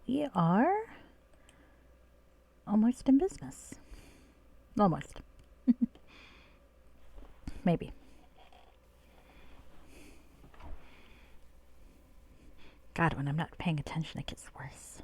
we are almost in business. Almost. Maybe. God, when I'm not paying attention, it gets worse.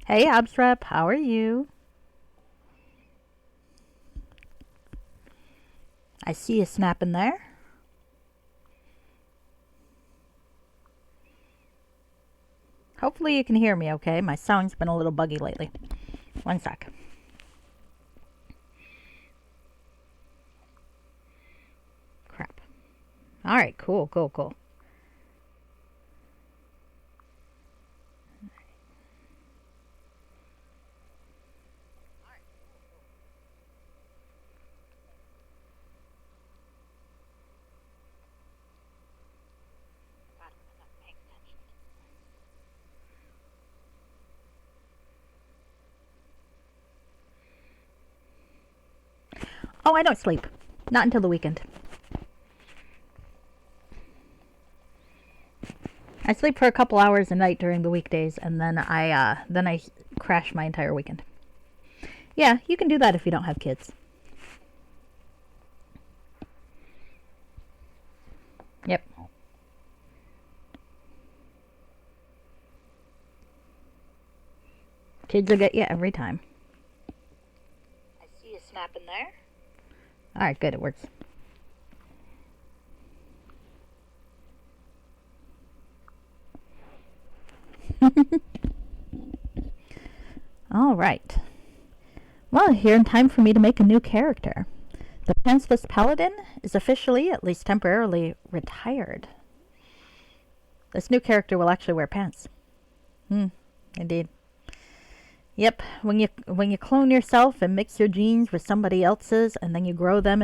Hey, Absrep, how are you? I see you snapping there. Hopefully you can hear me okay. My sound's been a little buggy lately. One sec. Crap. Alright, cool. Oh, I don't sleep. Not until the weekend. I sleep for a couple hours a night during the weekdays, and then I crash my entire weekend. Yeah, you can do that if you don't have kids. Yep. Kids will get you every time. I see you snapping there. Alright, good, it works. Alright. Well, here in time for me to make a new character. The pantsless paladin is officially, at least temporarily, retired. This new character will actually wear pants. Indeed. Yep, when you clone yourself and mix your genes with somebody else's, and then you grow them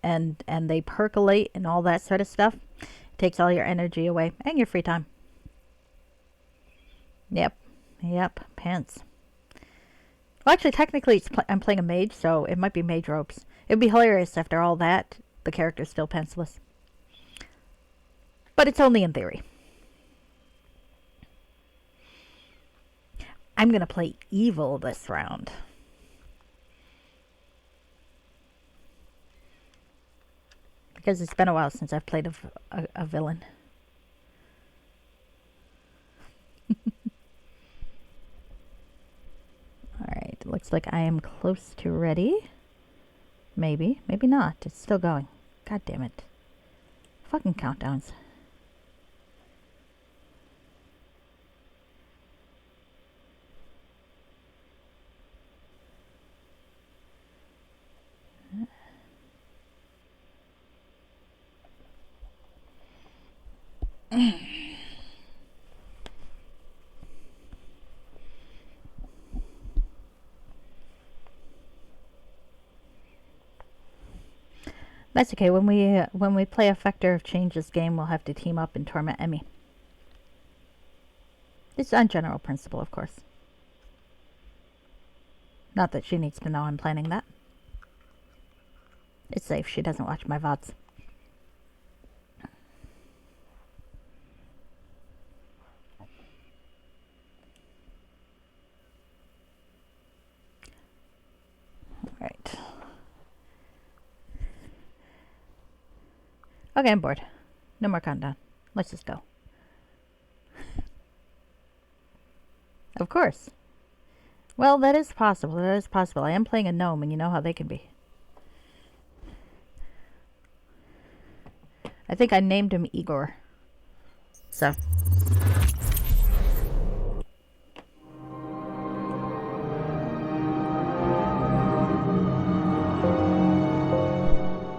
and they percolate and all that sort of stuff, it takes all your energy away and your free time. Yep, pants. Well, actually, technically, I'm playing a mage, so it might be mage ropes. It'd be hilarious after all that, the character's still pantsless. But it's only in theory. I'm going to play evil this round. Because it's been a while since I've played a villain. Alright, looks like I am close to ready. Maybe not. It's still going. God damn it. Fucking countdowns. That's okay. When we play Effector of Change's game, we'll have to team up and torment Emmy. It's on general principle, of course. Not that she needs to know I'm planning that. It's safe. She doesn't watch my VODs. Alright. Okay, I'm bored. No more countdown. Let's just go. Of course. Well, that is possible. I am playing a gnome, and you know how they can be. I think I named him Igor. So.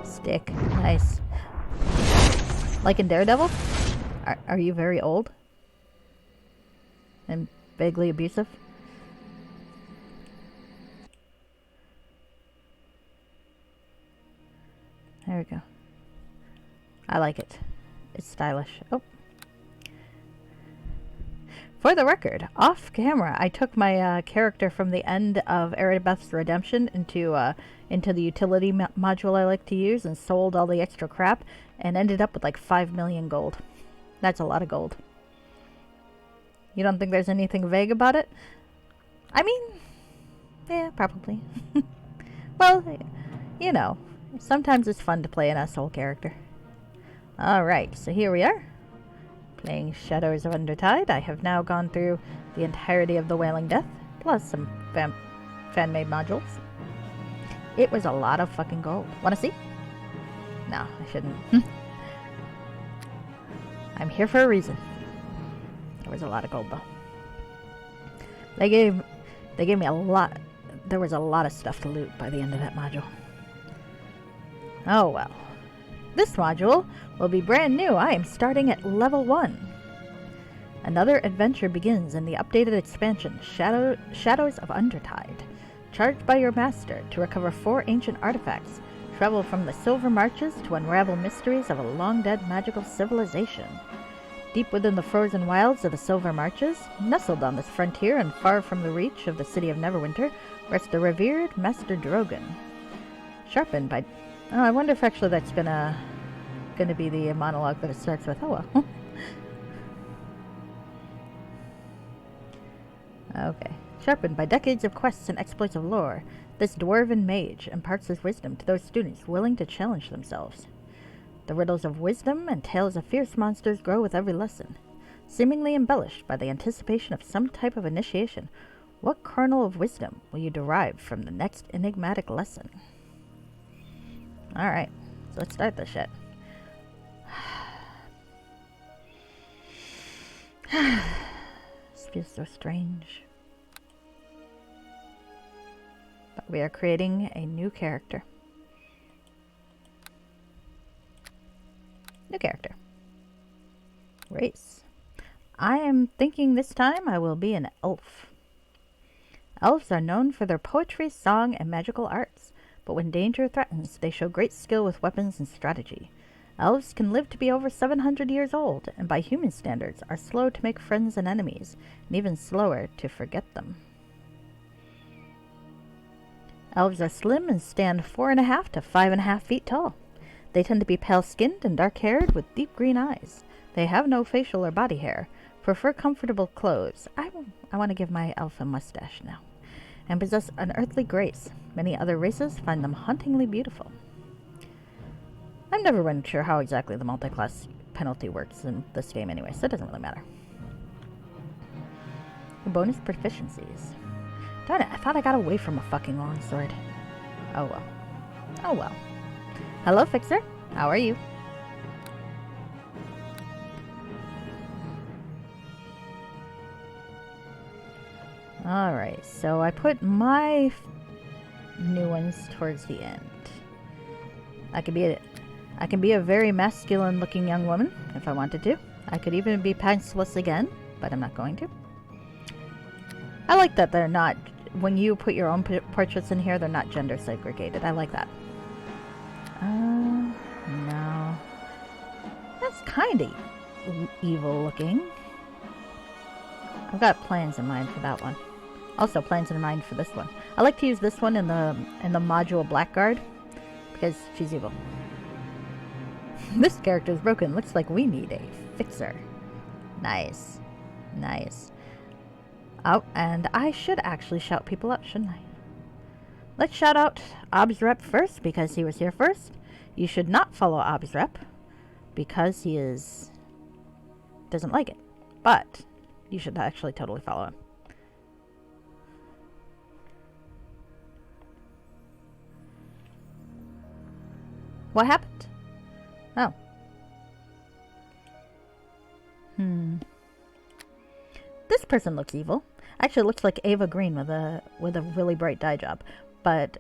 Stick. Nice. Like in Daredevil? Are you very old? And vaguely abusive? There we go. I like it. It's stylish. Oh. For the record, off camera, I took my character from the end of Erebeth's Redemption into the utility module I like to use and sold all the extra crap and ended up with like 5 million gold. That's a lot of gold. You don't think there's anything vague about it? I mean, yeah, probably. Well, you know, sometimes it's fun to play an asshole character. Alright, so here we are. Playing Shadows of Undrentide. I have now gone through the entirety of the Wailing Death, plus some fan-made modules. It was a lot of fucking gold. Wanna see? No, I shouldn't. I'm here for a reason. There was a lot of gold, though. They gave me a lot. There was a lot of stuff to loot by the end of that module. Oh well. This module will be brand new. I am starting at level 1. Another adventure begins in the updated expansion, Shadows of Undrentide. Charged by your master to recover 4 ancient artifacts, travel from the Silver Marches to unravel mysteries of a long-dead magical civilization. Deep within the frozen wilds of the Silver Marches, nestled on this frontier and far from the reach of the city of Neverwinter, rests the revered Master Drogon. Sharpened by... Oh, I wonder if actually that's gonna be the monologue that it starts with. Oh well. Okay. Sharpened by decades of quests and exploits of lore, this dwarven mage imparts his wisdom to those students willing to challenge themselves. The riddles of wisdom and tales of fierce monsters grow with every lesson, seemingly embellished by the anticipation of some type of initiation. What kernel of wisdom will you derive from the next enigmatic lesson? Alright, so let's start this shit. This feels so strange. But we are creating a new character. New character. Race. I am thinking this time I will be an elf. Elves are known for their poetry, song, and magical arts, but when danger threatens, they show great skill with weapons and strategy. Elves can live to be over 700 years old, and by human standards are slow to make friends and enemies, and even slower to forget them. Elves are slim and stand 4.5 to 5.5 feet tall. They tend to be pale-skinned and dark-haired with deep green eyes. They have no facial or body hair, prefer comfortable clothes. I want to give my elf a mustache now. And possess an earthly grace. Many other races find them hauntingly beautiful. I'm never really sure how exactly the multi-class penalty works in this game anyway, so it doesn't really matter. Bonus proficiencies. Darn it, I thought I got away from a fucking longsword. Oh well. Oh well. Hello, Fixer. How are you? Alright, so I put my new ones towards the end. I can be a very masculine looking young woman if I wanted to. I could even be pantsless again, but I'm not going to. I like that they're not, when you put your own portraits in here, they're not gender segregated. I like that. No. That's kind of evil looking. I've got plans in mind for that one. Also plans in mind for this one. I like to use this one in the module Blackguard because she's evil. This character is broken. Looks like we need a fixer. Nice. Nice. Oh, and I should actually shout people out, shouldn't I? Let's shout out Ob's Rep first because he was here first. You should not follow Ob's Rep because he doesn't like it. But you should actually totally follow him. What happened? Oh. This person looks evil. Actually, it looks like Ava Green with a really bright dye job. But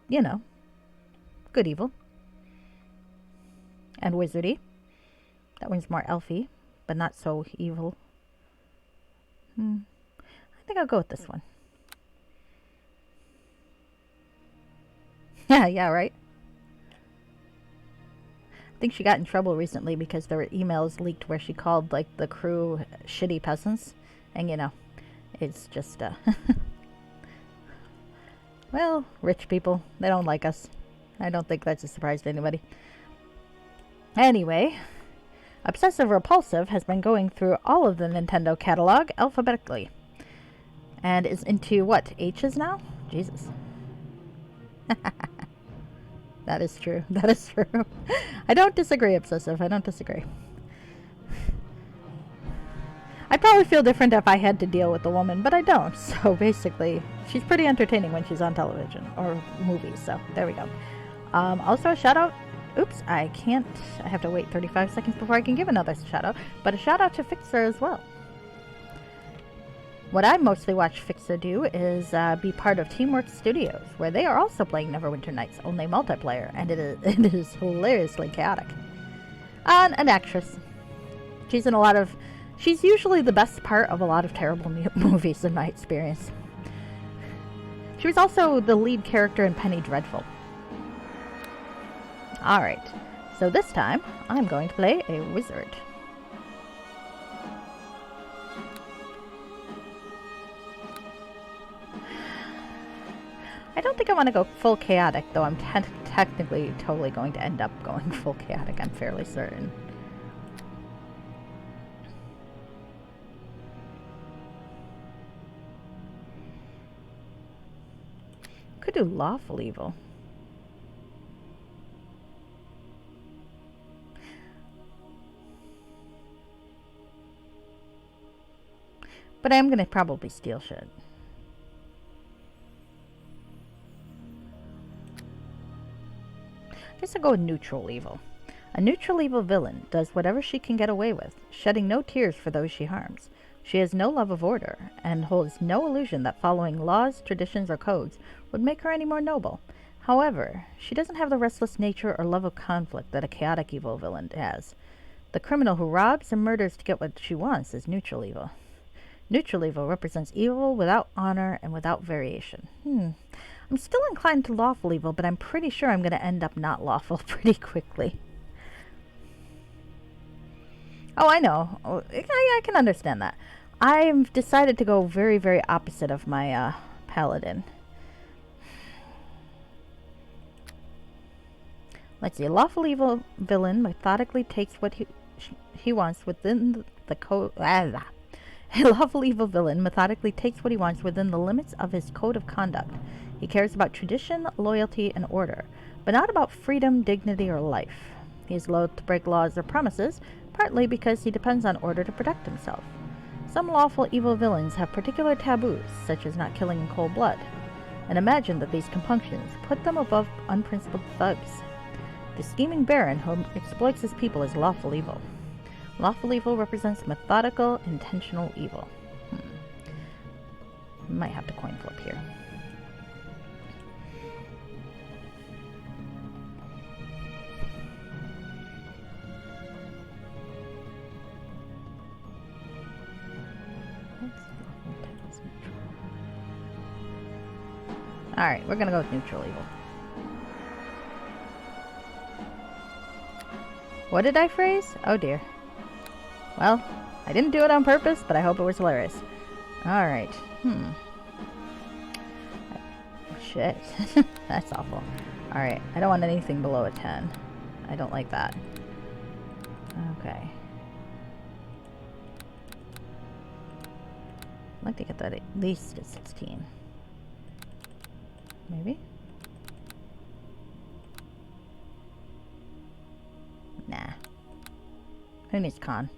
you know, good evil. And wizardy. That one's more elfy, but not so evil. I think I'll go with this one. Yeah, right. think she got in trouble recently because there were emails leaked where she called, like, the crew shitty peasants. And, you know, it's just, well, rich people, they don't like us. I don't think that's a surprise to anybody. Anyway, Obsessive Repulsive has been going through all of the Nintendo catalog alphabetically. And is into, what, H's now? Jesus. That is true. That is true. I don't disagree, Obsessive. I don't disagree. I'd probably feel different if I had to deal with the woman, but I don't. So basically, she's pretty entertaining when she's on television or movies. So there we go. Also, a shout out. Oops, I can't. I have to wait 35 seconds before I can give another shout out. But a shout out to Fixer as well. What I mostly watch Fixer do is be part of Teamwork Studios, where they are also playing Neverwinter Nights, only multiplayer, and it is hilariously chaotic. An actress. She's in a lot of... She's usually the best part of a lot of terrible movies in my experience. She was also the lead character in Penny Dreadful. Alright, so this time I'm going to play a wizard. I don't think I want to go full chaotic, though I'm technically totally going to end up going full chaotic, I'm fairly certain. Could do lawful evil. But I am going to probably steal shit. I guess I'll go with neutral evil. A neutral evil villain does whatever she can get away with, shedding no tears for those she harms. She has no love of order, and holds no illusion that following laws, traditions, or codes would make her any more noble. However, she doesn't have the restless nature or love of conflict that a chaotic evil villain has. The criminal who robs and murders to get what she wants is neutral evil. Neutral evil represents evil without honor and without variation. I'm still inclined to lawful evil, but I'm pretty sure I'm going to end up not lawful pretty quickly. Oh, I know. I can understand that. I've decided to go very, very opposite of my paladin. Let's see. A lawful evil villain methodically takes what he wants within the code. A lawful evil villain methodically takes what he wants within the limits of his code of conduct. He cares about tradition, loyalty, and order, but not about freedom, dignity, or life. He is loath to break laws or promises, partly because he depends on order to protect himself. Some lawful evil villains have particular taboos, such as not killing in cold blood, and imagine that these compunctions put them above unprincipled thugs. The scheming baron who exploits his people is lawful evil. Lawful evil represents methodical, intentional evil. Might have to coin flip here. Alright, we're gonna go with neutral evil. What did I phrase? Oh dear. Well, I didn't do it on purpose, but I hope it was hilarious. Alright. Shit. That's awful. Alright, I don't want anything below a 10. I don't like that. Okay. I'd like to get that at least at 16. Maybe? Nah. Who needs con?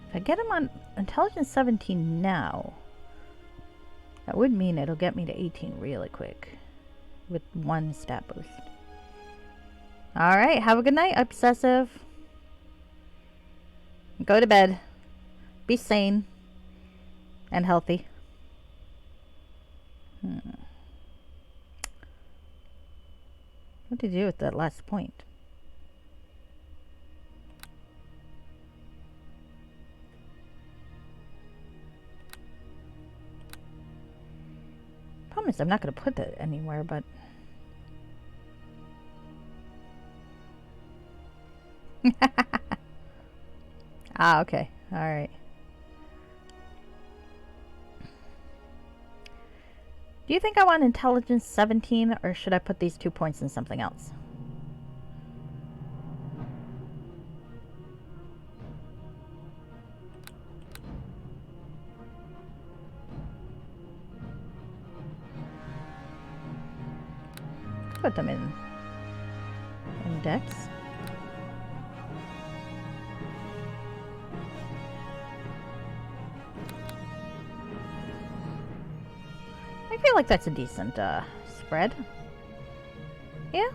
If I get him on intelligence 17 now, that would mean it'll get me to 18 really quick with one stat boost. Alright, have a good night, Obsessive. Go to bed. Be sane and healthy. What did you do with that last point? promise I'm not going to put it anywhere, but... Ah, okay. Alright. Do you think I want intelligence 17, or should I put these 2 points in something else? Put them in Dex. I feel like that's a decent spread. Yeah,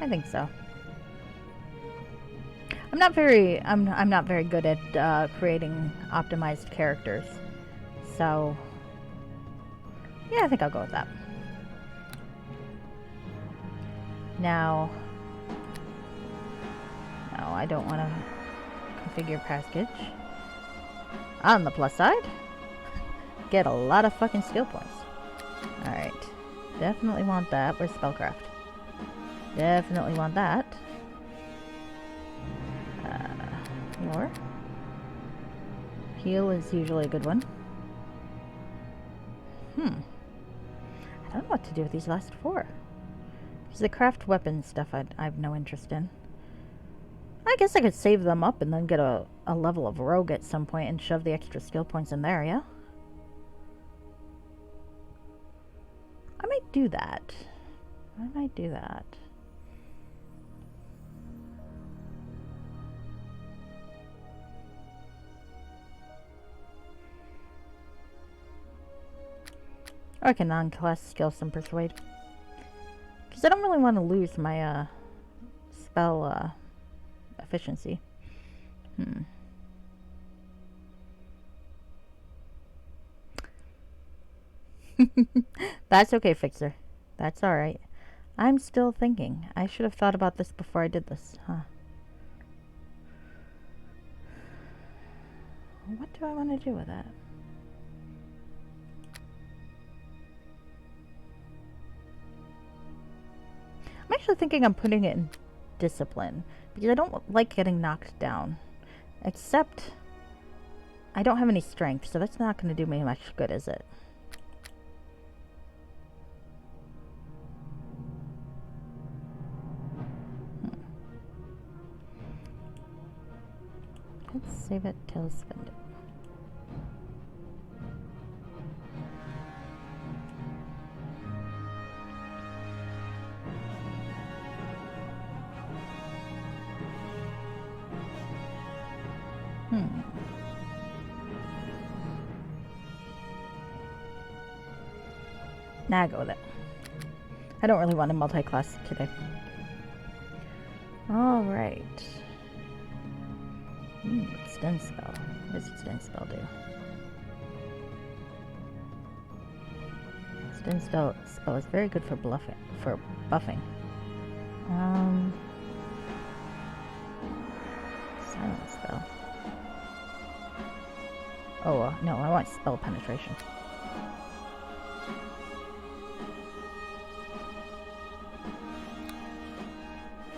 I think so. I'm not very good at creating optimized characters, so yeah, I think I'll go with that. Now, no, I don't want to configure package. On the plus side, get a lot of fucking skill points. Alright. Definitely want that. Where's Spellcraft? Definitely want that. More. Heal is usually a good one. I don't know what to do with these last 4. Because the craft weapon stuff I have no interest in. I guess I could save them up and then get a level of rogue at some point and shove the extra skill points in there, yeah? I might do that. I might do that. Or I can non-class skill some persuade. Because I don't really want to lose my spell efficiency. That's okay, Fixer. That's alright. I'm still thinking. I should have thought about this before I did this, huh? What do I want to do with that? I'm actually thinking I'm putting it in discipline, because I don't like getting knocked down. Except, I don't have any strength, so that's not going to do me much good, is it? Let's save it till spend it. Nah, go with it. I don't really want a multi-class today. Alright. Stun spell. What does stun spell do? Stun spell is very good for buffing. Silent spell. Oh, no, I want spell penetration.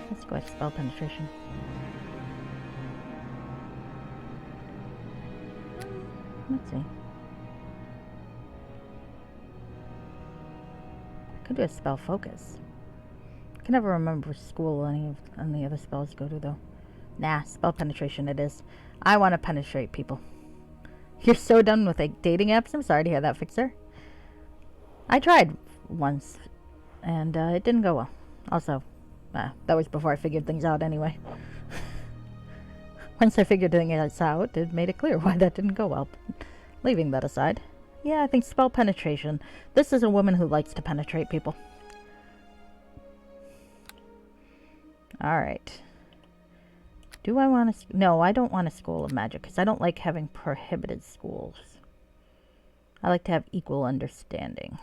Let's go with spell penetration. Let's see. Could do a spell focus. I can never remember which school any of the other spells go to, though. Nah, spell penetration it is. I want to penetrate people. You're so done with dating apps? I'm sorry to hear that, Fixer. I tried once, and it didn't go well. Also, that was before I figured things out anyway. Once I figured things out, it made it clear why that didn't go well. Leaving that aside. Yeah, I think spell penetration. This is a woman who likes to penetrate people. Alright. Do I want to... No, I don't want a school of magic, because I don't like having prohibited schools. I like to have equal understanding.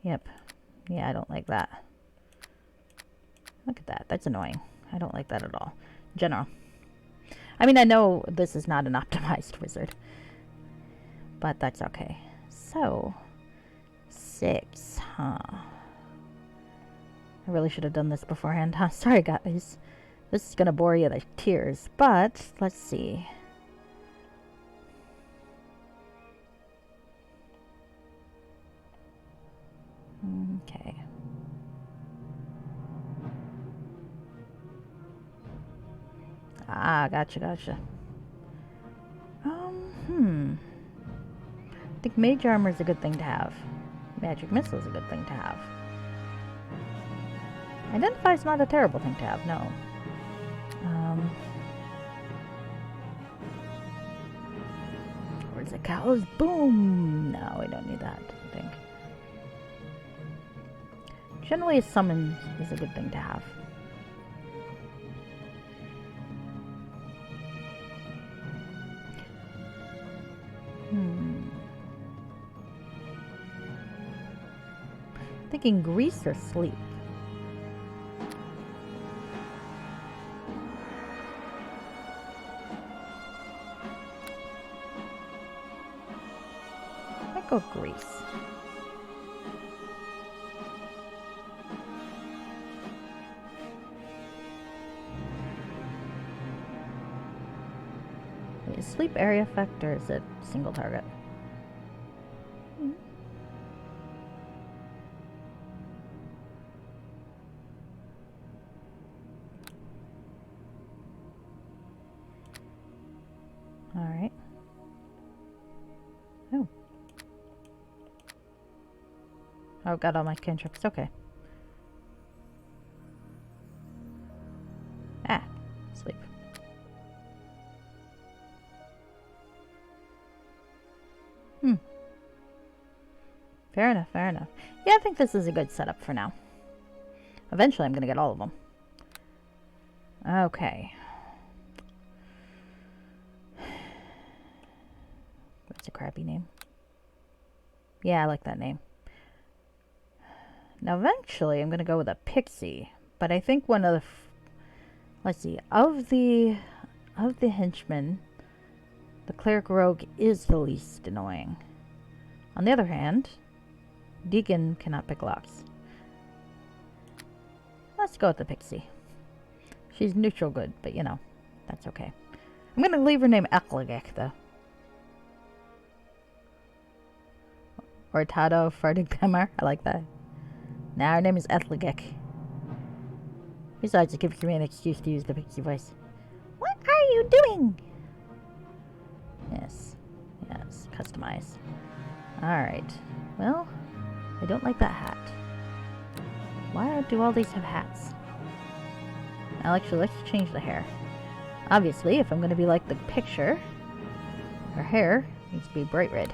Yep. Yeah, I don't like that. Look at that. That's annoying. I don't like that at all. General. I mean, I know this is not an optimized wizard, but that's okay. So, 6, huh? I really should have done this beforehand, huh? Sorry, guys. This is gonna bore you to tears, but let's see. Okay. Ah, gotcha. I think mage armor is a good thing to have. Magic missile is a good thing to have. Identify is not a terrible thing to have, no. Where's the cows? Boom! No, we don't need that, I think. Generally, a summon is a good thing to have. Thinking grease or sleep. I'd go grease. Wait, is sleep area effect or is it single target? Alright. Oh. Oh, got all my cantrips. Okay. Ah, sleep. Fair enough. Yeah, I think this is a good setup for now. Eventually, I'm going to get all of them. Okay. That's a crappy name. Yeah, I like that name. Now, eventually, I'm going to go with a pixie. But I think one of the... let's see. Of the henchmen, the cleric rogue is the least annoying. On the other hand, Deacon cannot pick locks. Let's go with the pixie. She's neutral good, but you know, that's okay. I'm going to leave her name Ekligek, though. Or Tado Fardigdamar. I like that. Now her name is Ekligek. Besides, it gives me an excuse to use the pixie voice. What are you doing? Yes, customize. Alright. Well, I don't like that hat. Why do all these have hats? Now, actually, let's change the hair. Obviously, if I'm going to be like the picture, her hair needs to be bright red.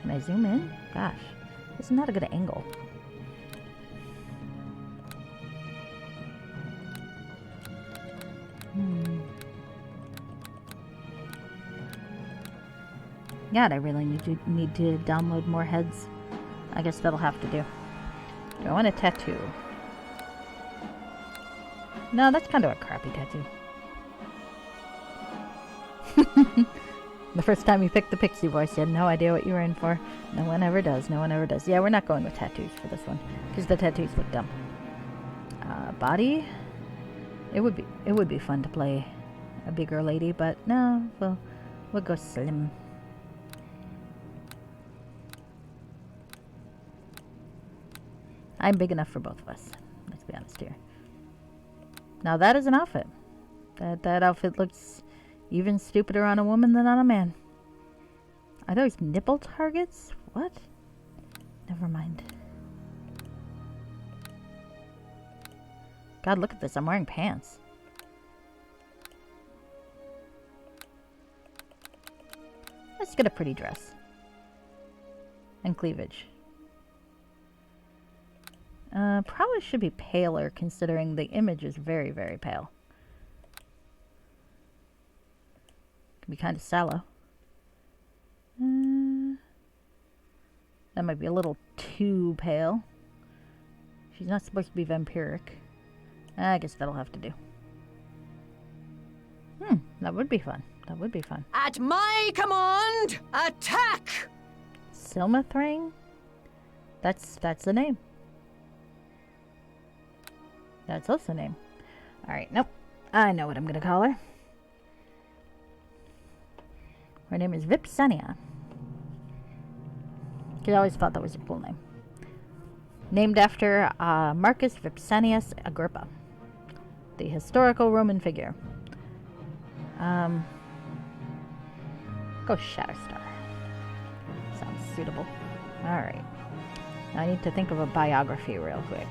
Can I zoom in? Gosh, this is not a good angle. God, I really need to download more heads. I guess that'll have to do. Do I want a tattoo? No, that's kind of a crappy tattoo. The first time you picked the pixie voice, you had no idea what you were in for. No one ever does. Yeah, we're not going with tattoos for this one because the tattoos look dumb. Body. It would be fun to play a bigger lady, but no, we'll go slim. I'm big enough for both of us. Let's be honest here. Now that is an outfit. That outfit looks even stupider on a woman than on a man. Are those nipple targets? What? Never mind. God, look at this. I'm wearing pants. Let's get a pretty dress. And cleavage. Probably should be paler considering the image is very, very pale. Could be kind of sallow. That might be a little too pale. She's not supposed to be vampiric. I guess that'll have to do. That would be fun. That would be fun. At my command, attack! Silmathring? That's the name. That's also the name. Alright, nope. I know what I'm gonna call her. Her name is Vipsania. I always thought that was a cool name. Named after Marcus Vipsanius Agrippa, the historical Roman figure. Go Shatterstar. Sounds suitable. Alright. I need to think of a biography real quick.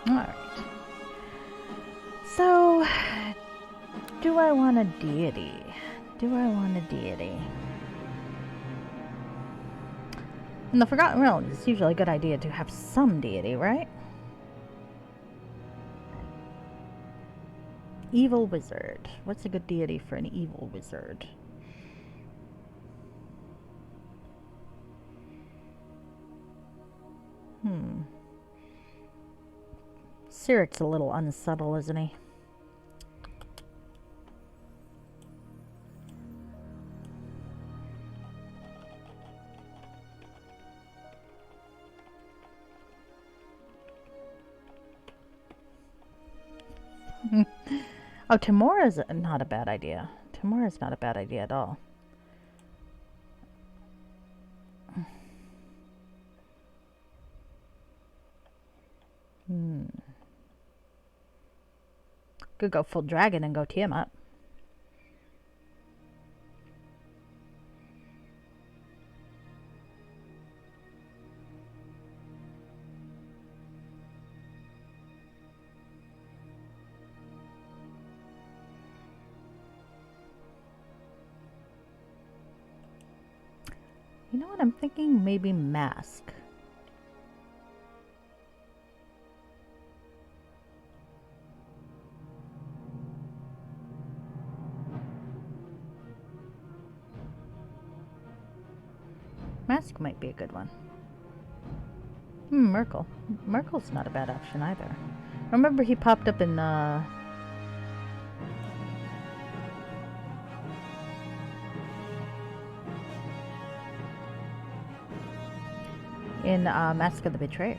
Alright. So, do I want a deity? Do I want a deity? In the Forgotten Realms, it's usually a good idea to have some deity, right? Evil wizard. What's a good deity for an evil wizard? Siric's a little unsubtle, isn't he? Oh, Timora's not a bad idea. Timora's not a bad idea at all. Could go full dragon and go Tiamat. You know what I'm thinking? Maybe Mask. Mask might be a good one. Merkel. Merkel's not a bad option either. Remember he popped up in Mask of the Betrayer.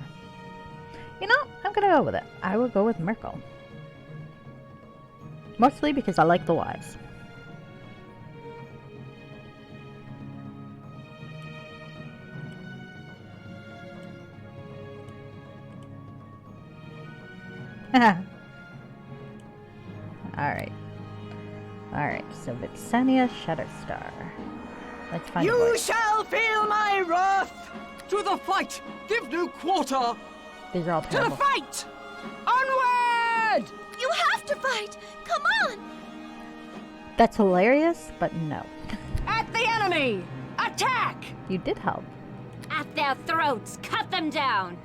You know, I'm gonna go with it. I will go with Merkel. Mostly because I like the Wise. Alright, so Vipsania Shatterstar. Let's find a You voice. shall feel my wrath! To the fight! Give no quarter! These are all To terrible. the fight! Onward! You have to fight! Come on! That's hilarious, but no. At the enemy! Attack! You did help. At their throats! Cut them down!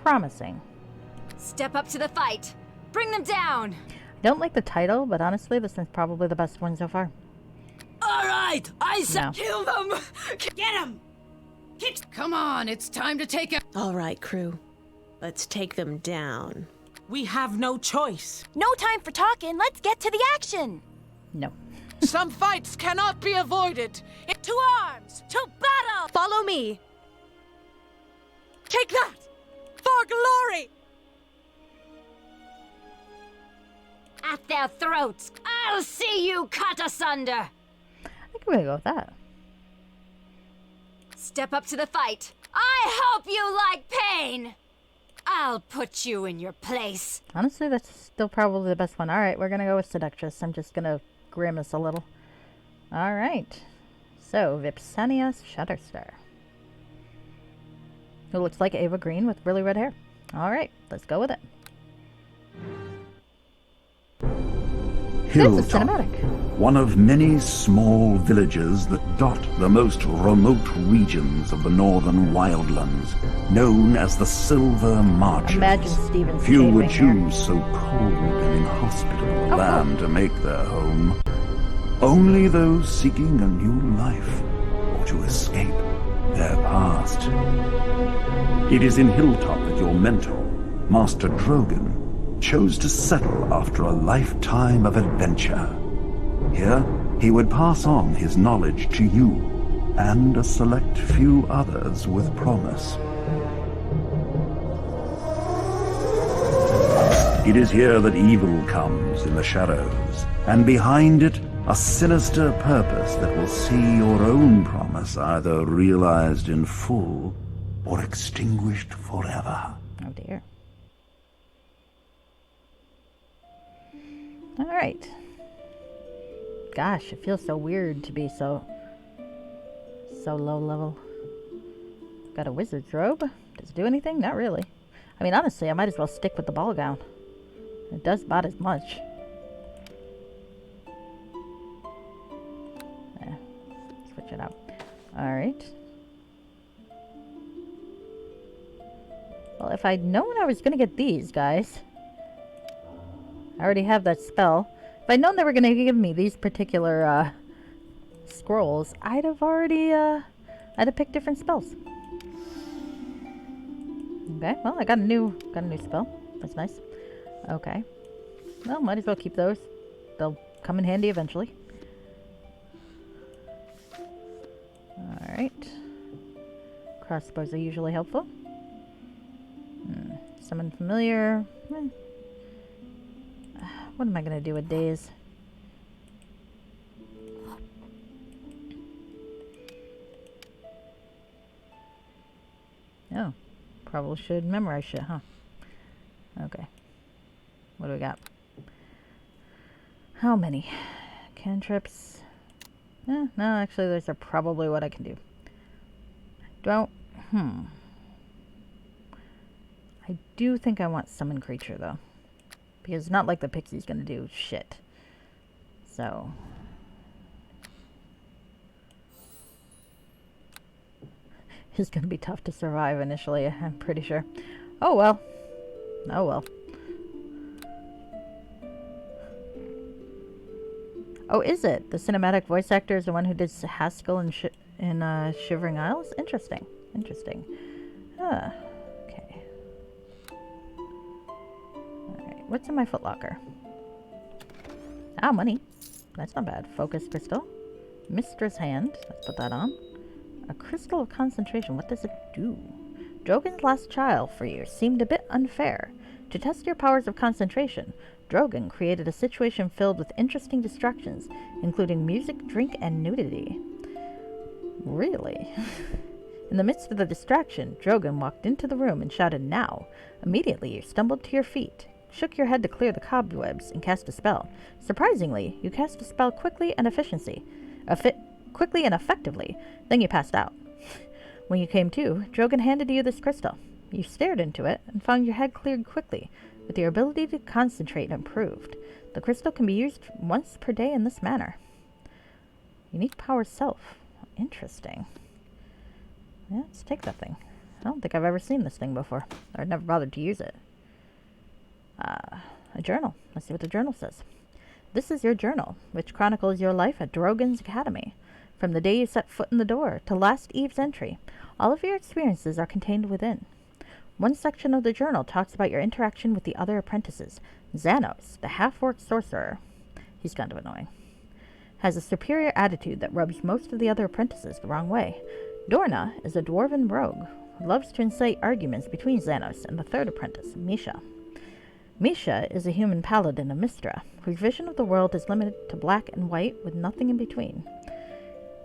Promising. Step up to the fight! Bring them down! I don't like the title, but honestly, this is probably the best one so far. Alright! I said No. kill them! Get them! Come on, it's time to take a... All right, crew. Let's take them down. We have no choice. No time for talking, let's get to the action! No. Some fights cannot be avoided. To arms! To battle! Follow me! Take that! For glory! At their throats! I'll see you cut asunder! I think we're gonna go with that. Step up to the fight! I hope you like pain! I'll put you in your place. Honestly, that's still probably the best one. Alright, we're gonna go with Seductress. I'm just gonna grimace a little. Alright. So, Vipsania Shatterstar. Who looks like Ava Green with really red hair. Alright, let's go with it. Hilltop, There's a cinematic. one of many small villages that dot the most remote regions of the northern wildlands, known as the Silver Marches. Imagine Steven's Few would chafing here. choose so cold and inhospitable Oh, land to make their home. Only those seeking a new life or to escape their past. It is in Hilltop that your mentor, Master Drogan, chose to settle after a lifetime of adventure. Here, he would pass on his knowledge to you and a select few others with promise. It is here that evil comes in the shadows, and behind it, a sinister purpose that will see your own promise either realized in full or extinguished forever. Oh dear. Alright. Gosh, it feels so weird to be so low level. Got a wizard's robe. Does it do anything? Not really. I mean, honestly, I might as well stick with the ball gown. It does about as much. Switch it up. Alright. Well, if I'd known I was going to get these, guys. I already have that spell. If I'd known they were going to give me these particular scrolls, I'd have already I'd have picked different spells. Okay, well, I got a new spell. That's nice. Okay. Well, might as well keep those. They'll come in handy eventually. Alright. Crossbows are usually helpful. Summon familiar. What am I going to do with days? Oh, probably should memorize shit, huh? Okay. What do we got? How many? Cantrips? No, actually, those are probably what I can do. I do think I want summon creature, though. Because it's not like the pixie's gonna do shit. So. It's gonna be tough to survive initially, I'm pretty sure. Oh well. Oh well. Oh, is it? The cinematic voice actor is the one who did Haskell in Shivering Isles? Interesting. Interesting. Okay. Alright, what's in my footlocker? Ah, money. That's not bad. Focus crystal. Mistress hand. Let's put that on. A crystal of concentration. What does it do? Drogon's last trial for you seemed a bit unfair. To test your powers of concentration, Drogon created a situation filled with interesting distractions, including music, drink, and nudity. Really? In the midst of the distraction, Drogon walked into the room and shouted, "Now!" Immediately, you stumbled to your feet, shook your head to clear the cobwebs, and cast a spell. Surprisingly, you cast a spell quickly and quickly and effectively. Then you passed out. When you came to, Drogon handed you this crystal. You stared into it and found your head cleared quickly, with your ability to concentrate improved. The crystal can be used once per day in this manner. Unique power self. Interesting. Yeah, let's take that thing. I don't think I've ever seen this thing before. Or I've never bothered to use it. A journal. Let's see what the journal says. This is your journal, which chronicles your life at Drogon's Academy. From the day you set foot in the door to last eve's entry, all of your experiences are contained within. One section of the journal talks about your interaction with the other apprentices. Xanos, the half-orc sorcerer, he's kind of annoying, has a superior attitude that rubs most of the other apprentices the wrong way. Dorna is a dwarven rogue who loves to incite arguments between Xanos and the third apprentice, Misha. Misha is a human paladin of Mistra, whose vision of the world is limited to black and white with nothing in between.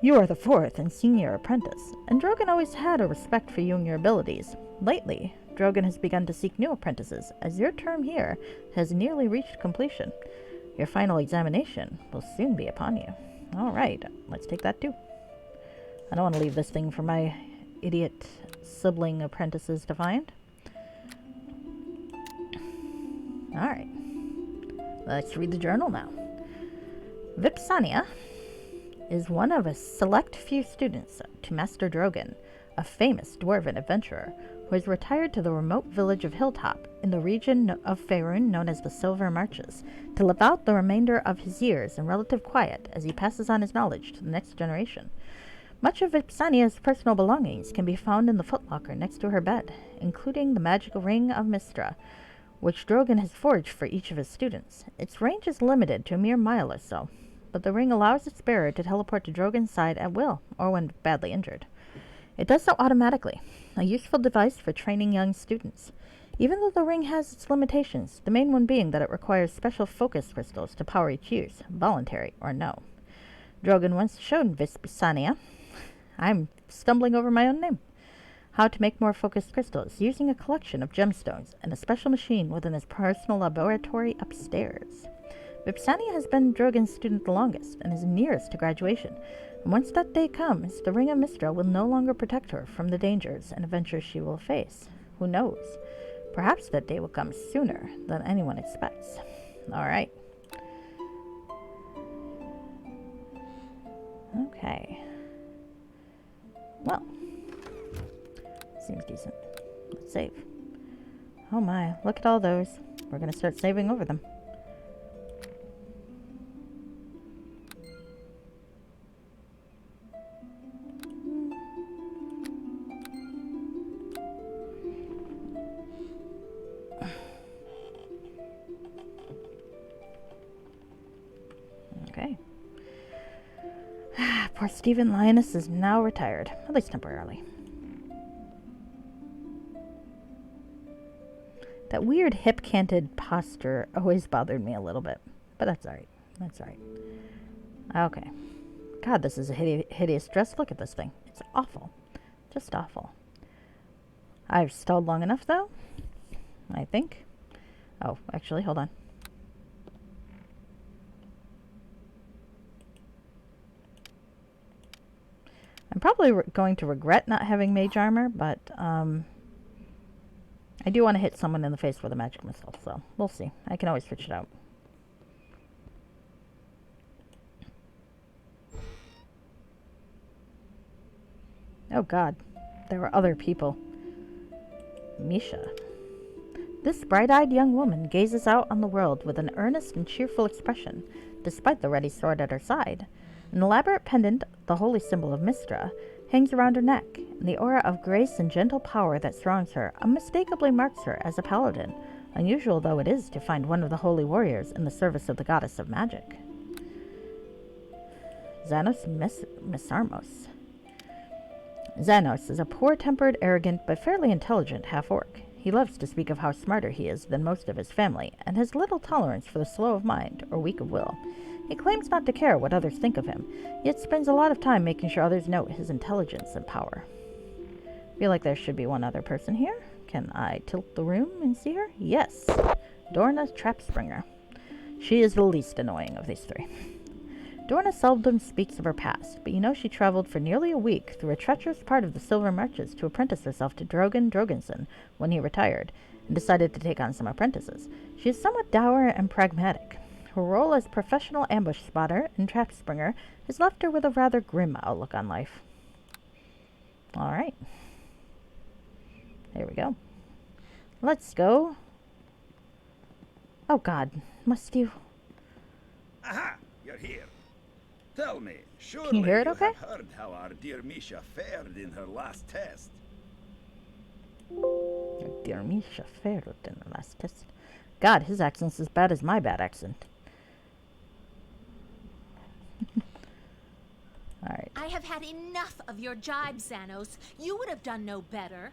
You are the fourth and senior apprentice, and Drogon always had a respect for you and your abilities. Lately, Drogon has begun to seek new apprentices, as your term here has nearly reached completion. Your final examination will soon be upon you. Alright, let's take that too. I don't want to leave this thing for my idiot sibling apprentices to find. Alright. Let's read the journal now. Vipsania is one of a select few students to Master Drogon, a famous dwarven adventurer who has retired to the remote village of Hilltop in the region of Faerun known as the Silver Marches to live out the remainder of his years in relative quiet as he passes on his knowledge to the next generation. Much of Vipsania's personal belongings can be found in the footlocker next to her bed, including the magical ring of Mystra, which Drogon has forged for each of his students. Its range is limited to a mere mile or so, but the ring allows its bearer to teleport to Drogon's side at will, or when badly injured. It does so automatically, a useful device for training young students. Even though the ring has its limitations, the main one being that it requires special focus crystals to power its use, voluntary or no. Drogon once showed Vipsania, I'm stumbling over my own name, how to make more focused crystals using a collection of gemstones and a special machine within his personal laboratory upstairs. Vipsania has been Drogon's student the longest and is nearest to graduation, and once that day comes, the Ring of Mystra will no longer protect her from the dangers and adventures she will face. Who knows? Perhaps that day will come sooner than anyone expects. Alright. Okay. Well, seems decent. Let's save. Oh my, look at all those. We're gonna start saving over them. Okay. Poor Stephen Linus is now retired, at least temporarily. That weird hip-canted posture always bothered me a little bit, but that's alright. That's alright. Okay. God, this is a hideous dress. Look at this thing. It's awful. Just awful. I've stalled long enough, though, I think. Oh, actually, hold on. I'm probably going to regret not having mage armor, but I do want to hit someone in the face with a magic missile, so we'll see. I can always switch it out. Oh god, there were other people. Misha. This bright-eyed young woman gazes out on the world with an earnest and cheerful expression, despite the ready sword at her side. An elaborate pendant, the holy symbol of Mystra, hangs around her neck, and the aura of grace and gentle power that surrounds her unmistakably marks her as a paladin, unusual though it is to find one of the holy warriors in the service of the goddess of magic. Xanos Misarmos. Xanos is a poor-tempered, arrogant, but fairly intelligent half-orc. He loves to speak of how smarter he is than most of his family, and has little tolerance for the slow of mind or weak of will. He claims not to care what others think of him, yet spends a lot of time making sure others note his intelligence and power. Feel like there should be one other person here. Can I tilt the room and see her? Yes. Dorna Trapspringer. She is the least annoying of these three. Dorna seldom speaks of her past, but you know she traveled for nearly a week through a treacherous part of the Silver Marches to apprentice herself to Drogon Drogonson when he retired, and decided to take on some apprentices. She is somewhat dour and pragmatic. Her role as professional ambush spotter and trap springer has left her with a rather grim outlook on life. Alright. There we go. Let's go. Oh god, must you... Aha! You're here. Tell me, surely Can you hear it okay? have heard how our dear Misha fared in her last test. Your dear Misha fared in the last test. God, his accent's as bad as my bad accent. Alright. I have had enough of your jibes, Xanos. You would have done no better.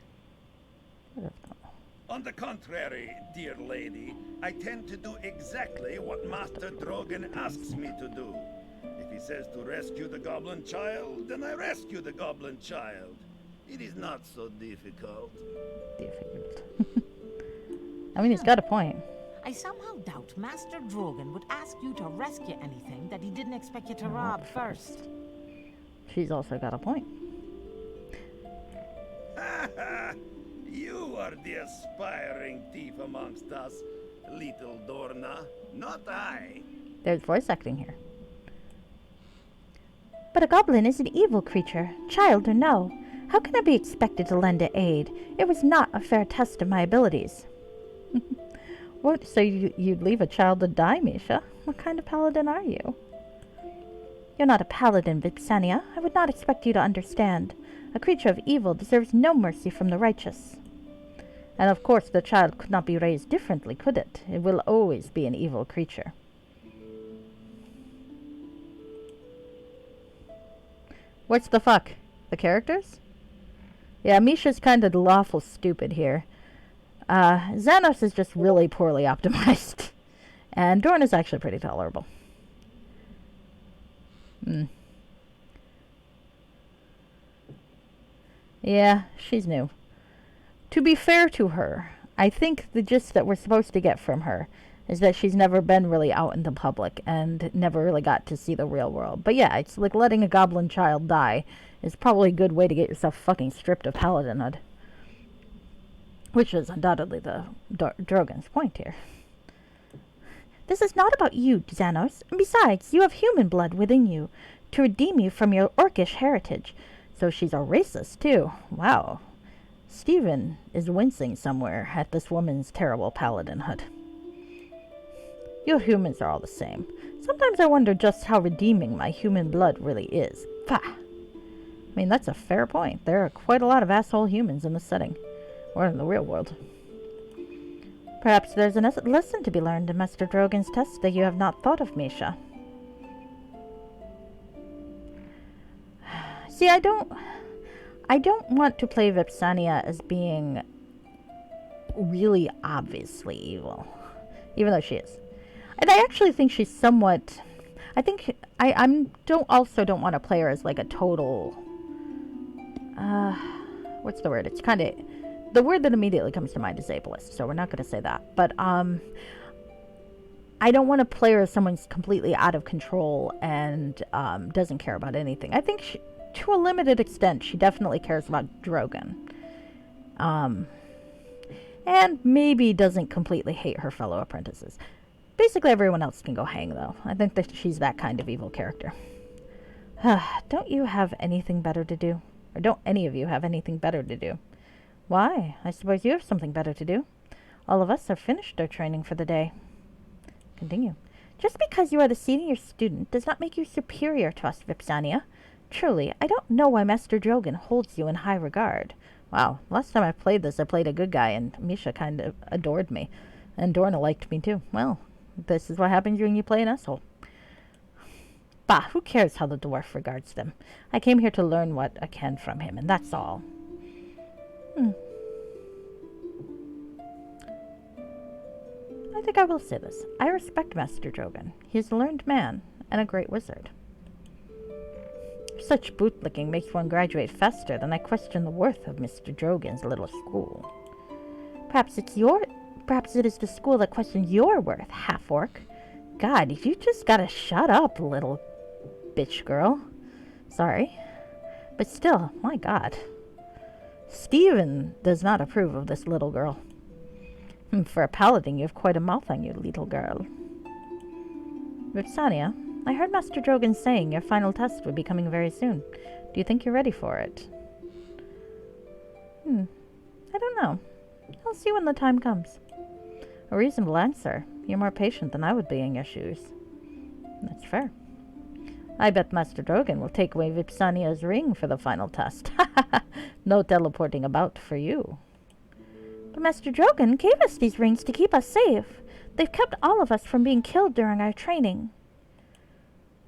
On the contrary, dear lady, I tend to do exactly what Master Drogon asks me to do. If he says to rescue the goblin child, then I rescue the goblin child. It is not so difficult. Difficult. I mean, he's got a point. I somehow doubt Master Drogon would ask you to rescue anything that he didn't expect you to rob first. She's also got a point. Ha ha! You are the aspiring thief amongst us. little Dorna, not I. There's voice acting here. But a goblin is an evil creature, child or no. How can I be expected to lend a aid? It was not a fair test of my abilities. What? So you'd leave a child to die, Misha? What kind of paladin are you? You're not a paladin, Vipsania. I would not expect you to understand. A creature of evil deserves no mercy from the righteous. And of course the child could not be raised differently, could it? It will always be an evil creature. What's the fuck? The characters? Yeah, Misha's kind of lawful stupid here. Xanos is just really poorly optimized. And Dorn is actually pretty tolerable. Yeah, she's new. To be fair to her, I think the gist that we're supposed to get from her is that she's never been really out in the public and never really got to see the real world. But yeah, it's like letting a goblin child die is probably a good way to get yourself fucking stripped of paladinhood. Which is undoubtedly the Drogon's point here. This is not about you, Xanos. And besides, you have human blood within you to redeem you from your orcish heritage. So she's a racist, too. Wow. Stephen is wincing somewhere at this woman's terrible paladinhood. You humans are all the same. Sometimes I wonder just how redeeming my human blood really is. Pah! I mean, that's a fair point. There are quite a lot of asshole humans in this setting. Or in the real world. Perhaps there's a lesson to be learned in Master Drogon's test that you have not thought of, Misha. See, I don't want to play Vipsania as being really obviously evil. Even though she is. And I actually think she's somewhat... I think... I don't want to play her as like a total... what's the word? It's kind of... The word that immediately comes to mind is ableist, so we're not going to say that. But I don't want to play her as someone's completely out of control and doesn't care about anything. I think she, to a limited extent, she definitely cares about Drogon. And maybe doesn't completely hate her fellow apprentices. Basically, everyone else can go hang, though. I think that she's that kind of evil character. Don't you have anything better to do? Or don't any of you have anything better to do? Why? I suppose you have something better to do. All of us have finished our training for the day. Continue. Just because you are the senior student does not make you superior to us, Vipsania. Truly, I don't know why Master Drogon holds you in high regard. Wow, last time I played this, I played a good guy, and Misha kind of adored me. And Dorna liked me too. Well, this is what happens when you play an asshole. Bah, who cares how the dwarf regards them? I came here to learn what I can from him, and that's all. I think I will say this. I respect Master Drogon. He is a learned man and a great wizard. If such bootlicking makes one graduate faster, then I question the worth of Mr. Drogon's little school. Perhaps it is the school that questions your worth, half-orc. God, you just gotta shut up, little bitch girl. Sorry. But still, my God. Stephen does not approve of this little girl. For a paladin, you have quite a mouth on you, little girl. Vipsania, I heard Master Drogon saying your final test would be coming very soon. Do you think you're ready for it? I don't know. I'll see when the time comes. A reasonable answer. You're more patient than I would be in your shoes. That's fair. I bet Master Drogon will take away Vipsania's ring for the final test. No teleporting about for you. But Master Drogon gave us these rings to keep us safe. They've kept all of us from being killed during our training.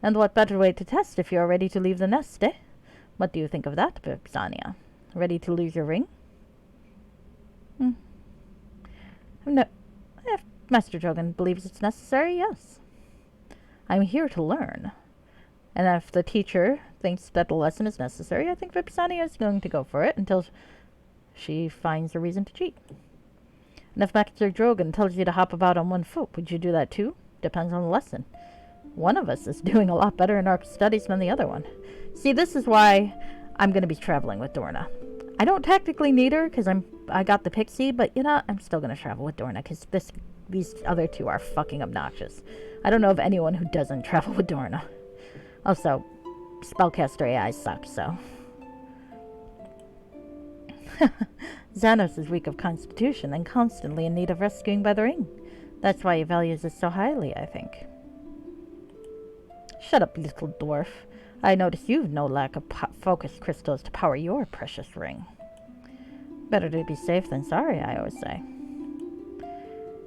And what better way to test if you're ready to leave the nest, eh? What do you think of that, Vipsania? Ready to lose your ring? No. If Master Drogon believes it's necessary, yes. I'm here to learn. And if the teacher thinks that the lesson is necessary, I think Vipsania is going to go for it until she finds a reason to cheat. And if Master Drogon tells you to hop about on one foot, would you do that too? Depends on the lesson. One of us is doing a lot better in our studies than the other one. See, this is why I'm going to be traveling with Dorna. I don't technically need her because I got the pixie, but you know, I'm still going to travel with Dorna because this these other two are fucking obnoxious. I don't know of anyone who doesn't travel with Dorna. Also, spellcaster AI sucks, so. Xanos is weak of constitution and constantly in need of rescuing by the ring. That's why he values it so highly, I think. Shut up, little dwarf. I notice you've no lack of focus crystals to power your precious ring. Better to be safe than sorry, I always say.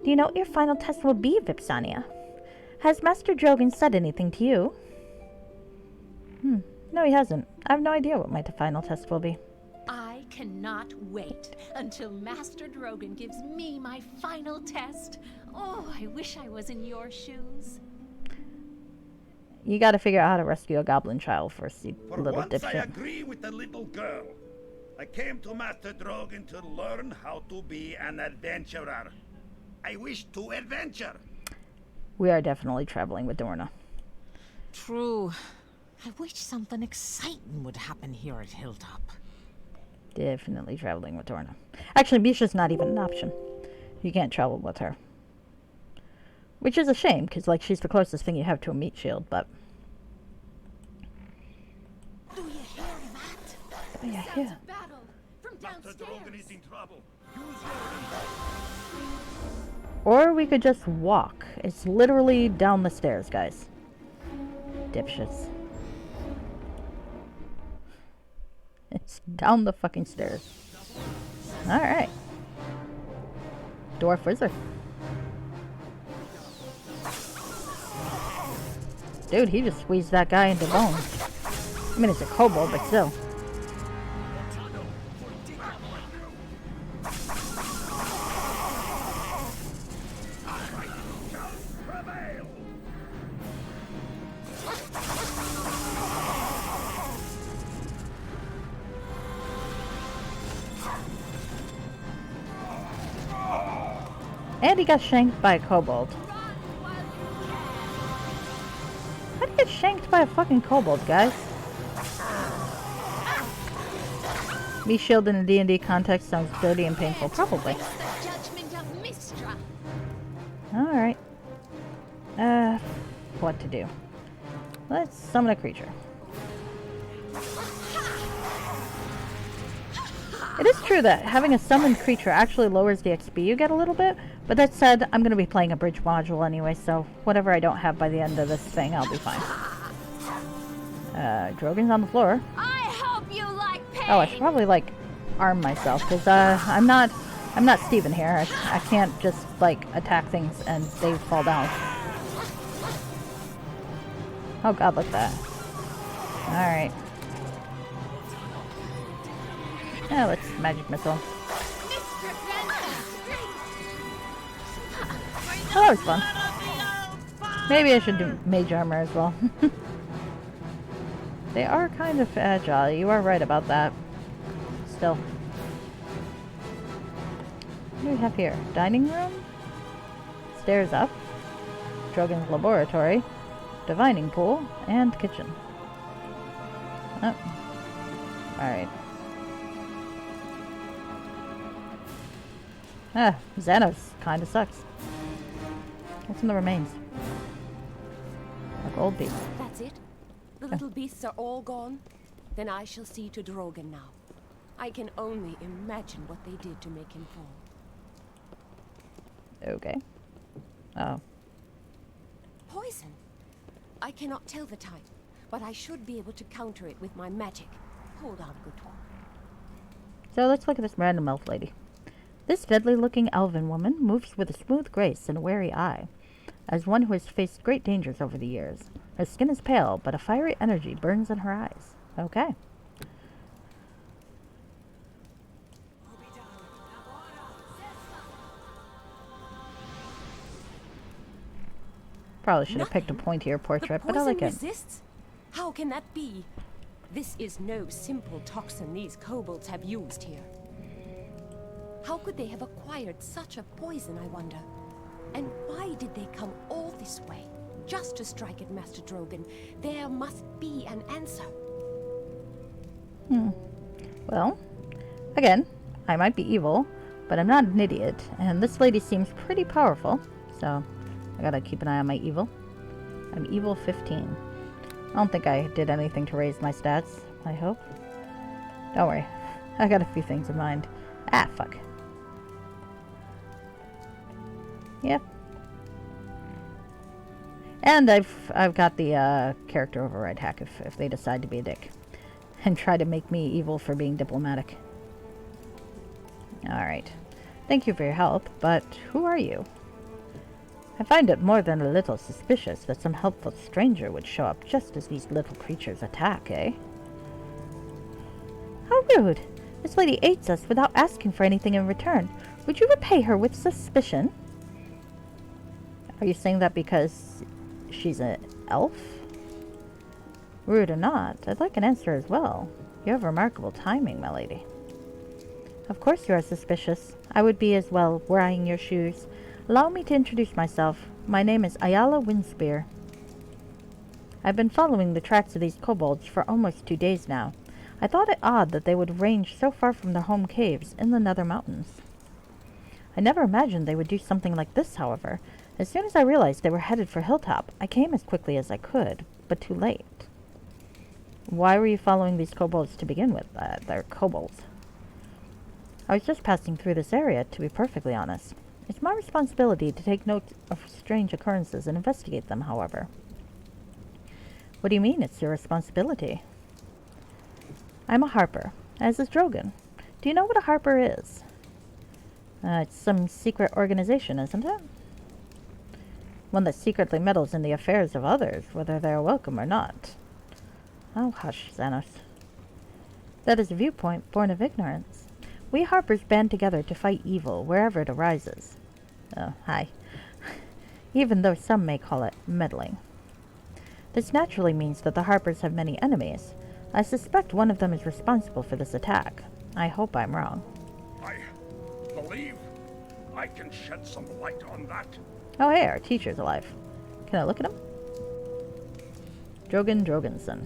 Do you know what your final test will be, Vipsania? Has Master Drogon said anything to you? No, he hasn't. I have no idea what my final test will be. I cannot wait until Master Drogon gives me my final test. Oh, I wish I was in your shoes. You gotta figure out how to rescue a goblin child first, you little once dipshit. I agree with the little girl. I came to Master Drogon to learn how to be an adventurer. I wish to adventure. We are definitely traveling with Dorna. True. I wish something exciting would happen here at Hilltop. Definitely traveling with Dorna. Actually, Misha's not even an option. You can't travel with her. Which is a shame, because, like, she's the closest thing you have to a meat shield, but... Do you hear that? Oh, yeah, Sounds yeah. of battle from Master Drogon downstairs. is in trouble. Or we could just walk. It's literally down the stairs, guys. Dipshits. It's down the fucking stairs. Alright. Dwarf wizard. Dude, he just squeezed that guy into bones. I mean, it's a kobold, but still. And he got shanked by a kobold. How do you get shanked by a fucking kobold, guys? Me shield in a D&D context sounds dirty and painful. Probably. Alright. What to do? Let's summon a creature. It is true that having a summoned creature actually lowers the XP you get a little bit, but that said, I'm going to be playing a bridge module anyway, so whatever I don't have by the end of this thing, I'll be fine. Drogon's on the floor. I hope you like pain. Oh, I should probably, like, arm myself, because, I'm not Steven here. I can't just, like, attack things and they fall down. Oh god, look at that. Alright. Yeah, let's magic missile. Oh, that was fun. Maybe I should do mage armor as well. They are kind of agile. You are right about that. Still. What do we have here? Dining room? Stairs up. Drogon's laboratory. Divining pool. And kitchen. Oh. Alright. Xanos kinda sucks. What's in the remains? A gold beast. That's it? The little beasts are all gone? Then I shall see to Drogon now. I can only imagine what they did to make him fall. Okay. Oh. Poison? I cannot tell the type, but I should be able to counter it with my magic. Hold on, good one. So let's look at this random elf lady. This deadly-looking elven woman moves with a smooth grace and a wary eye, as one who has faced great dangers over the years. Her skin is pale, but a fiery energy burns in her eyes. Okay. Probably should have picked a pointier portrait, but I like it. Resists? How can that be? This is no simple toxin these kobolds have used here. How could they have acquired such a poison, I wonder? And why did they come all this way, just to strike at Master Drogon? There must be an answer. Well, again, I might be evil, But I'm not an idiot, and this lady seems pretty powerful, so I gotta keep an eye on my evil. I'm evil 15. I don't think I did anything to raise my stats, I hope. Don't worry, I got a few things in mind. Ah, fuck. Yep. And I've got the character override hack if they decide to be a dick. And try to make me evil for being diplomatic. Alright. Thank you for your help, but who are you? I find it more than a little suspicious that some helpful stranger would show up just as these little creatures attack, eh? How rude! This lady aids us without asking for anything in return. Would you repay her with suspicion? Are you saying that because she's an elf? Rude or not, I'd like an answer as well. You have remarkable timing, my lady. Of course you are suspicious. I would be as well, were I in your shoes. Allow me to introduce myself. My name is Ayala Windspear. I've been following the tracks of these kobolds for almost 2 days now. I thought it odd that they would range so far from their home caves in the Nether Mountains. I never imagined they would do something like this, however. As soon as I realized they were headed for Hilltop, I came as quickly as I could, but too late. Why were you following these kobolds to begin with? They're kobolds. I was just passing through this area, to be perfectly honest. It's my responsibility to take note of strange occurrences and investigate them, however. What do you mean it's your responsibility? I'm a harper, as is Drogon. Do you know what a harper is? It's some secret organization, isn't it? One that secretly meddles in the affairs of others, whether they are welcome or not. Oh, hush, Xanos. That is a viewpoint born of ignorance. We harpers band together to fight evil wherever it arises. Oh, hi. Even though some may call it meddling. This naturally means that the harpers have many enemies. I suspect one of them is responsible for this attack. I hope I'm wrong. I believe I can shed some light on that. Oh hey, our teacher's alive. Can I look at him? Drogon Drogonson.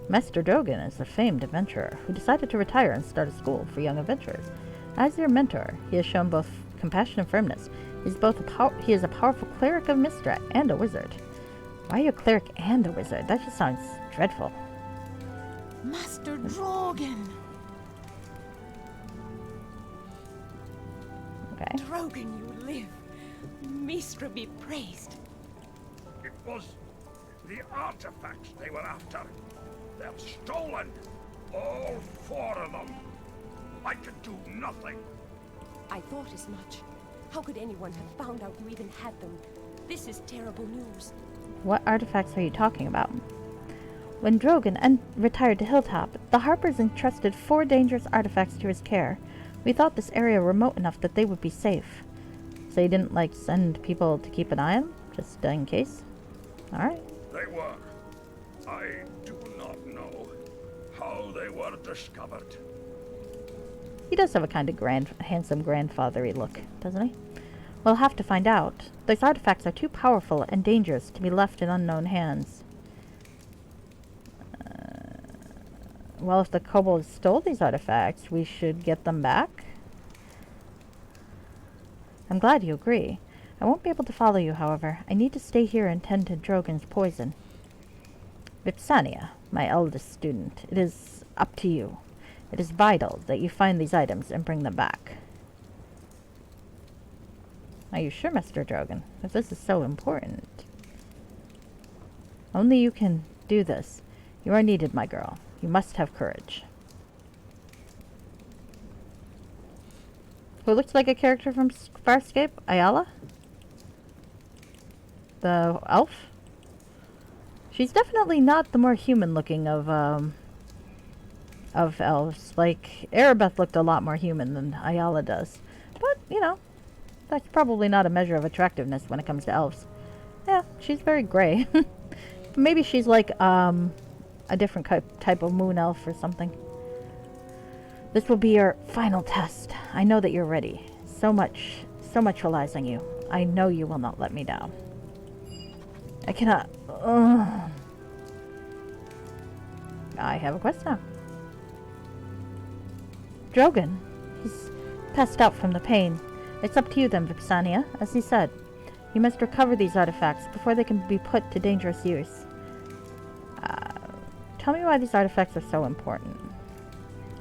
Master Drogon is a famed adventurer who decided to retire and start a school for young adventurers. As your mentor, he has shown both compassion and firmness. He is a powerful cleric of Mistrat and a wizard. Why are you a cleric and a wizard? That just sounds dreadful. Master Drogon! Okay. Drogon, you live. Mistra be praised. It was the artifacts they were after. They're stolen. All 4 of them. I could do nothing. I thought as much. How could anyone have found out you even had them? This is terrible news. What artifacts are you talking about? When Drogon retired to Hilltop, the Harpers entrusted 4 dangerous artifacts to his care. We thought this area remote enough that they would be safe. So you didn't, like, send people to keep an eye on them? Just in case? Alright. They were. I do not know how they were discovered. He does have a kind of handsome grandfathery look, doesn't he? We'll have to find out. Those artifacts are too powerful and dangerous to be left in unknown hands. Well, if the kobolds stole these artifacts, we should get them back? I'm glad you agree. I won't be able to follow you, however. I need to stay here and tend to Drogon's poison. Vipsania, my eldest student, it is up to you. It is vital that you find these items and bring them back. Are you sure, Mr. Drogon? If this is so important. Only you can do this. You are needed, my girl. You must have courage. Who looks like a character from Farscape? Ayala? The elf? She's definitely not the more human looking of elves. Like, Erebeth looked a lot more human than Ayala does. But, you know, that's probably not a measure of attractiveness when it comes to elves. Yeah, she's very gray. Maybe she's like, a different type of moon elf or something. This will be your final test. I know that you're ready. So much relies on you. I know you will not let me down. I cannot... I have a quest now. Drogon. passed out from the pain. It's up to you then, Vipsania. As he said, you must recover these artifacts before they can be put to dangerous use. Tell me why these artifacts are so important.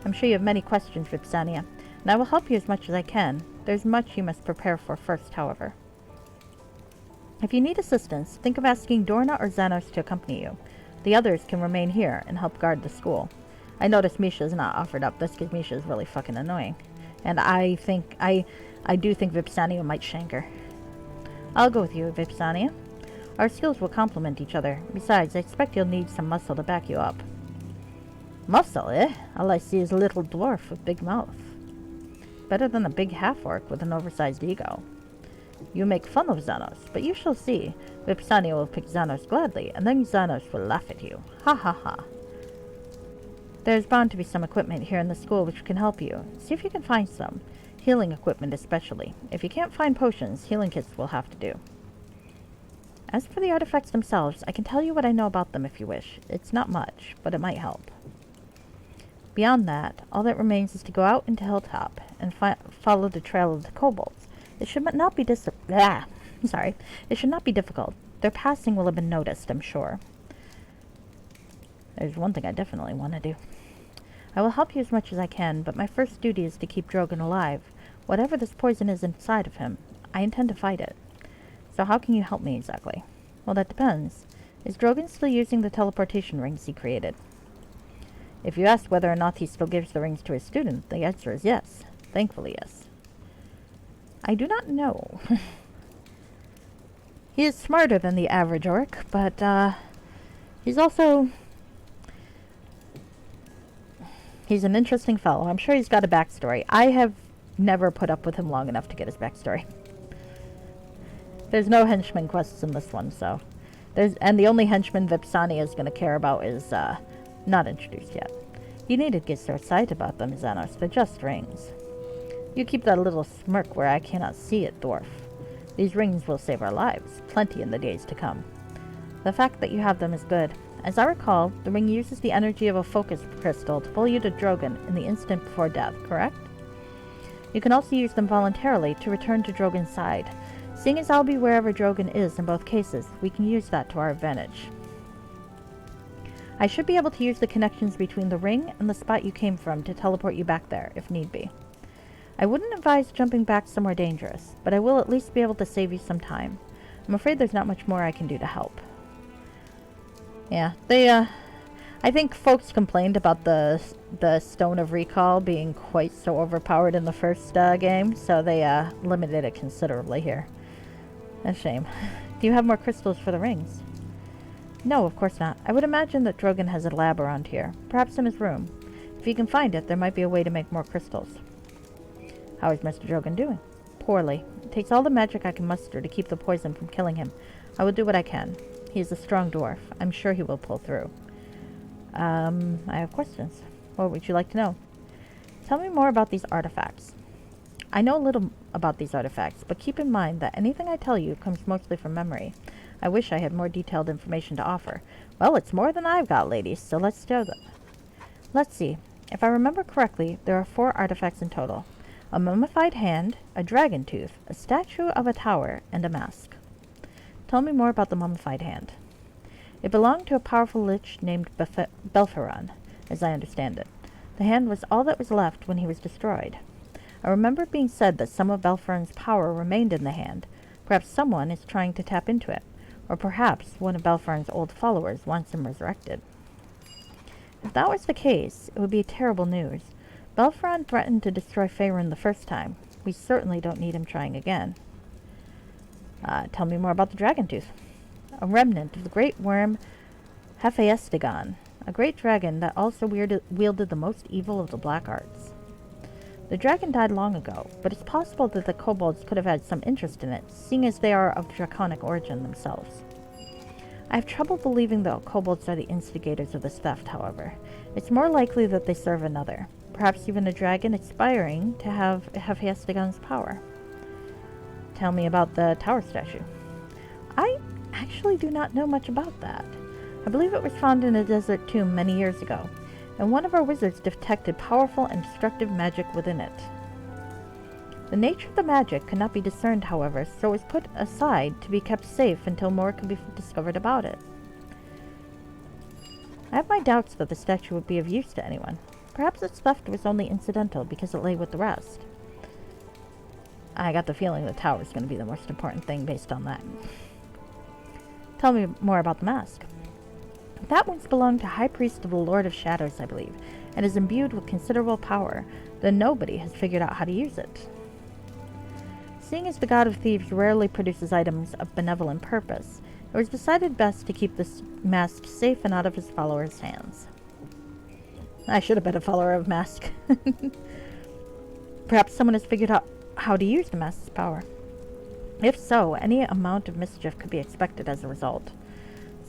I'm sure you have many questions, Vipsania, and I will help you as much as I can. There's much you must prepare for first, however. If you need assistance, think of asking Dorna or Xanos to accompany you. The others can remain here and help guard the school. I noticed Misha's not offered up. This because Misha is really fucking annoying. And I do think Vipsania might shank her. I'll go with you, Vipsania. Our skills will complement each other. Besides, I expect you'll need some muscle to back you up. Muscle, eh? All I see is a little dwarf with big mouth. Better than a big half-orc with an oversized ego. You make fun of Xanos, but you shall see. Vipsania will pick Xanos gladly, and then Xanos will laugh at you. Ha ha ha. There's bound to be some equipment here in the school which can help you. See if you can find some. Healing equipment especially. If you can't find potions, healing kits will have to do. As for the artifacts themselves, I can tell you what I know about them if you wish. It's not much, but it might help. Beyond that, all that remains is to go out into Hilltop and follow the trail of the kobolds. It should not be It should not be difficult. Their passing will have been noticed, I'm sure. There's one thing I definitely want to do. I will help you as much as I can, but my first duty is to keep Drogon alive. Whatever this poison is inside of him, I intend to fight it. So how can you help me exactly? Well, that depends. Is Drogon still using the teleportation rings he created? If you ask whether or not he still gives the rings to his student, the answer is yes. Thankfully, yes. I do not know. He is smarter than the average orc, but, he's also... He's an interesting fellow. I'm sure he's got a backstory. I have never put up with him long enough to get his backstory. There's no henchman quests in this one, so... And the only henchman Vipsania is going to care about is, not introduced yet. You needn't get so excited about them, Xanos. They're just rings. You keep that little smirk where I cannot see it, dwarf. These rings will save our lives, plenty in the days to come. The fact that you have them is good. As I recall, the ring uses the energy of a focus crystal to pull you to Drogon in the instant before death, correct? You can also use them voluntarily to return to Drogon's side. Seeing as I'll be wherever Drogon is in both cases, we can use that to our advantage. I should be able to use the connections between the ring and the spot you came from to teleport you back there, if need be. I wouldn't advise jumping back somewhere dangerous, but I will at least be able to save you some time. I'm afraid there's not much more I can do to help. Yeah, I think folks complained about the Stone of Recall being quite so overpowered in the first game, so they limited it considerably here. A shame. Do you have more crystals for the rings? No, of course not. I would imagine that Drogon has a lab around here, perhaps in his room. If you can find it, there might be a way to make more crystals. How is Mr. Drogon doing? Poorly. It takes all the magic I can muster to keep the poison from killing him. I will do what I can. He is a strong dwarf. I'm sure he will pull through. I have questions. What would you like to know? Tell me more about these artifacts. I know a little about these artifacts, but keep in mind that anything I tell you comes mostly from memory. I wish I had more detailed information to offer. Well, it's more than I've got, ladies, so let's do that. Let's see. If I remember correctly, there are 4 artifacts in total. A mummified hand, a dragon tooth, a statue of a tower, and a mask. Tell me more about the mummified hand. It belonged to a powerful lich named Belferon, as I understand it. The hand was all that was left when he was destroyed. I remember it being said that some of Belferon's power remained in the hand. Perhaps someone is trying to tap into it, or perhaps one of Belferon's old followers wants him resurrected. If that was the case, it would be terrible news. Belferon threatened to destroy Faerun the first time. We certainly don't need him trying again. Tell me more about the dragon tooth. A remnant of the great worm Hephaestion, a great dragon that also wielded the most evil of the black arts. The dragon died long ago, but it's possible that the kobolds could have had some interest in it, seeing as they are of draconic origin themselves. I have trouble believing the kobolds are the instigators of this theft, however. It's more likely that they serve another, perhaps even a dragon aspiring to have Hephaestion's power. Tell me about the tower statue. I actually do not know much about that. I believe it was found in a desert tomb many years ago, and one of our wizards detected powerful and destructive magic within it. The nature of the magic could not be discerned, however, so was put aside to be kept safe until more could be discovered about it. I have my doubts that the statue would be of use to anyone. Perhaps its theft was only incidental because it lay with the rest. I got the feeling the tower is going to be the most important thing based on that. Tell me more about the mask. That once belonged to High Priest of the Lord of Shadows, I believe, and is imbued with considerable power, though nobody has figured out how to use it. Seeing as the God of Thieves rarely produces items of benevolent purpose, it was decided best to keep this mask safe and out of his followers' hands. I should have been a follower of Mask. Perhaps someone has figured out how to use the mask's power. If so, any amount of mischief could be expected as a result.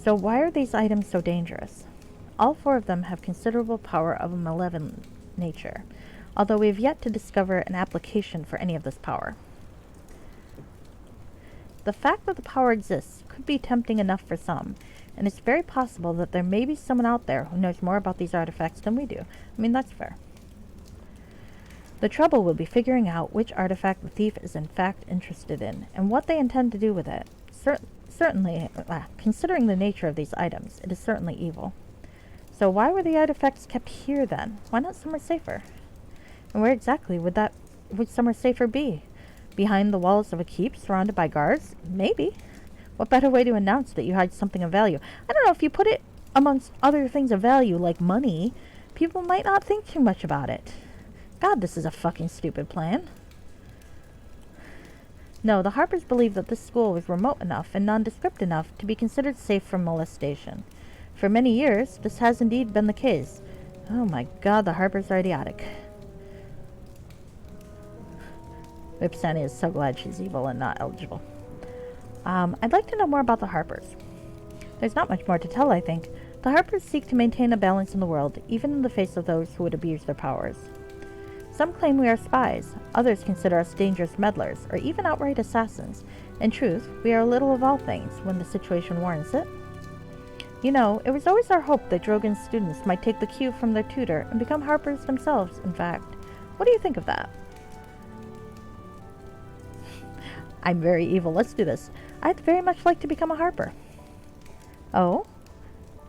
So why are these items so dangerous? All 4 of them have considerable power of a malevolent nature, although we have yet to discover an application for any of this power. The fact that the power exists could be tempting enough for some, and it's very possible that there may be someone out there who knows more about these artifacts than we do. I mean, that's fair. The trouble will be figuring out which artifact the thief is in fact interested in, and what they intend to do with it. Certainly, considering the nature of these items, it is certainly evil. So why were the artifacts kept here then? Why not somewhere safer? And where exactly would somewhere safer be? Behind the walls of a keep, surrounded by guards? Maybe. What better way to announce that you hide something of value? I don't know, if you put it amongst other things of value, like money, people might not think too much about it. God, this is a fucking stupid plan. No, the Harpers believe that this school was remote enough and nondescript enough to be considered safe from molestation. For many years, this has indeed been the case. Oh my god, the Harpers are idiotic. Ipsani is so glad she's evil and not eligible. I'd like to know more about the Harpers. There's not much more to tell, I think. The Harpers seek to maintain a balance in the world, even in the face of those who would abuse their powers. Some claim we are spies, others consider us dangerous meddlers, or even outright assassins. In truth, we are a little of all things, when the situation warrants it. You know, it was always our hope that Drogon's students might take the cue from their tutor and become Harpers themselves, in fact. What do you think of that? I'm very evil, let's do this. I'd very much like to become a Harper. Oh?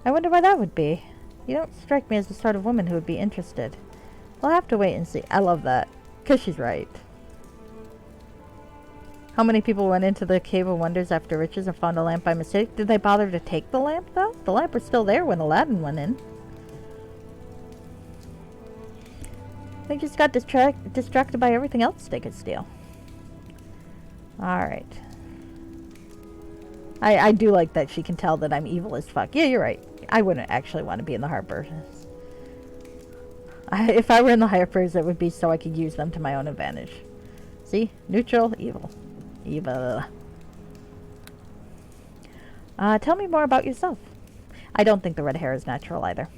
I wonder why that would be. You don't strike me as the sort of woman who would be interested. We'll have to wait and see. I love that. Because she's right. How many people went into the Cave of Wonders after riches and found a lamp by mistake? Did they bother to take the lamp, though? The lamp was still there when Aladdin went in. They just got distracted by everything else they could steal. Alright. I do like that she can tell that I'm evil as fuck. Yeah, you're right. I wouldn't actually want to be in the Harpers. If I were in the Harpers, it would be so I could use them to my own advantage. See? Neutral, evil. Evil. Tell me more about yourself. I don't think the red hair is natural either.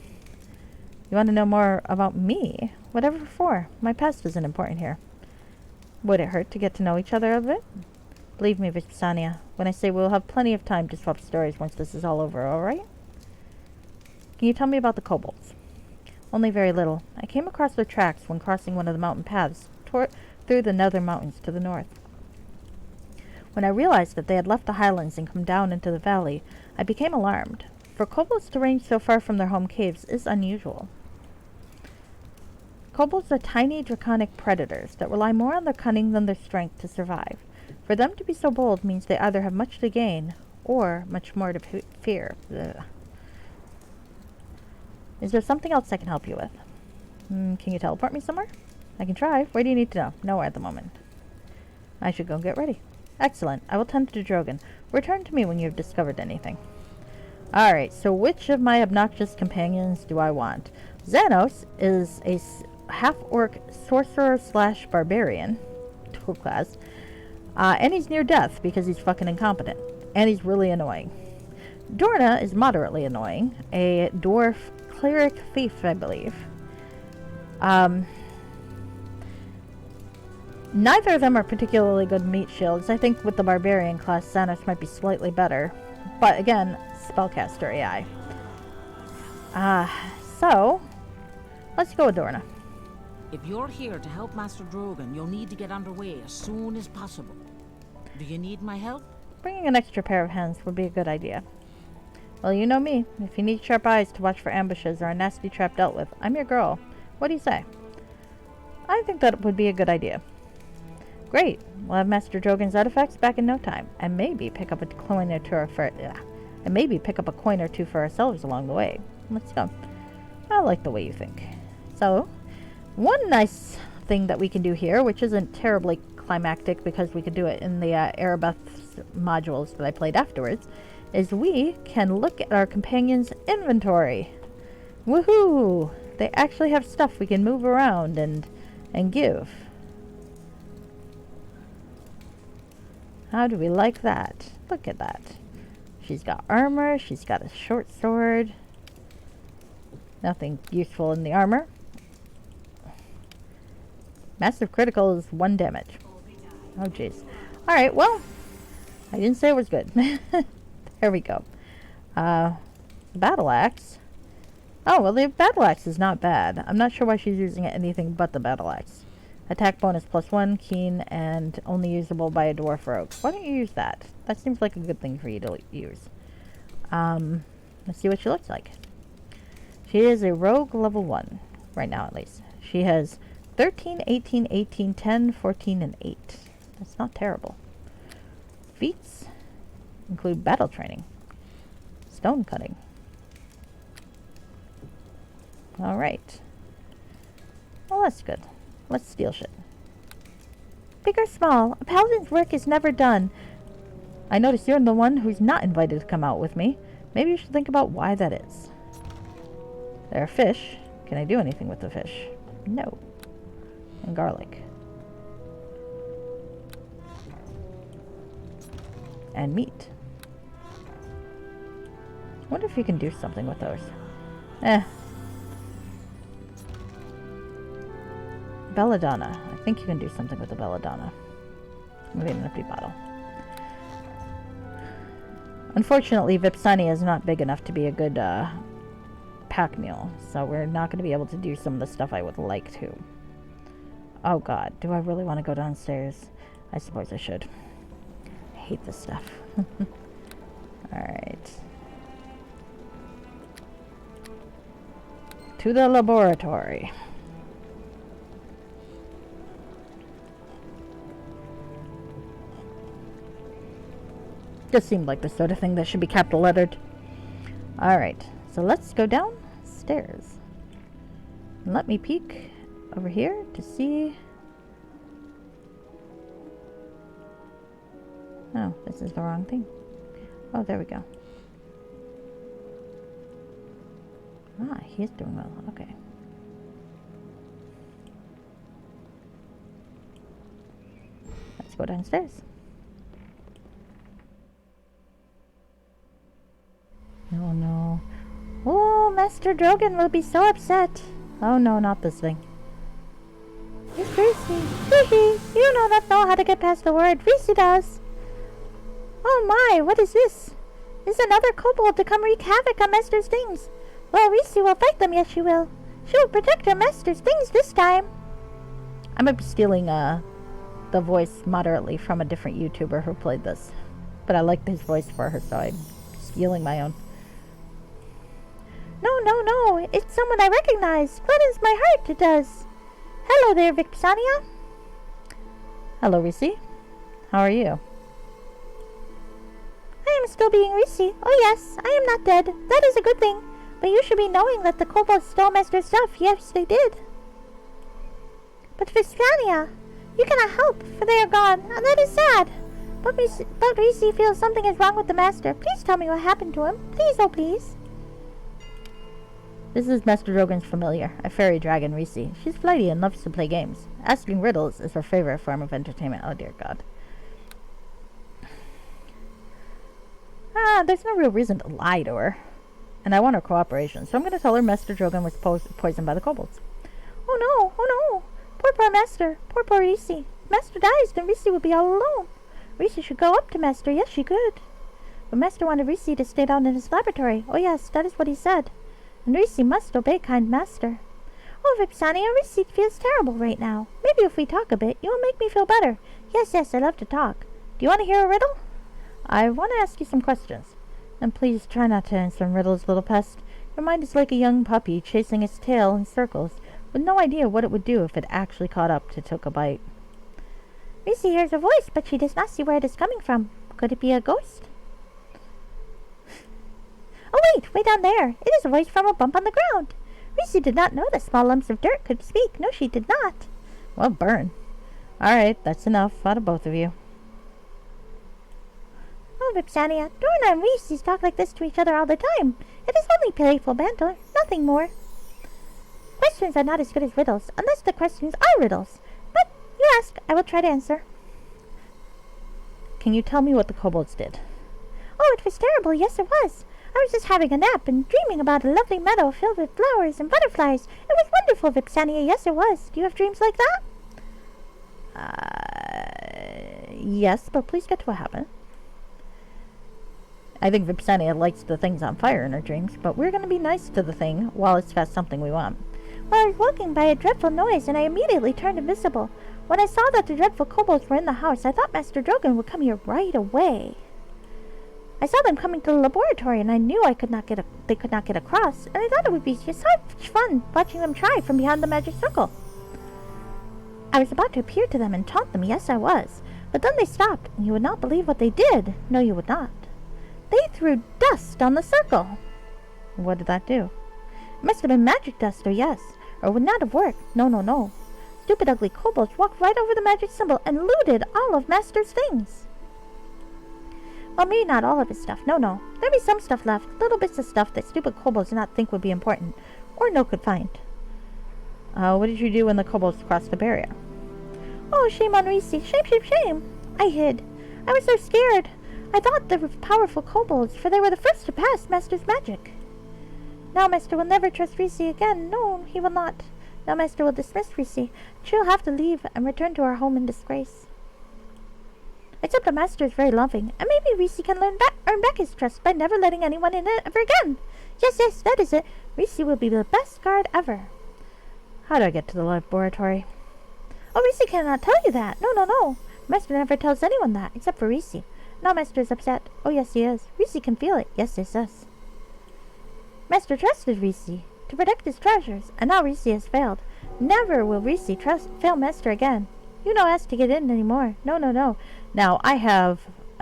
You want to know more about me? Whatever for. My past isn't important here. Would it hurt to get to know each other a bit? Believe me, Vipsania, when I say we'll have plenty of time to swap stories once this is all over, alright? Can you tell me about the kobolds? Only very little. I came across their tracks when crossing one of the mountain paths through the nether mountains to the north. When I realized that they had left the highlands and come down into the valley, I became alarmed. For kobolds to range so far from their home caves is unusual. Kobolds are tiny draconic predators that rely more on their cunning than their strength to survive. For them to be so bold means they either have much to gain or much more to fear. Ugh. Is there something else I can help you with? Can you teleport me somewhere? I can try. Where do you need to know? Nowhere at the moment. I should go and get ready. Excellent. I will tend to Drogon. Return to me when you have discovered anything. Alright, so which of my obnoxious companions do I want? Xanos is a half-orc sorcerer/barbarian, tool class, and he's near death because he's fucking incompetent, and he's really annoying. Dorna is moderately annoying, a dwarf cleric thief, I believe. Neither of them are particularly good meat shields. I think with the barbarian class, Xanos might be slightly better, but again, spellcaster AI. So let's go with Dorna. If you're here to help Master Drogon, you'll need to get underway as soon as possible. Do you need my help? Bringing an extra pair of hands would be a good idea. Well, you know me. If you need sharp eyes to watch for ambushes or a nasty trap dealt with, I'm your girl. What do you say? I think that would be a good idea. Great. We'll have Master Drogon's artifacts back in no time, and maybe pick up a coin or two for ourselves along the way. Let's go. I like the way you think. So, one nice thing that we can do here, which isn't terribly climactic because we could do it in the Erebeth modules that I played afterwards, is we can look at our companion's inventory. Woohoo! They actually have stuff we can move around and give. How do we like that? Look at that. She's got armor, she's got a short sword. Nothing useful in the armor. Massive critical is 1 damage. Oh jeez. Alright, well, I didn't say it was good. There we go. Battle axe. Oh, well, the battle axe is not bad. I'm not sure why she's using it anything but the battle axe. Attack bonus +1, keen, and only usable by a dwarf rogue. Why don't you use that? That seems like a good thing for you to use. Let's see what she looks like. She is a rogue level 1, right now at least. She has 13, 18, 18, 10, 14, and 8. That's not terrible. Feats include battle training, stone cutting. Alright. Well, that's good. Let's steal shit. Big or small, a paladin's work is never done. I notice you're the one who's not invited to come out with me. Maybe you should think about why that is. There are fish. Can I do anything with the fish? No. And garlic. And meat. I wonder if you can do something with those. Belladonna. I think you can do something with the belladonna. Maybe an empty bottle. Unfortunately, Vipsania is not big enough to be a good pack mule, so we're not going to be able to do some of the stuff I would like to. Oh god, do I really want to go downstairs? I suppose I should. I hate this stuff. Alright. To the laboratory. Just seemed like the sort of thing that should be capital lettered. Alright, so let's go downstairs. And let me peek over here to see... Oh, this is the wrong thing. Oh, there we go. Ah, he is doing well. Okay. Let's go downstairs. Oh no. Oh, Master Drogon will be so upset. Oh no, not this thing. It's Reese. Hee. You don't know how to get past the word. Reese does. Oh my, what is this? Is another kobold to come wreak havoc on Master's things? Well, Reese will fight them, yes she will. She will protect her Master's things this time. I might be stealing the voice moderately from a different YouTuber who played this. But I liked his voice for her, so I'm stealing my own. No, it's someone I recognize. Gladdens my heart, it does. Hello there, Vipsania. Hello, Reese. How are you? I am still being Reese. Oh yes, I am not dead. That is a good thing. But you should be knowing that the kobolds stole Master's stuff. Yes, they did. But Vipsania, you cannot help, for they are gone, and that is sad. But Reese feels something is wrong with the Master. Please tell me what happened to him. Please, oh please. This is Master Drogon's familiar, a fairy dragon, Reese. She's flighty and loves to play games. Asking riddles is her favorite form of entertainment. Oh dear God. There's no real reason to lie to her. And I want her cooperation, so I'm going to tell her Master Drogon was poisoned by the kobolds. Oh no. Poor Master. Poor Reese. If Master dies, then Reese will be all alone. Reese should go up to Master. Yes, she could. But Master wanted Reese to stay down in his laboratory. Oh yes, that is what he said. And Reese must obey kind Master. Oh, Vipsania, Receipt feels terrible right now. Maybe if we talk a bit, you will make me feel better. Yes, I love to talk. Do you want to hear a riddle? I want to ask you some questions. And please try not to answer riddles, little pest. Your mind is like a young puppy chasing its tail in circles, with no idea what it would do if it actually caught up to took a bite. Reese hears a voice, but she does not see where it is coming from. Could it be a ghost? Oh wait, way down there. It is a voice from a bump on the ground. Reese did not know that small lumps of dirt could speak. No, she did not. Well, burn. Alright, that's enough out of both of you. Oh, Vipsania, Dorna and Reese talk like this to each other all the time. It is only playful banter, nothing more. Questions are not as good as riddles, unless the questions are riddles. But you ask, I will try to answer. Can you tell me what the kobolds did? Oh, it was terrible, yes it was. I was just having a nap and dreaming about a lovely meadow filled with flowers and butterflies. It was wonderful, Vipsania, yes it was. Do you have dreams like that? Yes, but please get to what happened. I think Vipsania likes the things on fire in her dreams, but we're going to be nice to the thing while it's got something we want. Well, I was walking by a dreadful noise, and I immediately turned invisible. When I saw that the dreadful kobolds were in the house, I thought Master Drogon would come here right away. I saw them coming to the laboratory, and I knew they could not get across, and I thought it would be just such fun watching them try from behind the magic circle. I was about to appear to them and taunt them, yes I was, but then they stopped, and you would not believe what they did. No, you would not. They threw dust on the circle. What did that do? It must have been magic dust, or yes, or it would not have worked. No, no, no. Stupid ugly kobolds walked right over the magic symbol and looted all of Master's things. Well, maybe not all of his stuff. No, no. There'd be some stuff left. Little bits of stuff that stupid kobolds did not think would be important, or no could find. What did you do when the kobolds crossed the barrier? Oh, shame on Reese. Shame, shame, shame. I hid. I was so scared. I thought they were powerful kobolds, for they were the first to pass Master's magic. Now Master will never trust Reese again. No, he will not. Now Master will dismiss Reese. She'll have to leave and return to her home in disgrace. Except the Master is very loving, and maybe Reese can earn back his trust by never letting anyone in it ever again. Yes, yes, that is it. Reese will be the best guard ever. How do I get to the laboratory? Oh, Reese cannot tell you that. No, no, no. Master never tells anyone that, except for Reese. Now Master is upset. Oh, yes, he is. Reese can feel it. Yes, yes, yes. Master trusted Reese to protect his treasures, and now Reese has failed. Never will Reese fail Master again. You don't ask to get in anymore. No, no, no. Now, I have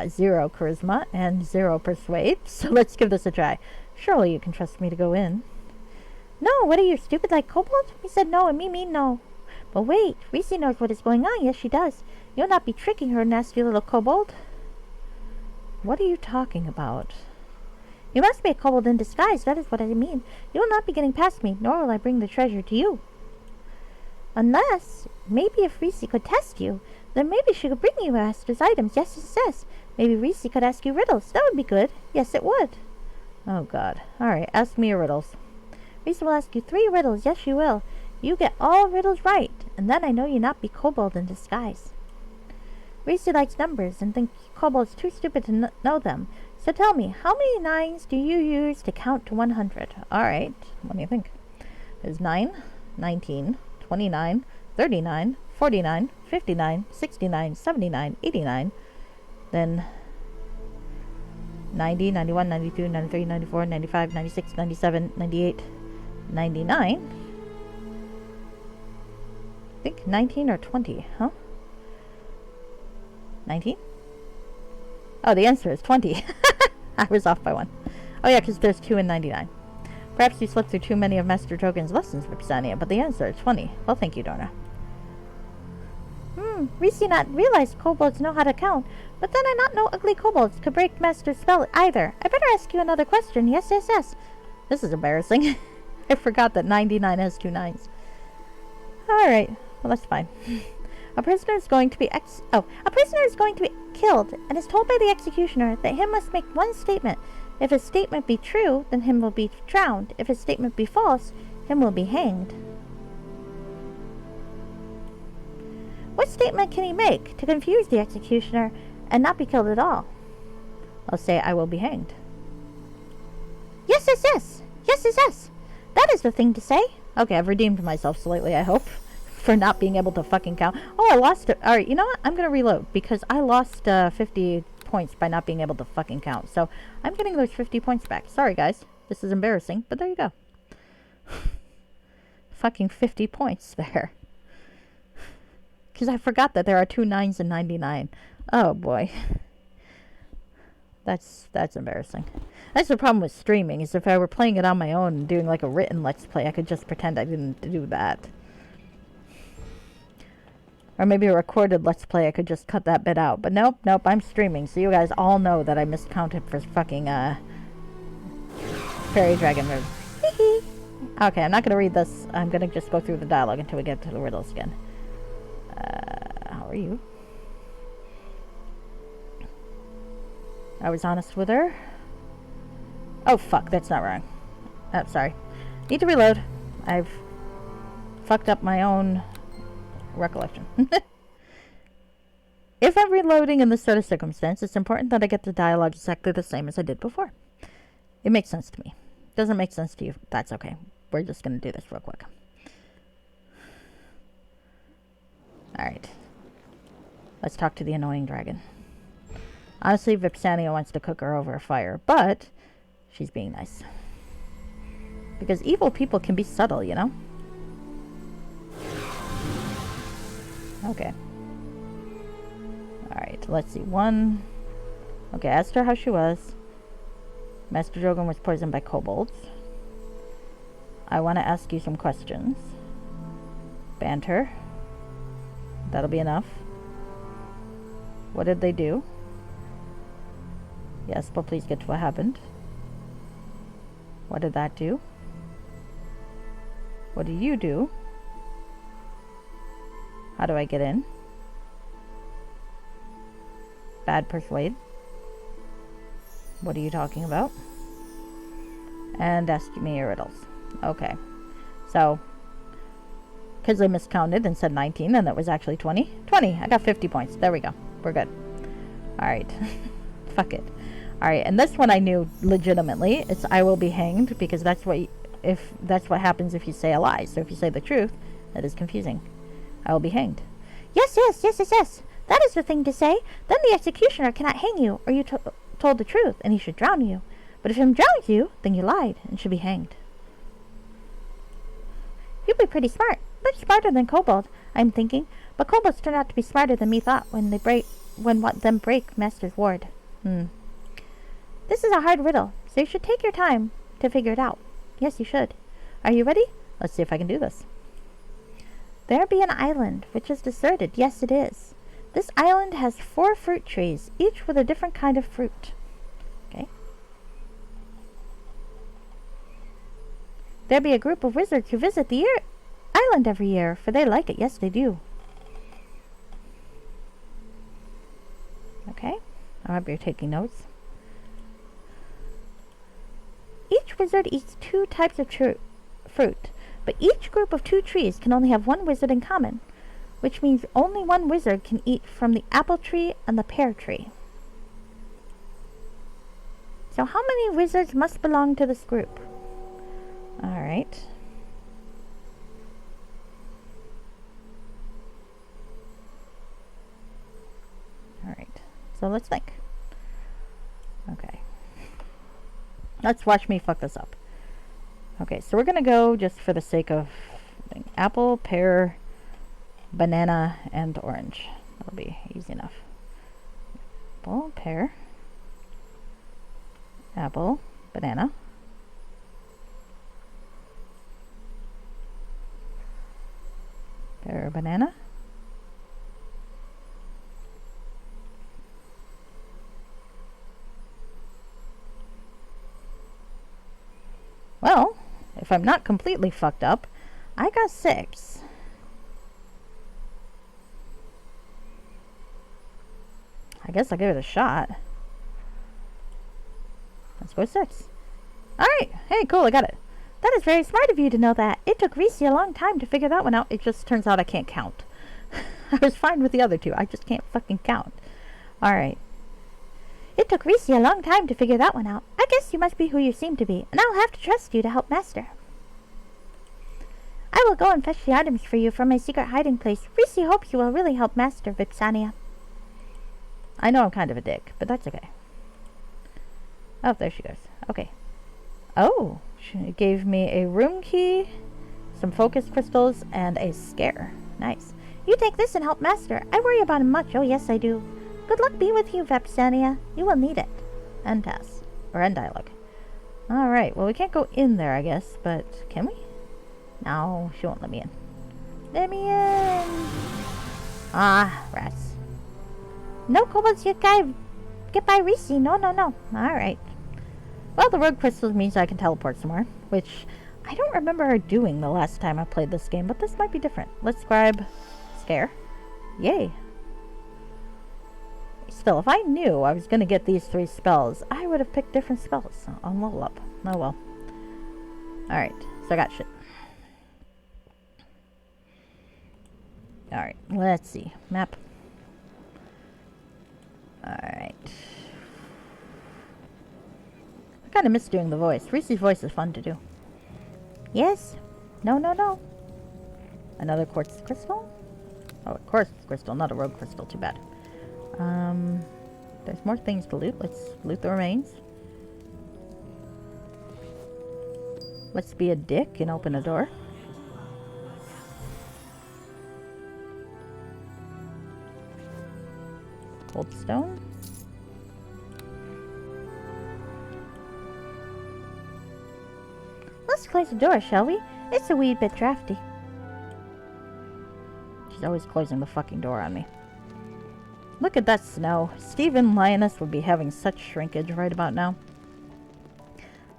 0 charisma and 0 persuade, so let's give this a try. Surely you can trust me to go in. No, what are you, stupid like kobold? Me said no, and me mean no. But wait, Reese knows what is going on. Yes, she does. You'll not be tricking her, nasty little kobold. What are you talking about? You must be a kobold in disguise, that is what I mean. You will not be getting past me, nor will I bring the treasure to you. Unless, maybe if Reese could test you, then maybe she could bring you Master's items. Yes, it says. Maybe Reese could ask you riddles. That would be good. Yes, it would. Oh, God. Alright, ask me your riddles. Reese will ask you 3 riddles. Yes, she will. You get all riddles right, and then I know you not be kobold in disguise. Reese likes numbers and thinks kobolds too stupid to know them. So tell me, how many 9s do you use to count to 100? Alright, what do you think? There's 9, 19, 29, 39, 49, 59, 69, 79, 89, then 90, 91, 92, 93, 94, 95, 96, 97, 98, 99. I think 19 or 20, huh? 19? Oh, the answer is 20. I was off by 1. Oh yeah, because there's 2 and 99. Perhaps you slipped through too many of Master Drogon's lessons, Vipsania, but the answer is 20. Well, thank you, Dorna. Reese not realized kobolds know how to count, but then I not know ugly kobolds could break Master's spell either. I better ask you another question. Yes, yes, yes. This is embarrassing. I forgot that 99 has 2 9s. Alright, well that's fine. A prisoner is going to be killed, and is told by the executioner that him must make one statement. If his statement be true, then him will be drowned. If his statement be false, him will be hanged. What statement can he make to confuse the executioner and not be killed at all? I'll say I will be hanged. Yes, yes, yes. Yes, yes, yes. That is the thing to say. Okay, I've redeemed myself slightly, I hope, for not being able to fucking count. Oh, I lost it. Alright, you know what? I'm gonna reload, because I lost 50 points by not being able to fucking count. So, I'm getting those 50 points back. Sorry, guys. This is embarrassing, but there you go. Fucking 50 points there. Because I forgot that there are 2 9s and 99. Oh, boy. That's embarrassing. That's the problem with streaming, is if I were playing it on my own and doing like a written Let's Play, I could just pretend I didn't do that. Or maybe a recorded Let's Play, I could just cut that bit out. But nope, I'm streaming, so you guys all know that I miscounted for fucking, Fairy Dragon Road. Okay, I'm not gonna read this. I'm gonna just go through the dialogue until we get to the riddles again. How are you? I was honest with her. Oh, fuck, that's not wrong. Oh, sorry. Need to reload. I've fucked up my own recollection. If I'm reloading in this sort of circumstance, it's important that I get the dialogue exactly the same as I did before. It makes sense to me. Doesn't make sense to you. That's okay. We're just going to do this real quick. Alright. Let's talk to the annoying dragon. Honestly, Vipsania wants to cook her over a fire, but she's being nice. Because evil people can be subtle, you know? Okay. Alright, let's see. One. Okay, asked her how she was. Master Drogon was poisoned by kobolds. I want to ask you some questions. Banter. That'll be enough. What did they do? Yes, but please get to what happened. What did that do? What do you do? How do I get in? Bad persuade. What are you talking about? And ask me your riddles. Okay. So, because I miscounted and said 19, and that was actually 20. 20. I got 50 points. There we go. We're good. Alright. Fuck it. Alright, and this one I knew legitimately. It's I will be hanged, because that's what happens if you say a lie. So if you say the truth, that is confusing. I will be hanged. Yes. That is the thing to say. Then the executioner cannot hang you, or you told the truth, and he should drown you. But if him drowns you, then you lied, and should be hanged. You'd be pretty smart. Much smarter than kobold, I'm thinking. But kobolds turn out to be smarter than me thought when them break Master's ward. This is a hard riddle, so you should take your time to figure it out. Yes, you should. Are you ready? Let's see if I can do this. There be an island, which is deserted. Yes, it is. This island has 4 fruit trees, each with a different kind of fruit. Okay. There be a group of wizards who visit the island every year, for they like it. Yes, they do. Okay. I hope you're taking notes. Each wizard eats 2 types of fruit, but each group of 2 trees can only have 1 wizard in common, which means only 1 wizard can eat from the apple tree and the pear tree. So how many wizards must belong to this group? Alright. Alright, so let's think. Okay. Let's watch me fuck this up. Okay, so we're gonna go just for the sake of apple, pear, banana, and orange. That'll be easy enough. Apple, pear, apple, banana. Pear, banana. Well, if I'm not completely fucked up, I got 6. I guess I'll give it a shot. Let's go 6. Alright, hey, cool, I got it. That is very smart of you to know that. It took Reese a long time to figure that one out. It just turns out I can't count. I was fine with the other 2. I just can't fucking count. Alright. It took Reese a long time to figure that one out. I guess you must be who you seem to be, and I'll have to trust you to help Master. go and fetch the items for you from my secret hiding place. Reese hopes you will really help Master Vipsania. I know I'm kind of a dick, but that's okay. Oh, there she goes. Okay. Oh, she gave me a room key, some focus crystals, and a scare. Nice. You take this and help Master. I worry about him much. Oh, yes, I do. Good luck be with you, Vipsania. You will need it. End task. Or end dialogue. Alright, well, we can't go in there, I guess, but can we? No, she won't let me in. Let me in! Ah, rats. No kobolds get by Reese. No, no, no. Alright. Well, the rogue crystals means I can teleport somewhere, which I don't remember her doing the last time I played this game, but this might be different. Let's grab Scare. Yay. Still, if I knew I was going to get these 3 spells, I would have picked different spells on level up. Oh well. Alright, so I got shit. Alright, let's see. Map. Alright. I kind of miss doing the voice. Reese's voice is fun to do. Yes? No, no, no. Another quartz crystal? Oh, a quartz crystal, not a rogue crystal. Too bad. There's more things to loot. Let's loot the remains. Let's be a dick and open a door. Old stone. Let's close the door, shall we? It's a wee bit drafty. She's always closing the fucking door on me. Look at that snow. Stephen Lioness would be having such shrinkage right about now.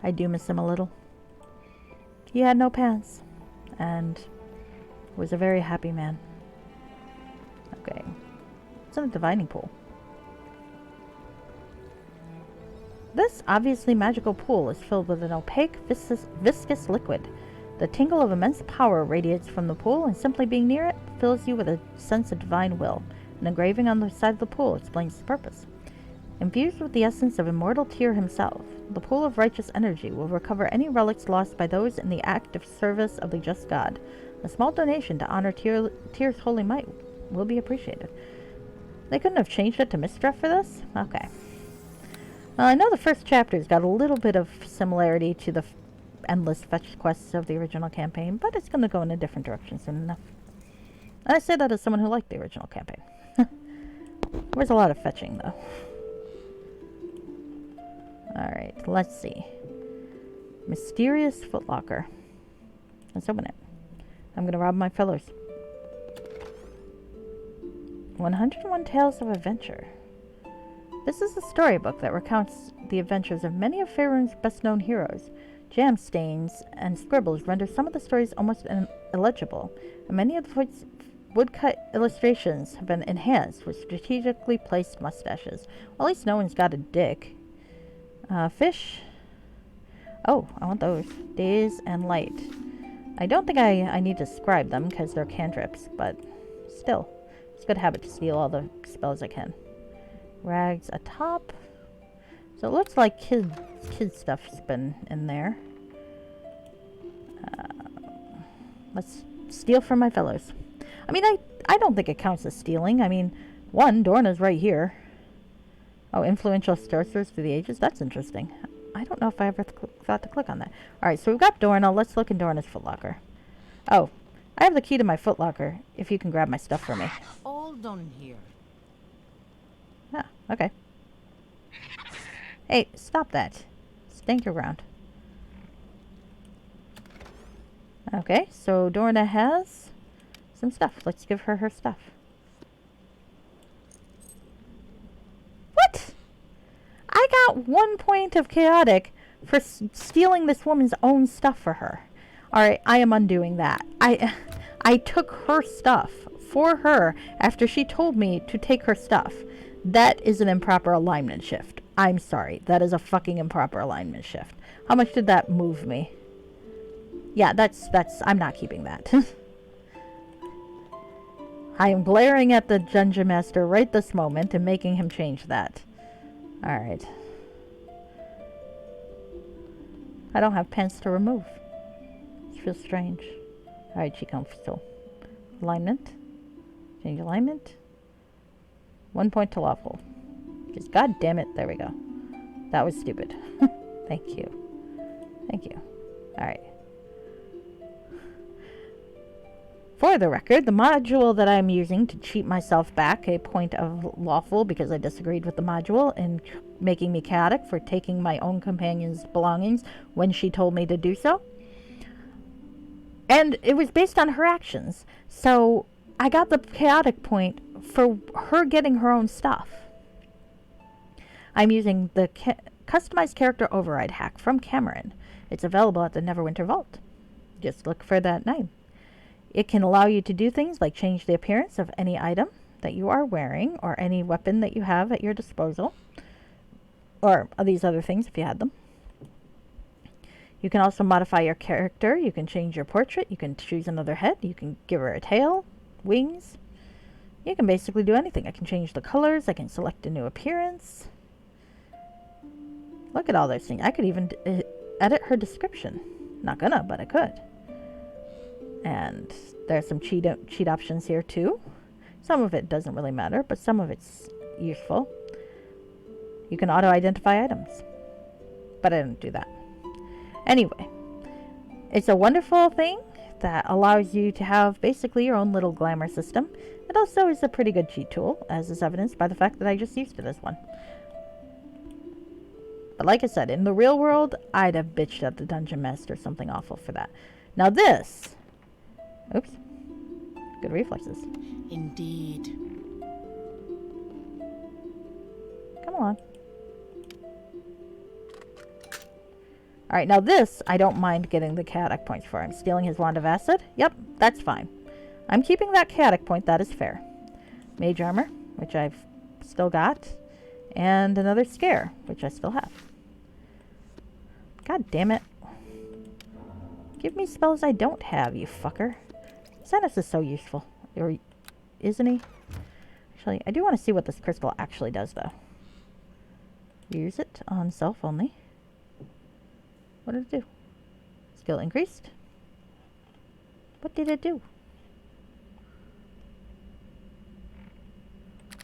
I do miss him a little. He had no pants. And was a very happy man. Okay. It's in a divining pool. This obviously magical pool is filled with an opaque, viscous liquid. The tingle of immense power radiates from the pool, and simply being near it fills you with a sense of divine will. An engraving on the side of the pool explains the purpose. Infused with the essence of immortal Tyr himself, the pool of righteous energy will recover any relics lost by those in the active service of the just God. A small donation to honor Tyr's holy might will be appreciated. They couldn't have changed it to Mistref for this? Okay. Well, I know the first chapter's got a little bit of similarity to the endless fetch quests of the original campaign, but it's going to go in a different direction soon enough. And I say that as someone who liked the original campaign. There was a lot of fetching, though. Alright, let's see. Mysterious footlocker. Let's open it. I'm going to rob my fellows. 101 Tales of Adventure. This is a storybook that recounts the adventures of many of Faerun's best-known heroes. Jam stains and scribbles render some of the stories almost illegible, and many of the woodcut illustrations have been enhanced with strategically placed mustaches. Well, at least no one's got a dick. Fish. Oh, I want those. Days and light. I don't think I need to scribe them because they're cantrips, but still. It's a good habit to steal all the spells I can. Rags atop. So it looks like kid stuff's been in there. Let's steal from my fellows. I mean, I don't think it counts as stealing. I mean, one, Dorna's right here. Oh, influential sorcerers through the ages? That's interesting. I don't know if I ever thought to click on that. Alright, so we've got Dorna. Let's look in Dorna's footlocker. Oh, I have the key to my footlocker, if you can grab my stuff for me. All done here. Ah, okay. Hey, stop that. Stank your ground. Okay, so Dorna has some stuff. Let's give her her stuff. What? I got 1 point of chaotic for stealing this woman's own stuff for her. Alright, I am undoing that. I took her stuff for her after she told me to take her stuff. That is an improper alignment shift. I'm sorry. That is a fucking improper alignment shift. How much did that move me? Yeah, that's I'm not keeping that. I am glaring at the Dungeon Master right this moment and making him change that. Alright. I don't have pens to remove. It feels strange. Alright, she comes still. Alignment. Change alignment. 1 point to lawful. Just god damn it. There we go. That was stupid. Thank you. Thank you. Alright. For the record, the module that I'm using to cheat myself back a point of lawful because I disagreed with the module and making me chaotic for taking my own companion's belongings when she told me to do so. And it was based on her actions. So I got the chaotic point for her getting her own stuff. I'm using the customized character override hack from Cameron. It's available at the Neverwinter Vault. Just look for that name. It can allow you to do things like change the appearance of any item that you are wearing or any weapon that you have at your disposal. Or these other things if you had them. You can also modify your character. You can change your portrait. You can choose another head. You can give her a tail, wings. You can basically do anything. I can change the colors. I can select a new appearance. Look at all those things. I could even edit her description. Not gonna, but I could. And there's some cheat options here too. Some of it doesn't really matter, but some of it's useful. You can auto-identify items. But I didn't do that. Anyway, it's a wonderful thing that allows you to have basically your own little glamour system. It also is a pretty good cheat tool, as is evidenced by the fact that I just used it as one. But like I said, in the real world, I'd have bitched at the dungeon master something awful for that. Now this... Oops. Good reflexes. Indeed. Come on. Alright, now this, I don't mind getting the chaotic points for. I'm stealing his wand of acid. Yep, that's fine. I'm keeping that chaotic point. That is fair. Mage armor, which I've still got. And another scare, which I still have. God damn it. Give me spells I don't have, you fucker. Xenos is so useful. Or isn't he? Actually, I do want to see what this crystal actually does, though. Use it on self only. What did it do? Skill increased? What did it do?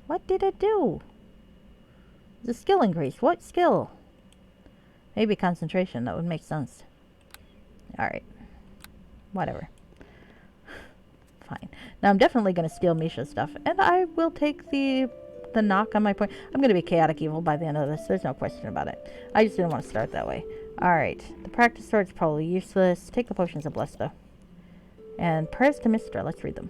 What did it do? The skill increase. What skill? Maybe concentration. That would make sense. Alright. Whatever. Fine. Now I'm definitely going to steal Misha's stuff. And I will take the knock on my point. I'm going to be chaotic evil by the end of this. There's no question about it. I just didn't want to start that way. Alright. The practice sword's probably useless. Take the potions of bless though. And prayers to Mystra. Let's read them.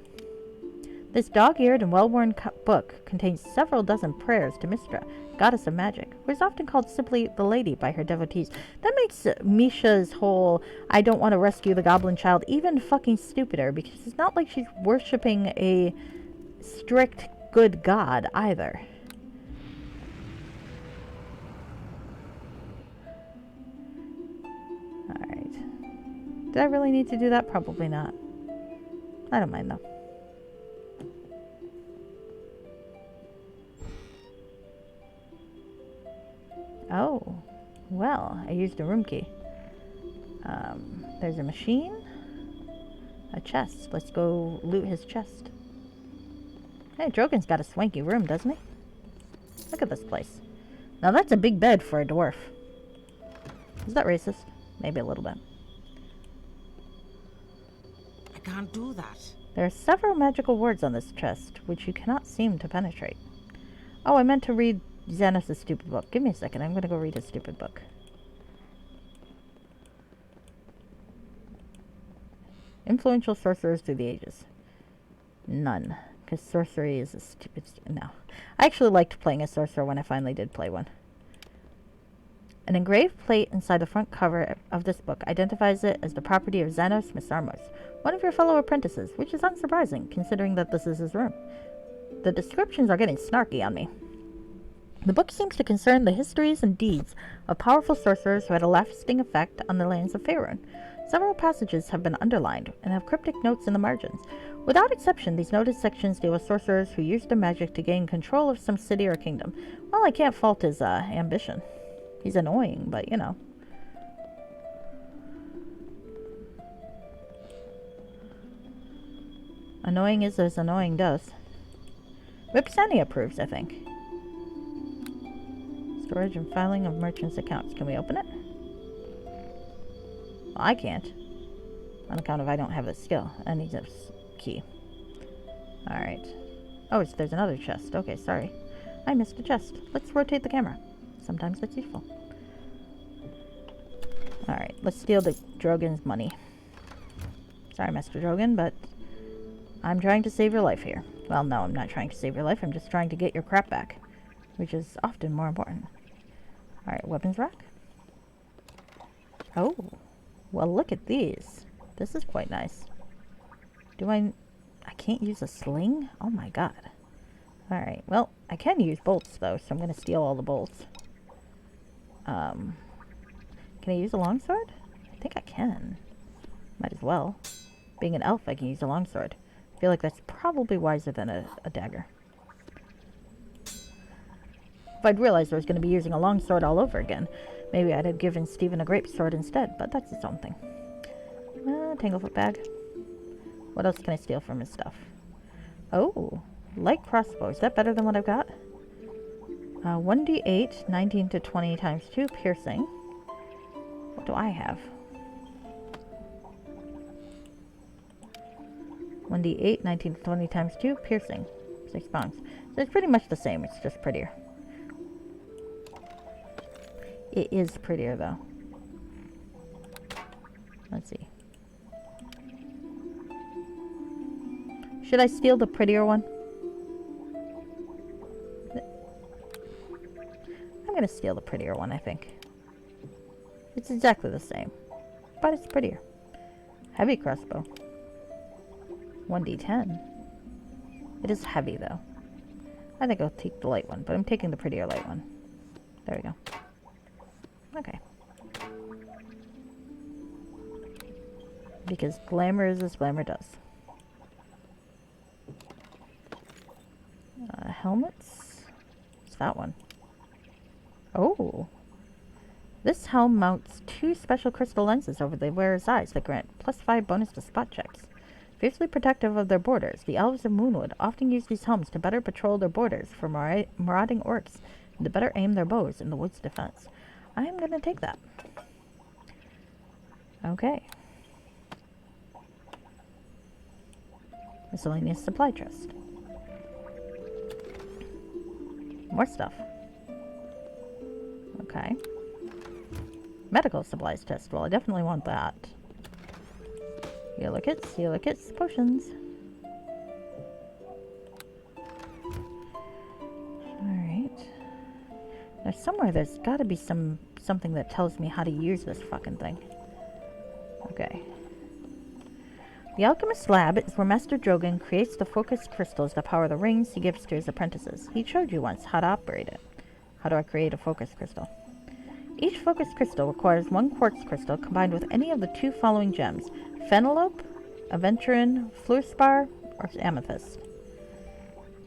This dog-eared and well-worn book contains several dozen prayers to Mystra, goddess of magic, who is often called simply the Lady by her devotees. That makes Misha's whole I don't want to rescue the goblin child even fucking stupider, because it's not like she's worshipping a strict good god either. Alright. Did I really need to do that? Probably not. I don't mind though. Oh, well, I used a room key. There's a machine. A chest. Let's go loot his chest. Hey, Drogon's got a swanky room, doesn't he? Look at this place. Now that's a big bed for a dwarf. Is that racist? Maybe a little bit. I can't do that. There are several magical words on this chest, which you cannot seem to penetrate. Oh, I meant to read Xenos' stupid book. Give me a second. I'm going to go read his stupid book. Influential sorcerers through the ages. None. Because sorcery is a stupid... No. I actually liked playing a sorcerer when I finally did play one. An engraved plate inside the front cover of this book identifies it as the property of Xenos Misarmos, one of your fellow apprentices, which is unsurprising, considering that this is his room. The descriptions are getting snarky on me. The book seems to concern the histories and deeds of powerful sorcerers who had a lasting effect on the lands of Faerun. Several passages have been underlined and have cryptic notes in the margins. Without exception, these noted sections deal with sorcerers who used their magic to gain control of some city or kingdom. Well, I can't fault his ambition. He's annoying, but you know. Annoying is as annoying does. Whipsani approves, I think. Storage and filing of merchants' accounts. Can we open it? Well, I can't. On account of I don't have the skill. I need this key. Alright. Oh, there's another chest. Okay, sorry. I missed a chest. Let's rotate the camera. Sometimes that's useful. Alright, let's steal the Drogon's money. Sorry, Master Drogon, but I'm trying to save your life here. Well, no, I'm not trying to save your life. I'm just trying to get your crap back, which is often more important. Alright, weapons rack. Oh, well, look at these. This is quite nice. I can't use a sling? Oh my god. Alright, well, I can use bolts though, so I'm going to steal all the bolts. Can I use a longsword? I think I can. Might as well. Being an elf, I can use a longsword. I feel like that's probably wiser than a dagger. If I'd realized I was going to be using a longsword all over again, maybe I'd have given Stephen a grape sword instead, but that's its own thing. Tanglefoot bag. What else can I steal from his stuff? Oh, light crossbow. Is that better than what I've got? 1d8, 19 to 20 times 2 piercing. What do I have? 1d8, 19 to 20 times 2 piercing. 6 pounds. So it's pretty much the same. It's just prettier. It is prettier though. Let's see. Should I steal the prettier one? I'm gonna steal the prettier one, I think. It's exactly the same, but it's prettier. Heavy crossbow. 1d10. It is heavy though. I think I'll take the light one, but I'm taking the prettier light one. There we go. Okay. Because glamour is as glamour does. Helmets? What's that one? Oh. This helm mounts 2 special crystal lenses over the wearer's eyes that grant +5 bonus to spot checks. Fiercely protective of their borders, the elves of Moonwood often use these helms to better patrol their borders for marauding orcs and to better aim their bows in the wood's defense. I'm gonna take that. Okay. Miscellaneous supply chest. More stuff. Okay. Medical supplies chest. Well, I definitely want that. Healer kits, potions. Alright. Now somewhere there's gotta be something that tells me how to use this fucking thing. Okay. The Alchemist's Lab is where Master Drogon creates the focused crystals that power the rings he gives to his apprentices. He showed you once how to operate it. How do I create a focus crystal? Each focus crystal requires 1 quartz crystal combined with any of the 2 following gems: Phenelope, Aventurine, Fluorspar, or Amethyst.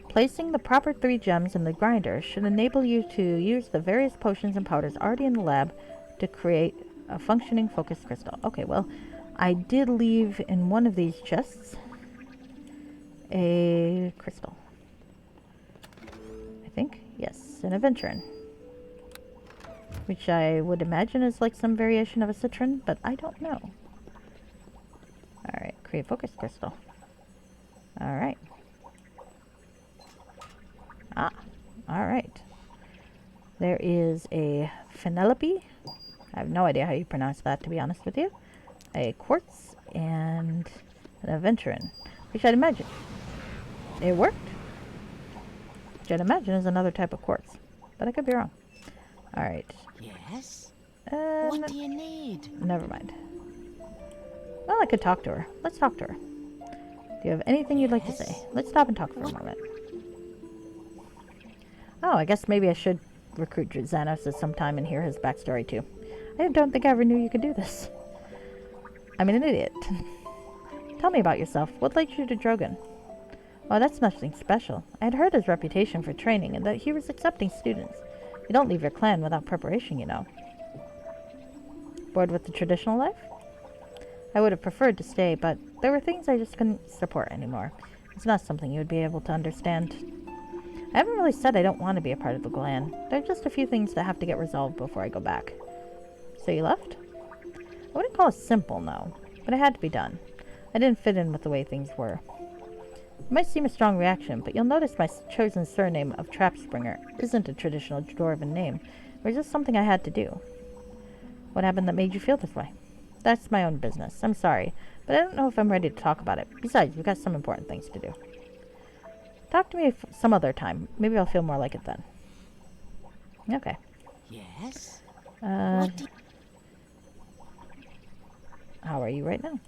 Placing the proper 3 gems in the grinder should enable you to use the various potions and powders already in the lab to create a functioning focus crystal. Okay, well, I did leave in one of these chests a crystal. I think. Yes, an Aventurine. Which I would imagine is like some variation of a citron, but I don't know. Alright, create focus crystal. Alright. Ah, alright. There is a Phenelope. I have no idea how you pronounce that, to be honest with you. A quartz and an Aventurine, which I'd imagine it worked. Which I'd imagine is another type of quartz, but I could be wrong. All right. Yes. What do you need? Never mind. Well, I could talk to her. Let's talk to her. Do you have anything you'd like to say? Let's stop and talk for a moment. Oh, I guess maybe I should recruit Xanos at some time and hear his backstory too. I don't think I ever knew you could do this. I'm an idiot. Tell me about yourself. What led you to Drogon? Well, that's nothing special. I had heard his reputation for training and that he was accepting students. You don't leave your clan without preparation, you know. Bored with the traditional life? I would have preferred to stay, but there were things I just couldn't support anymore. It's not something you would be able to understand. I haven't really said I don't want to be a part of the clan. There are just a few things that have to get resolved before I go back. So you left? I wouldn't call it simple, no. But it had to be done. I didn't fit in with the way things were. It might seem a strong reaction, but you'll notice my chosen surname of Trapspringer isn't a traditional Dwarven name. It was just something I had to do. What happened that made you feel this way? That's my own business. I'm sorry, but I don't know if I'm ready to talk about it. Besides, we've got some important things to do. Talk to me some other time. Maybe I'll feel more like it then. Okay. Yes? How are you right now?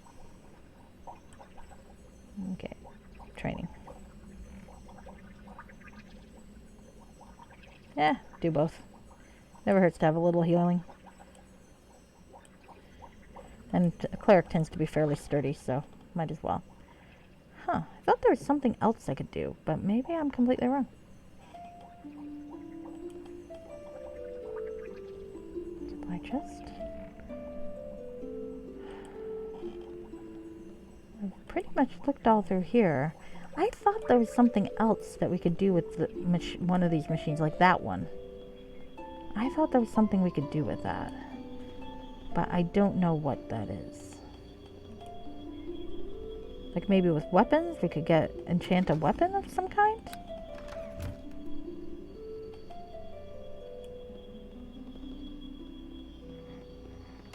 Okay. Training. Yeah, do both. Never hurts to have a little healing. And a cleric tends to be fairly sturdy, so might as well. Huh. I thought there was something else I could do, but maybe I'm completely wrong. Supply chest. I've pretty much looked all through here. I thought there was something else that we could do with the one of these machines, like that one. I thought there was something we could do with that. But I don't know what that is. Like maybe with weapons, we could enchant a weapon of some kind?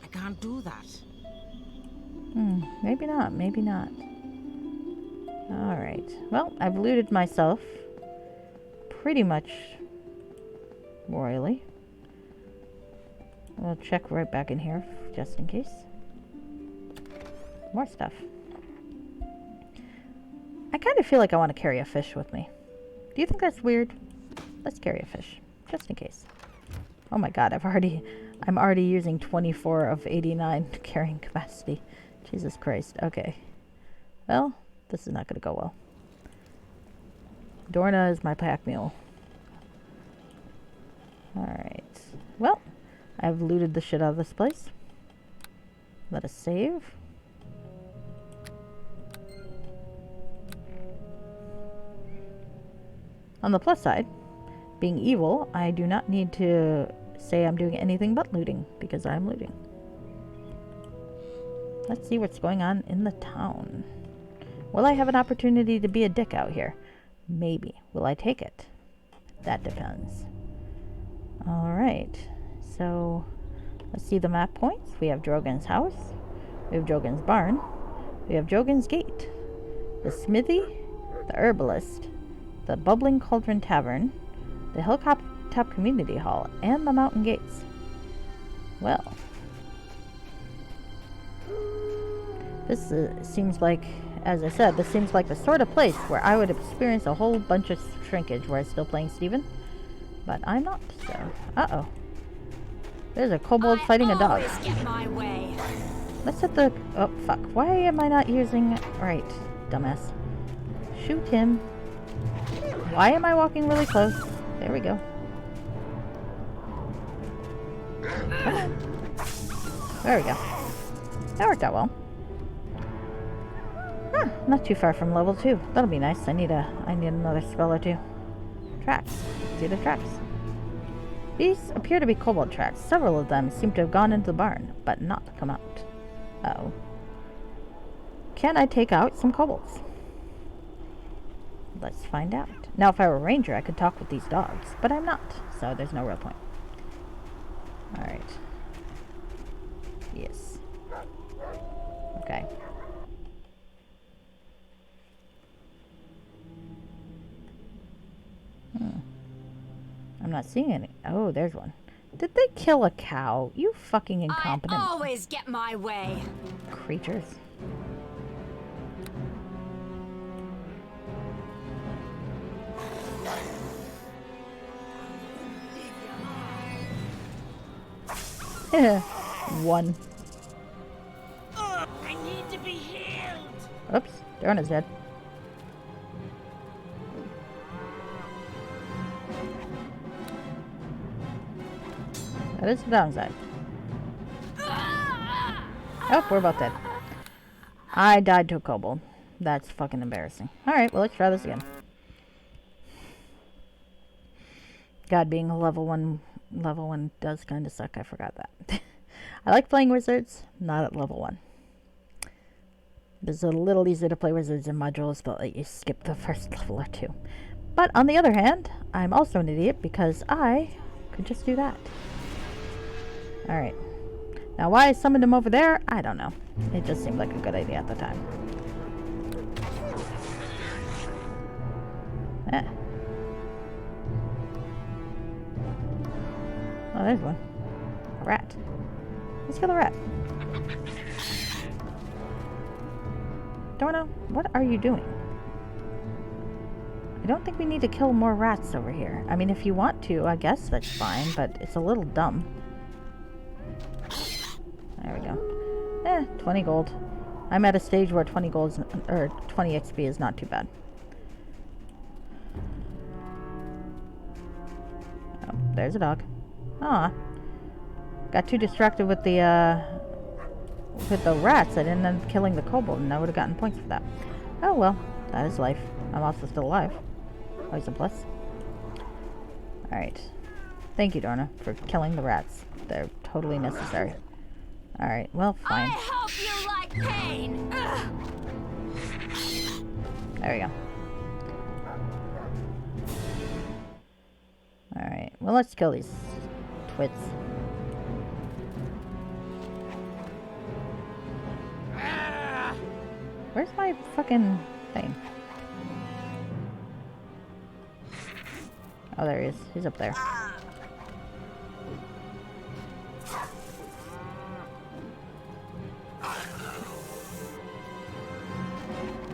I can't do that. Maybe not, maybe not. Alright. Well, I've looted myself pretty much royally. I'll check right back in here, just in case. More stuff. I kind of feel like I want to carry a fish with me. Do you think that's weird? Let's carry a fish, just in case. Oh my god, I'm already using 24 of 89 carrying capacity. Jesus Christ. Okay. Well, this is not going to go well. Dorna is my pack mule. Alright. Well, I've looted the shit out of this place. Let us save. On the plus side, being evil, I do not need to say I'm doing anything but looting, because I'm looting. Let's see what's going on in the town. Will I have an opportunity to be a dick out here? Maybe. Will I take it? That depends. Alright. So, let's see the map points. We have Drogon's house. We have Drogon's barn. We have Drogon's gate. The smithy. The herbalist. The Bubbling Cauldron Tavern. The Hilltop Community Hall. And the mountain gates. Well. This seems like, as I said, this seems like the sort of place where I would experience a whole bunch of shrinkage where I'm still playing Steven. But I'm not, so... Uh-oh. There's a kobold fighting a dog. Get my way. Let's hit the... Oh, fuck. Why am I not using... Right, dumbass. Shoot him. Why am I walking really close? There we go. Come on. There we go. That worked out well. Huh, not too far from level 2. That'll be nice. I need another spell or two. Tracks. See the tracks. These appear to be kobold tracks. Several of them seem to have gone into the barn, but not come out. Uh-oh. Can I take out some kobolds? Let's find out. Now, if I were a ranger, I could talk with these dogs, but I'm not, so there's no real point. Alright. Yes. Okay. I'm not seeing any. Oh, there's one. Did they kill a cow? You fucking incompetent. I always get my way. Creatures. One. I need to be healed. Oops, Dorna's dead. That is the downside. Oh, we're both dead. I died to a kobold. That's fucking embarrassing. Alright, well, let's try this again. God, being a level 1 does kind of suck. I forgot that. I like playing wizards, not at level 1. It's a little easier to play wizards in modules that let you skip the first level or two. But on the other hand, I'm also an idiot because I could just do that. Alright. Now why I summoned him over there, I don't know. It just seemed like a good idea at the time. Oh, there's one. A rat. Let's kill the rat. Dorno, what are you doing? I don't think we need to kill more rats over here. I mean, if you want to, I guess that's fine, but it's a little dumb. There we go. 20 gold. I'm at a stage where 20 gold is, or 20 XP is not too bad. Oh, there's a dog. Aw. Got too distracted with the rats. I didn't end up killing the kobold, and I would have gotten points for that. Oh well, that is life. I'm also still alive. Always a plus. Alright. Thank you, Dorna, for killing the rats. They're totally necessary. Alright, well, fine. I hope you like pain! There we go. Alright, well, let's kill these twits. Where's my fucking thing? Oh, there he is. He's up there.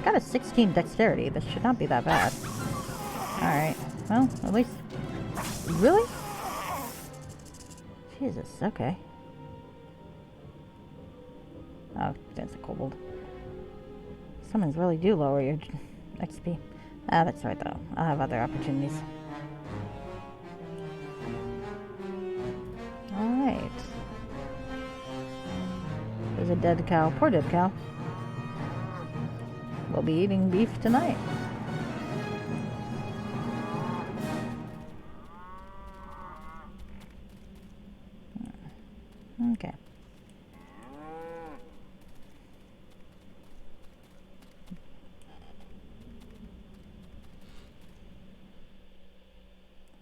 Got a 16 dexterity. This should not be that bad. Alright. Well, at least... Really? Jesus, okay. Oh, that's a kobold. Summons really do lower your XP. Ah, that's right though. I'll have other opportunities. Alright. There's a dead cow. Poor dead cow. We'll be eating beef tonight. Okay.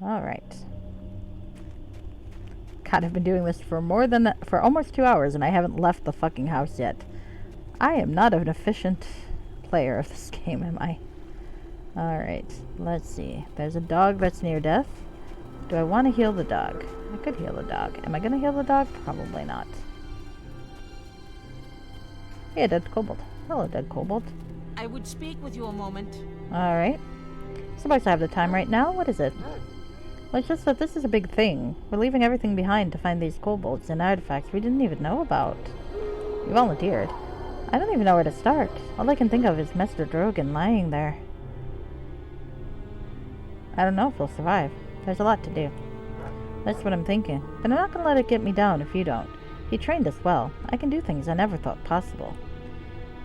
Alright. God, I've been doing this for almost 2 hours and I haven't left the fucking house yet. I am not an efficient player of this game, am I? Alright, let's see. There's a dog that's near death. Do I want to heal the dog? I could heal the dog. Am I going to heal the dog? Probably not. Hey, dead kobold. Hello, dead kobold. I would speak with you a moment. Alright. Suppose I have the time right now. What is it? Well, it's just that this is a big thing. We're leaving everything behind to find these kobolds and artifacts we didn't even know about. You volunteered. I don't even know where to start. All I can think of is Master Drogon lying there. I don't know if we'll survive. There's a lot to do. That's what I'm thinking. But I'm not going to let it get me down if you don't. He trained us well. I can do things I never thought possible.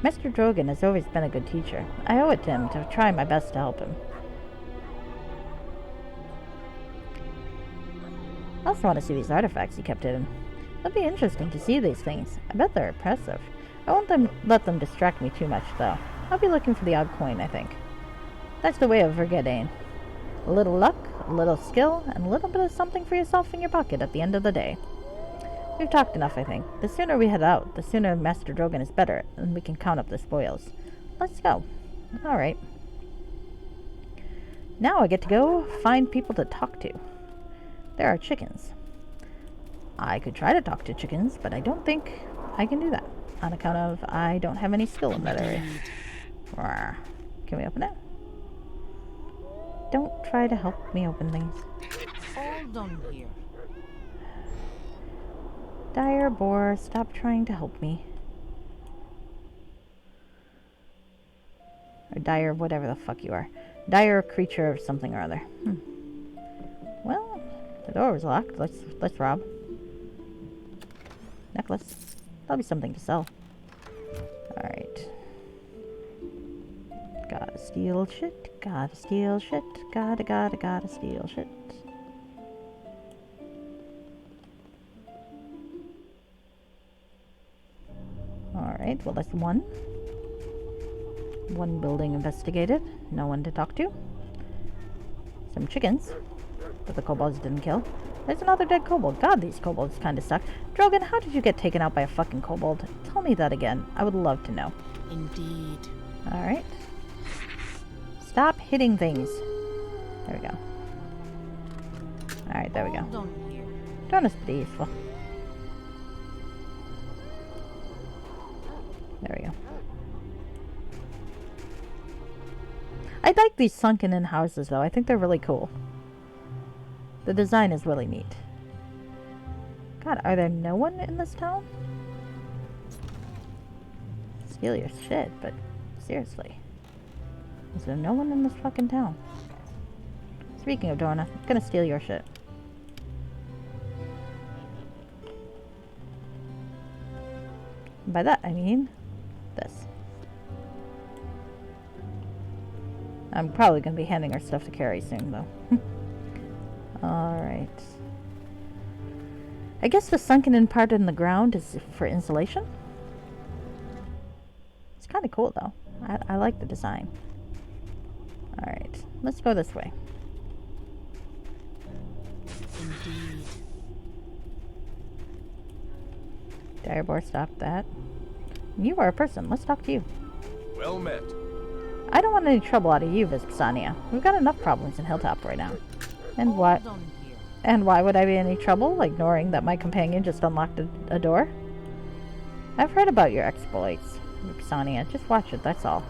Master Drogon has always been a good teacher. I owe it to him to try my best to help him. I also want to see these artifacts he kept hidden. It'll be interesting to see these things. I bet they're impressive. I won't let them distract me too much, though. I'll be looking for the odd coin, I think. That's the way of Vergedain. A little luck, a little skill, and a little bit of something for yourself in your pocket at the end of the day. We've talked enough, I think. The sooner we head out, the sooner Master Drogon is better, and we can count up the spoils. Let's go. Alright. Now I get to go find people to talk to. There are chickens. I could try to talk to chickens, but I don't think I can do that, on account of I don't have any skill in that area. Rawr. Can we open it? Don't try to help me open things. All done here. Dire boar, stop trying to help me. Or dire whatever the fuck you are. Dire creature of something or other. Well, the door was locked. Let's rob. Necklace. That'll be something to sell. Alright. Gotta steal shit. Gotta steal shit. Gotta steal shit. Alright, well that's one. One building investigated. No one to talk to. Some chickens that the kobolds didn't kill. There's another dead kobold. God, these kobolds kind of suck. Drogon, how did you get taken out by a fucking kobold? Tell me that again. I would love to know. Indeed. Alright. Stop hitting things. There we go. Alright, there we go. Don't is pretty useful. There we go. I like these sunken in houses though. I think they're really cool. The design is really neat. God, are there no one in this town? Steal your shit, but seriously. Is there no one in this fucking town? Speaking of Dorna, I'm gonna steal your shit. And by that I mean this. I'm probably gonna be handing her stuff to carry soon though. Alright. I guess the sunken in part in the ground is for insulation. It's kind of cool though. I like the design. Alright, let's go this way. Indeed. Direbor, stop that. You are a person. Let's talk to you. Well met. I don't want any trouble out of you, Vespasiania. We've got enough problems in Hilltop right now. And what? And why would I be in any trouble, ignoring that my companion just unlocked a door? I've heard about your exploits, Vespasiania. Just watch it, that's all.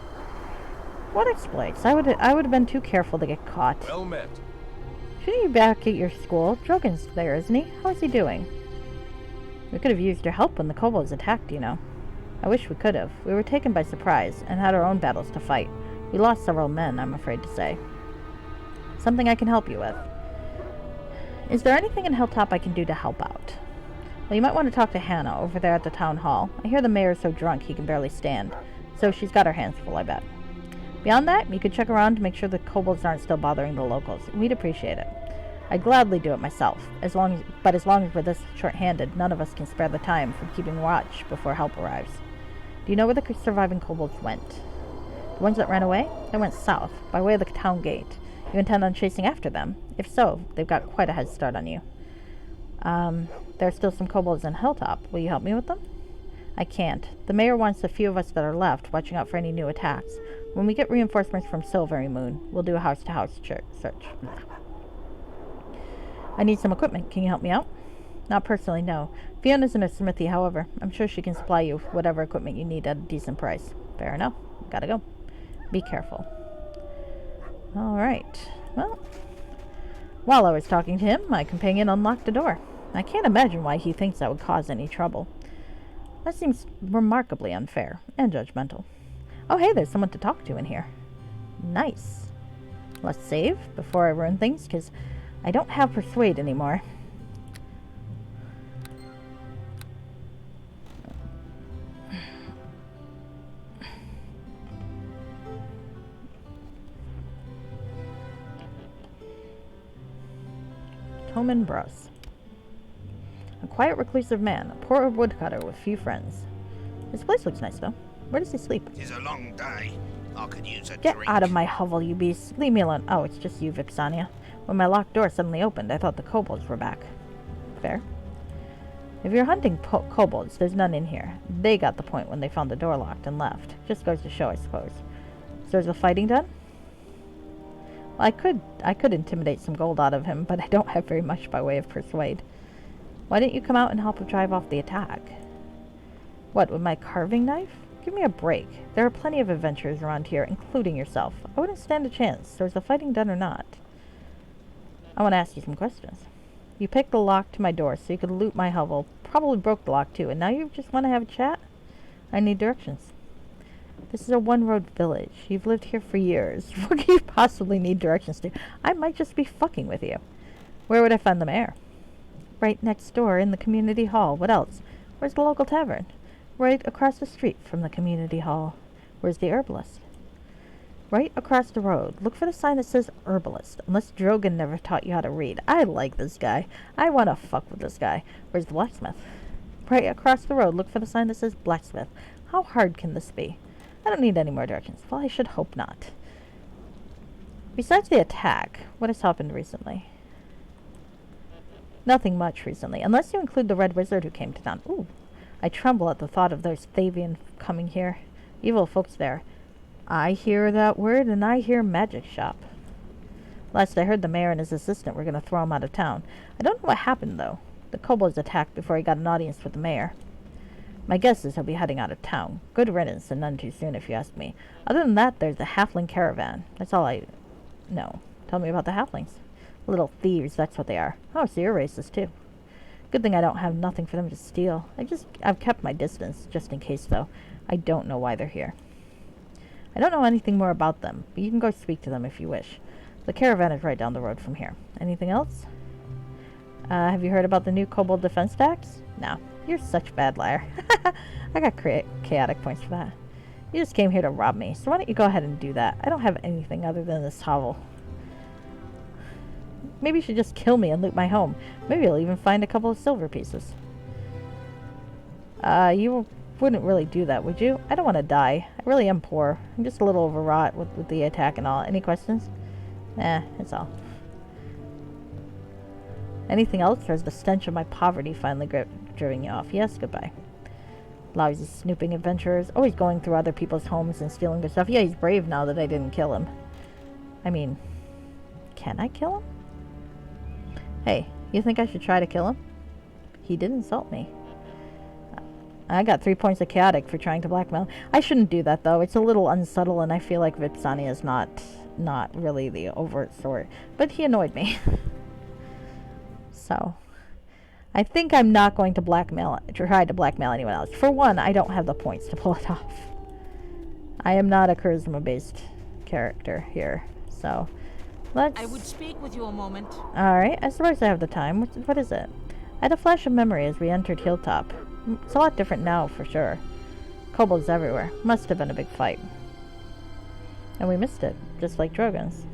What exploits? I would have been too careful to get caught. Well met. Shouldn't you be back at your school? Drogon's there, isn't he? How's he doing? We could have used your help when the kobolds attacked, you know. I wish we could have. We were taken by surprise and had our own battles to fight. We lost several men, I'm afraid to say. Something I can help you with. Is there anything in Hilltop I can do to help out? Well, you might want to talk to Hannah over there at the town hall. I hear the mayor's so drunk he can barely stand, so she's got her hands full, I bet. Beyond that, you could check around to make sure the kobolds aren't still bothering the locals. We'd appreciate it. I'd gladly do it myself, but as long as we're this short-handed, none of us can spare the time from keeping watch before help arrives. Do you know where the surviving kobolds went? The ones that ran away? They went south, by way of the town gate. You intend on chasing after them? If so, they've got quite a head start on you. There are still some kobolds in Hilltop. Will you help me with them? I can't. The mayor wants a few of us that are left, watching out for any new attacks. When we get reinforcements from Silvery Moon, we'll do a house-to-house search. I need some equipment. Can you help me out? Not personally, no. Fiona's in a smithy, however. I'm sure she can supply you with whatever equipment you need at a decent price. Fair enough. Gotta go. Be careful. Alright. Well, while I was talking to him, my companion unlocked a door. I can't imagine why he thinks that would cause any trouble. That seems remarkably unfair and judgmental. Oh, hey, there's someone to talk to in here. Nice. Let's save before I ruin things, because I don't have Persuade anymore. Toman Bros. A quiet, reclusive man, a poor woodcutter with few friends. His place looks nice, though. Where does he sleep? It's a long day. I could use a Get drink. out of my hovel, you beast. Leave me alone. Oh, it's just you, Vipsania. When my locked door suddenly opened, I thought the kobolds were back. Fair. If you're hunting kobolds, there's none in here. They got the point when they found the door locked and left. Just goes to show, I suppose. So there's the fighting done? Well, I could intimidate some gold out of him, but I don't have very much by way of persuade. Why didn't you come out and help drive off the attack? What, with my carving knife? Give me a break. There are plenty of adventurers around here, including yourself. I wouldn't stand a chance. So is the fighting done or not? I want to ask you some questions. You picked the lock to my door so you could loot my hovel. Probably broke the lock too, and now you just want to have a chat? I need directions. This is a one-road village. You've lived here for years. What can you possibly need directions to? I might just be fucking with you. Where would I find the mayor? Right next door in the community hall. What else? Where's the local tavern? Right across the street from the community hall. Where's the herbalist? Right across the road. Look for the sign that says herbalist. Unless Drogon never taught you how to read. I like this guy. I want to fuck with this guy. Where's the blacksmith? Right across the road. Look for the sign that says blacksmith. How hard can this be? I don't need any more directions. Well, I should hope not. Besides the attack, what has happened recently? Nothing much recently. Unless you include the Red Wizard who came to town. Ooh. I tremble at the thought of those Thavian coming here. Evil folks there. I hear that word, and I hear magic shop. Last I heard, the mayor and his assistant were going to throw him out of town. I don't know what happened, though. The kobolds attacked before he got an audience with the mayor. My guess is he'll be heading out of town. Good riddance, and none too soon, if you ask me. Other than that, there's the halfling caravan. That's all I know. Tell me about the halflings. Little thieves, that's what they are. Oh, so you're racist, too. Good thing I don't have nothing for them to steal. I've kept my distance, just in case, though. I don't know why they're here. I don't know anything more about them, but you can go speak to them if you wish. The caravan is right down the road from here. Anything else? Have you heard about the new kobold defense tax? No. You're such a bad liar. I got chaotic points for that. You just came here to rob me, so why don't you go ahead and do that? I don't have anything other than this hovel. Maybe you should just kill me and loot my home. Maybe you'll even find a couple of silver pieces. You wouldn't really do that, would you? I don't want to die. I really am poor. I'm just a little overwrought with the attack and all. Any questions? That's all. Anything else, or has the stench of my poverty finally driven you off? Yes, goodbye. Lousy snooping adventurers, always going through other people's homes and stealing their stuff. Yeah, he's brave now that I didn't kill him. I mean, can I kill him? Hey, you think I should try to kill him? He did insult me. I got 3 points of chaotic for trying to blackmail. I shouldn't do that, though. It's a little unsubtle, and I feel like Vipsania is not really the overt sort. But he annoyed me. So, I think I'm not going to try to blackmail anyone else. For one, I don't have the points to pull it off. I am not a charisma-based character here, so let's... I would speak with you a moment. Alright, I suppose I have the time. What is it? I had a flash of memory as we entered Hilltop. It's a lot different now, for sure. Kobolds everywhere. Must have been a big fight. And we missed it, just like Drogon's.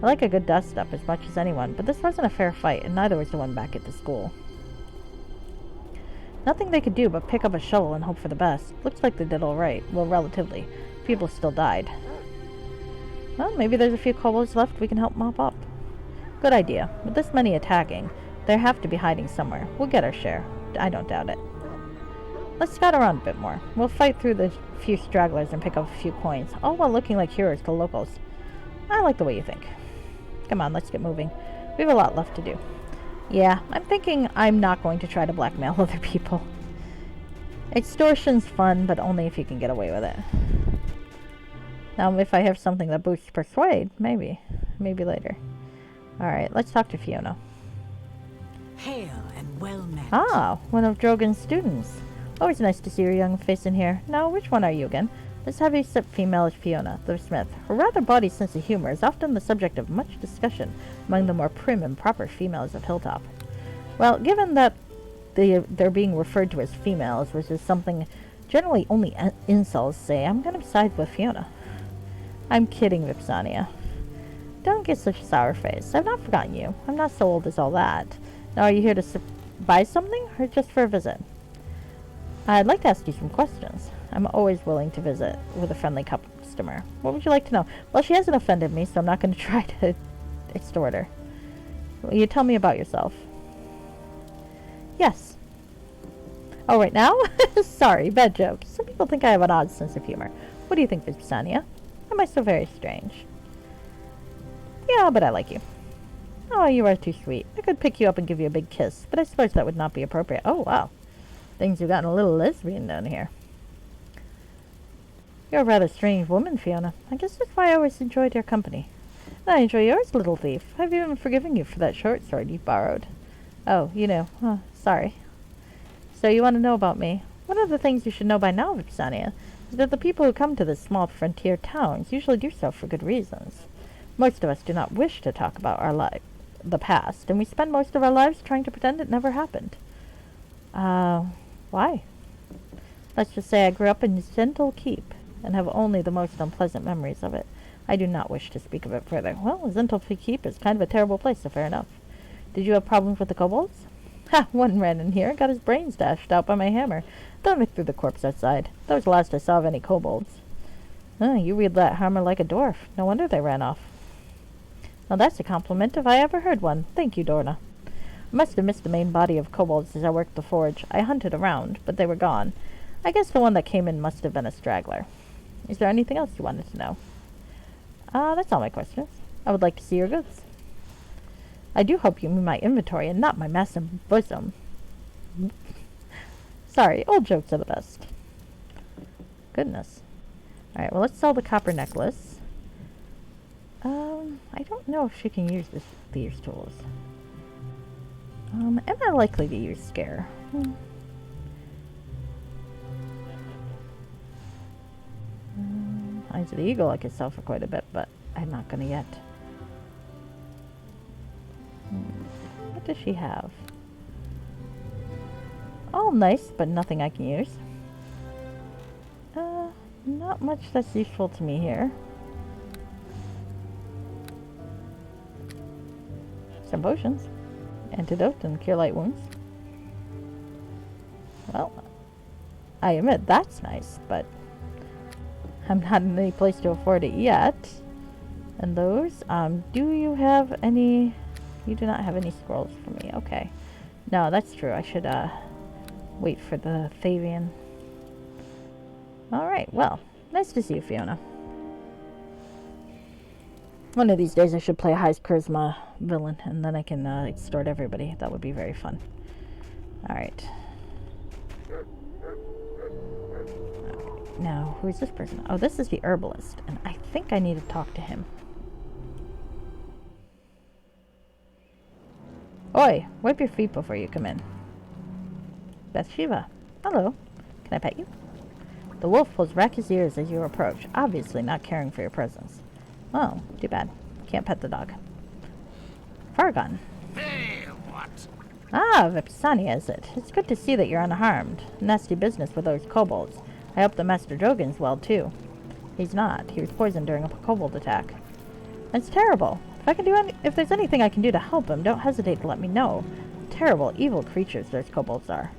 I like a good dust-up as much as anyone, but this wasn't a fair fight, and neither was the one back at the school. Nothing they could do but pick up a shovel and hope for the best. Looks like they did alright. Well, relatively. People still died. Well, maybe there's a few kobolds left we can help mop up. Good idea. With this many attacking, they have to be hiding somewhere. We'll get our share. I don't doubt it. Let's scout around a bit more. We'll fight through the few stragglers and pick up a few coins, all while looking like heroes to locals. I like the way you think. Come on, let's get moving. We have a lot left to do. Yeah, I'm thinking I'm not going to try to blackmail other people. Extortion's fun, but only if you can get away with it. Now, if I have something that boosts persuade, maybe. Maybe later. Alright, let's talk to Fiona. Hail and well met. Ah, one of Drogon's students. Always nice to see your young face in here. Now, which one are you again? This heavy-set female is Fiona, the smith. Her rather bawdy sense of humor is often the subject of much discussion among the more prim and proper females of Hilltop. Well, given that they're being referred to as females, which is something generally only incels say, I'm going to side with Fiona. I'm kidding, Vipsania. Don't get such a sour face. I've not forgotten you. I'm not so old as all that. Now, are you here to buy something, or just for a visit? I'd like to ask you some questions. I'm always willing to visit with a friendly customer. What would you like to know? Well, she hasn't offended me, so I'm not going to try to extort her. Will you tell me about yourself? Yes. Oh, right now? Sorry, bad joke. Some people think I have an odd sense of humor. What do you think, Vipsania? Am I so very strange? Yeah, but I like you. Oh, you are too sweet. I could pick you up and give you a big kiss, but I suppose that would not be appropriate. Oh, wow. Things have gotten a little lesbian down here. You're a rather strange woman, Fiona. I guess that's why I always enjoyed your company. And I enjoy yours, little thief. I've even forgiven you for that short sword you borrowed. Oh, you know. Oh, sorry. So you want to know about me? One of the things you should know by now, Vipsania, is that the people who come to this small frontier towns usually do so for good reasons. Most of us do not wish to talk about the past, and we spend most of our lives trying to pretend it never happened. Why? Let's just say I grew up in Gentle Keep, and have only the most unpleasant memories of it. I do not wish to speak of it further. Well, Zintelfi Keep is kind of a terrible place, so fair enough. Did you have problems with the kobolds? Ha! One ran in here and got his brains dashed out by my hammer. Then I threw the corpse outside. That was the last I saw of any kobolds. You wield that hammer like a dwarf. No wonder they ran off. Now that's a compliment if I ever heard one. Thank you, Dorna. I must have missed the main body of kobolds as I worked the forge. I hunted around, but they were gone. I guess the one that came in must have been a straggler. Is there anything else you wanted to know? That's all my questions. I would like to see your goods. I do hope you mean my inventory and not my massive bosom. Sorry, old jokes are the best. Goodness. Alright, well, let's sell the copper necklace. I don't know if she can use these tools. Am I likely to use Scare? Eyes of the Eagle I could sell for quite a bit, but I'm not gonna yet. What does she have? All nice, but nothing I can use. Not much that's useful to me here. Some potions. Antidote and cure light wounds. Well, I admit that's nice, but I'm not in any place to afford it yet. And those, do you have any? You do not have any scrolls for me. Okay. No, that's true. I should, wait for the Thavian. Alright, well, nice to see you, Fiona. One of these days I should play a high charisma villain, and then I can, extort everybody. That would be very fun. Alright. Now, who is this person? Oh, this is the herbalist, and I think I need to talk to him. Oi, wipe your feet before you come in. Bathsheba, hello. Can I pet you? The wolf pulls back his ears as you approach, obviously not caring for your presence. Oh, too bad. Can't pet the dog. Fargon. Hey, what? Ah, Vipsania is it? It's good to see that you're unharmed. Nasty business with those kobolds. I hope the Master Drogon's well, too. He's not. He was poisoned during a kobold attack. That's terrible. If there's anything I can do to help him, don't hesitate to let me know. Terrible, evil creatures those kobolds are.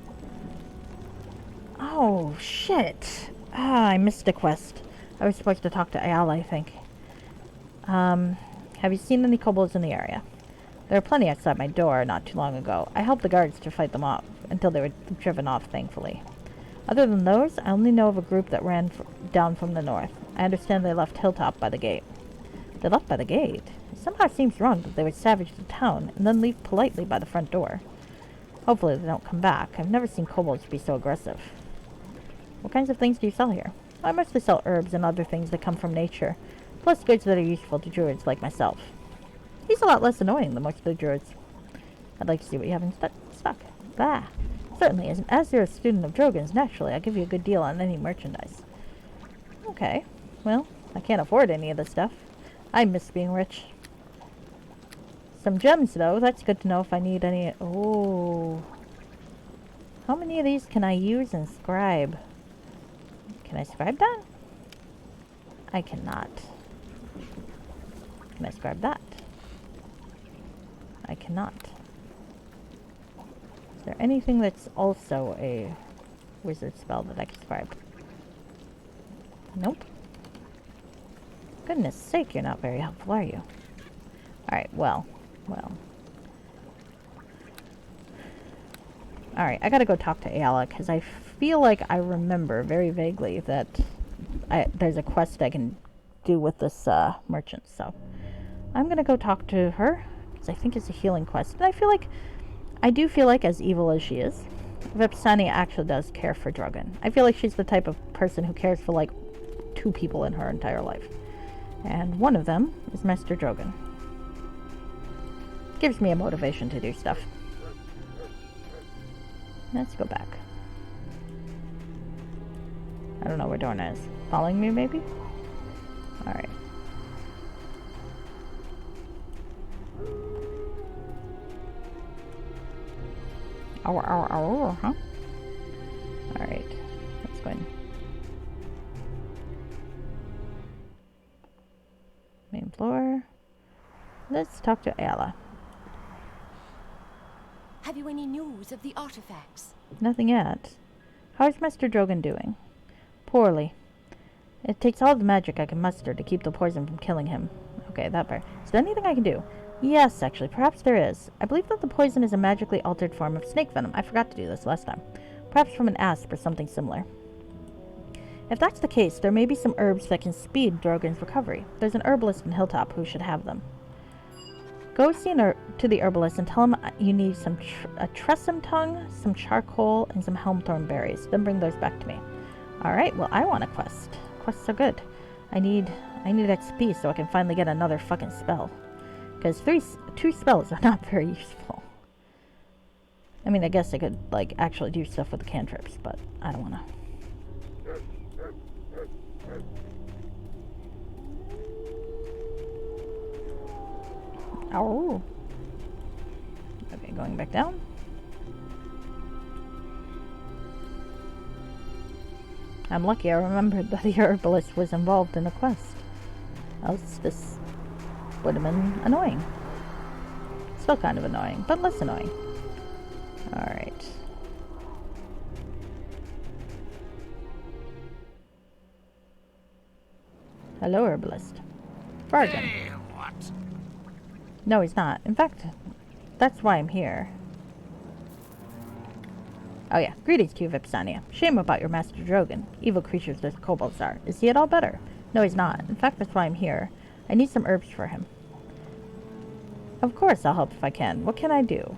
Oh, shit. I missed a quest. I was supposed to talk to Ayala, I think. Have you seen any kobolds in the area? There were plenty outside my door not too long ago. I helped the guards to fight them off, until they were driven off, thankfully. Other than those, I only know of a group that ran down from the north. I understand they left Hilltop by the gate. They left by the gate? It somehow seems wrong that they would savage the town, and then leave politely by the front door. Hopefully they don't come back. I've never seen kobolds be so aggressive. What kinds of things do you sell here? I mostly sell herbs and other things that come from nature, plus goods that are useful to druids like myself. He's a lot less annoying than most of the druids. I'd like to see what you have in stock. Bah! Certainly, as you're a student of Drogon's, naturally, I'll give you a good deal on any merchandise. Okay. Well, I can't afford any of this stuff. I miss being rich. Some gems, though. That's good to know if I need any. Oh. How many of these can I use and scribe? Can I scribe that? I cannot. Can I scribe that? I cannot. Is there anything that's also a wizard spell that I can scribe? Nope. Goodness sake, you're not very helpful, are you? Alright, well. Alright, I gotta go talk to Ayala, because I feel like I remember very vaguely that there's a quest I can do with this merchant, so I'm gonna go talk to her, because I think it's a healing quest, and I do feel like, as evil as she is, Vipsania actually does care for Drogon. I feel like she's the type of person who cares for, like, 2 people in her entire life. And one of them is Master Drogon. Gives me a motivation to do stuff. Let's go back. I don't know where Dorna is. Following me, maybe? Alright. Huh? Alright. Let's go in. floor. Let's talk to Ayla. Have you any news of the artifacts? Nothing yet. How's Master Drogon doing? Poorly. It takes all the magic I can muster to keep the poison from killing him. Okay, that part. Is there anything I can do? Yes, actually, perhaps there is. I believe that the poison is a magically altered form of snake venom. I forgot to do this last time. Perhaps from an asp or something similar. If that's the case, there may be some herbs that can speed Drogon's recovery. There's an herbalist in Hilltop who should have them. Go to the herbalist and tell him you need some a tressum tongue, some charcoal, and some helmthorn berries. Then bring those back to me. Alright, well, I want a quest. Quests are good. I need XP so I can finally get another fucking spell. Because two spells are not very useful. I mean, I guess I could, like, actually do stuff with the cantrips, but I don't want to. Oh. Okay, going back down. I'm lucky I remembered that the herbalist was involved in the quest. Else this would have been annoying. Still kind of annoying, but less annoying. Alright. Hello, herbalist. Bargain. Hey, what? No, he's not. In fact, that's why I'm here. Oh yeah, greetings to you, Vipsania. Shame about your Master Drogon. Evil creatures those kobolds are. Is he at all better? No, he's not. In fact, that's why I'm here. I need some herbs for him. Of course I'll help if I can. What can I do?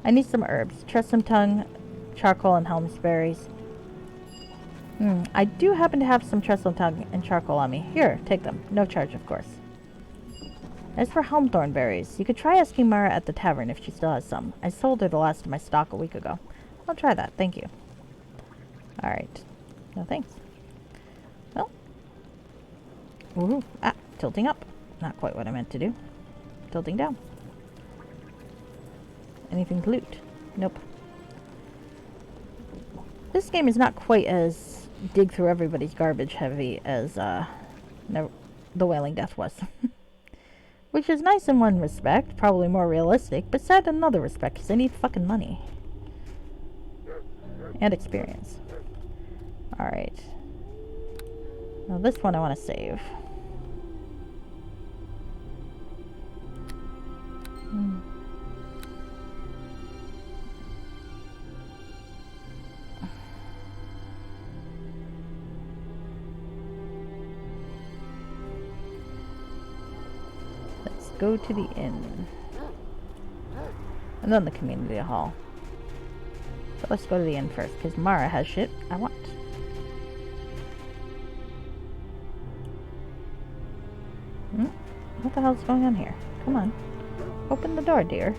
I need some herbs. Tressum tongue, charcoal, and helm's berries. I do happen to have some trestle tongue and charcoal on me. Here, take them. No charge, of course. As for helmthorn berries, you could try asking Mara at the tavern if she still has some. I sold her the last of my stock a week ago. I'll try that, thank you. Alright. No thanks. Well. Ooh. Ah, tilting up. Not quite what I meant to do. Tilting down. Anything to loot? Nope. This game is not quite as dig through everybody's garbage heavy as The Wailing Death was. Which is nice in one respect, probably more realistic, but sad in another respect, because they need fucking money. And experience. Alright. Now this one I want to save. Go to the inn. And then the community hall. But let's go to the inn first, because Mara has shit I want. What the hell's going on here? Come on. Open the door, dear.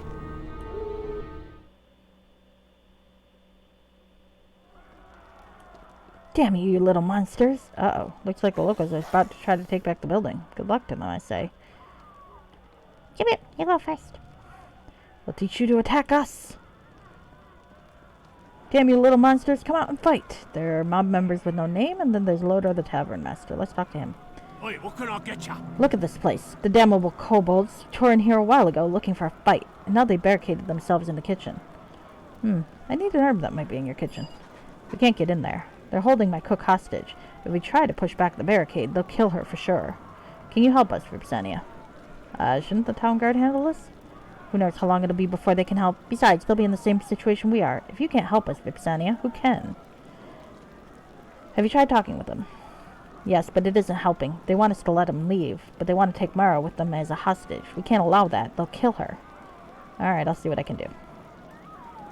Damn you little monsters. Uh-oh. Looks like the locals are about to try to take back the building. Good luck to them, I say. Give it. You go first. We'll teach you to attack us. Damn you little monsters, come out and fight. There are mob members with no name, and then there's Lodo the Tavern Master. Let's talk to him. Oi, what can I get ya? Look at this place. The damnable kobolds tore in here a while ago looking for a fight, and now they barricaded themselves in the kitchen. I need an herb that might be in your kitchen. We can't get in there. They're holding my cook hostage. If we try to push back the barricade, they'll kill her for sure. Can you help us, Vipsania? Shouldn't the town guard handle this? Who knows how long it'll be before they can help. Besides, they'll be in the same situation we are. If you can't help us, Vipsania, who can? Have you tried talking with them? Yes, but it isn't helping. They want us to let them leave, but they want to take Mara with them as a hostage. We can't allow that. They'll kill her. Alright, I'll see what I can do.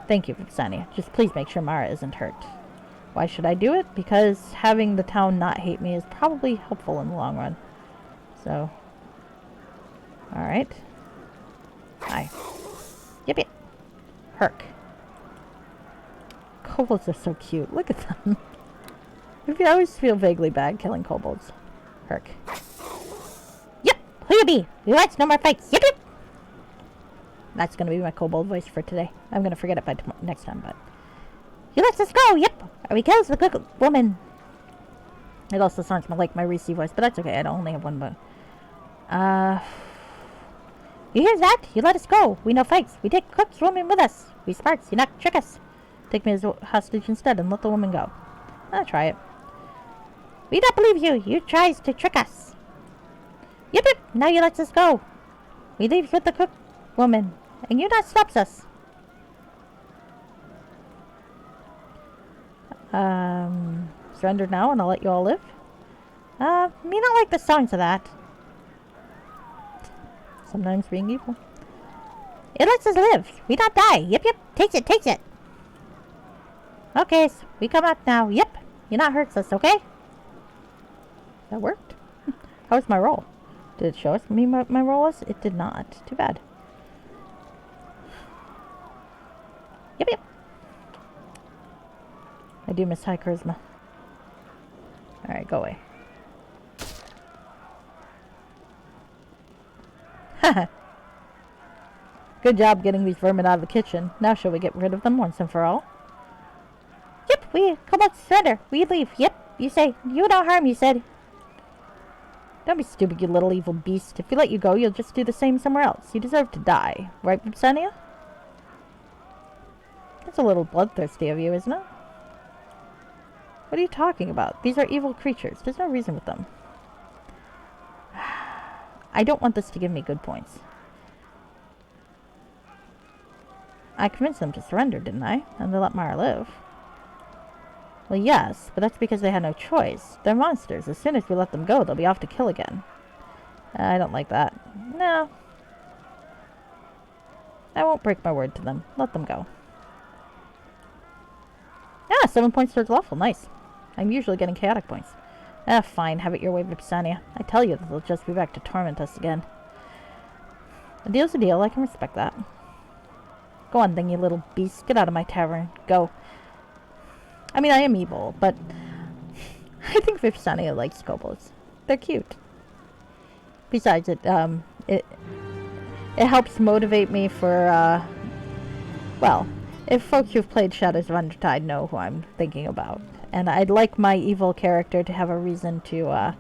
Thank you, Vipsania. Just please make sure Mara isn't hurt. Why should I do it? Because having the town not hate me is probably helpful in the long run. So... Alright. Hi. Yip yip. Herc. Kobolds are so cute. Look at them. I always feel vaguely bad killing kobolds. Herc. Yep. Who you be? We want no more fights. Yip yip. That's gonna be my kobold voice for today. I'm gonna forget it by next time, but... You let us go. Yep. Or we kills the good woman. It also sounds more like my Reese voice, but that's okay. I only have one You hear that? You let us go. We no fights. We take Cook's woman with us. We smarts. You not trick us. Take me as hostage instead and let the woman go. I'll try it. We don't believe you. You tries to trick us. Yep. Now you lets us go. We leaves with the cook woman. And you not stops us. Surrender now and I'll let you all live. Me not like the sounds of that. Sometimes being evil. It lets us live. We not die. Yep. Takes it. Okay, so we come up now. Yep. You not hurts us, okay? That worked. How was my roll? Did it show us me my roll was? It did not. Too bad. Yep. I do miss high charisma. Alright, go away. Haha. Good job getting these vermin out of the kitchen. Now shall we get rid of them once and for all? Yep, we come on, surrender. We leave. Yep, you say. You no harm, you said. Don't be stupid, you little evil beast. If we let you go, you'll just do the same somewhere else. You deserve to die. Right, Vipsania? That's a little bloodthirsty of you, isn't it? What are you talking about? These are evil creatures. There's no reason with them. I don't want this to give me good points. I convinced them to surrender, didn't I? And they let Mara live. Well, yes, but that's because they had no choice. They're monsters. As soon as we let them go, they'll be off to kill again. I don't like that. No. I won't break my word to them. Let them go. Ah, 7 points towards lawful. Nice. I'm usually getting chaotic points. Ah, fine. Have it your way, Vipsania. I tell you that they'll just be back to torment us again. A deal's a deal. I can respect that. Go on, then, you little beast. Get out of my tavern. Go. I mean, I am evil, but I think Vipsania likes kobolds. They're cute. Besides, it helps motivate me for, well, if folks who've played Shadows of Undrentide know who I'm thinking about. And I'd like my evil character to have a reason to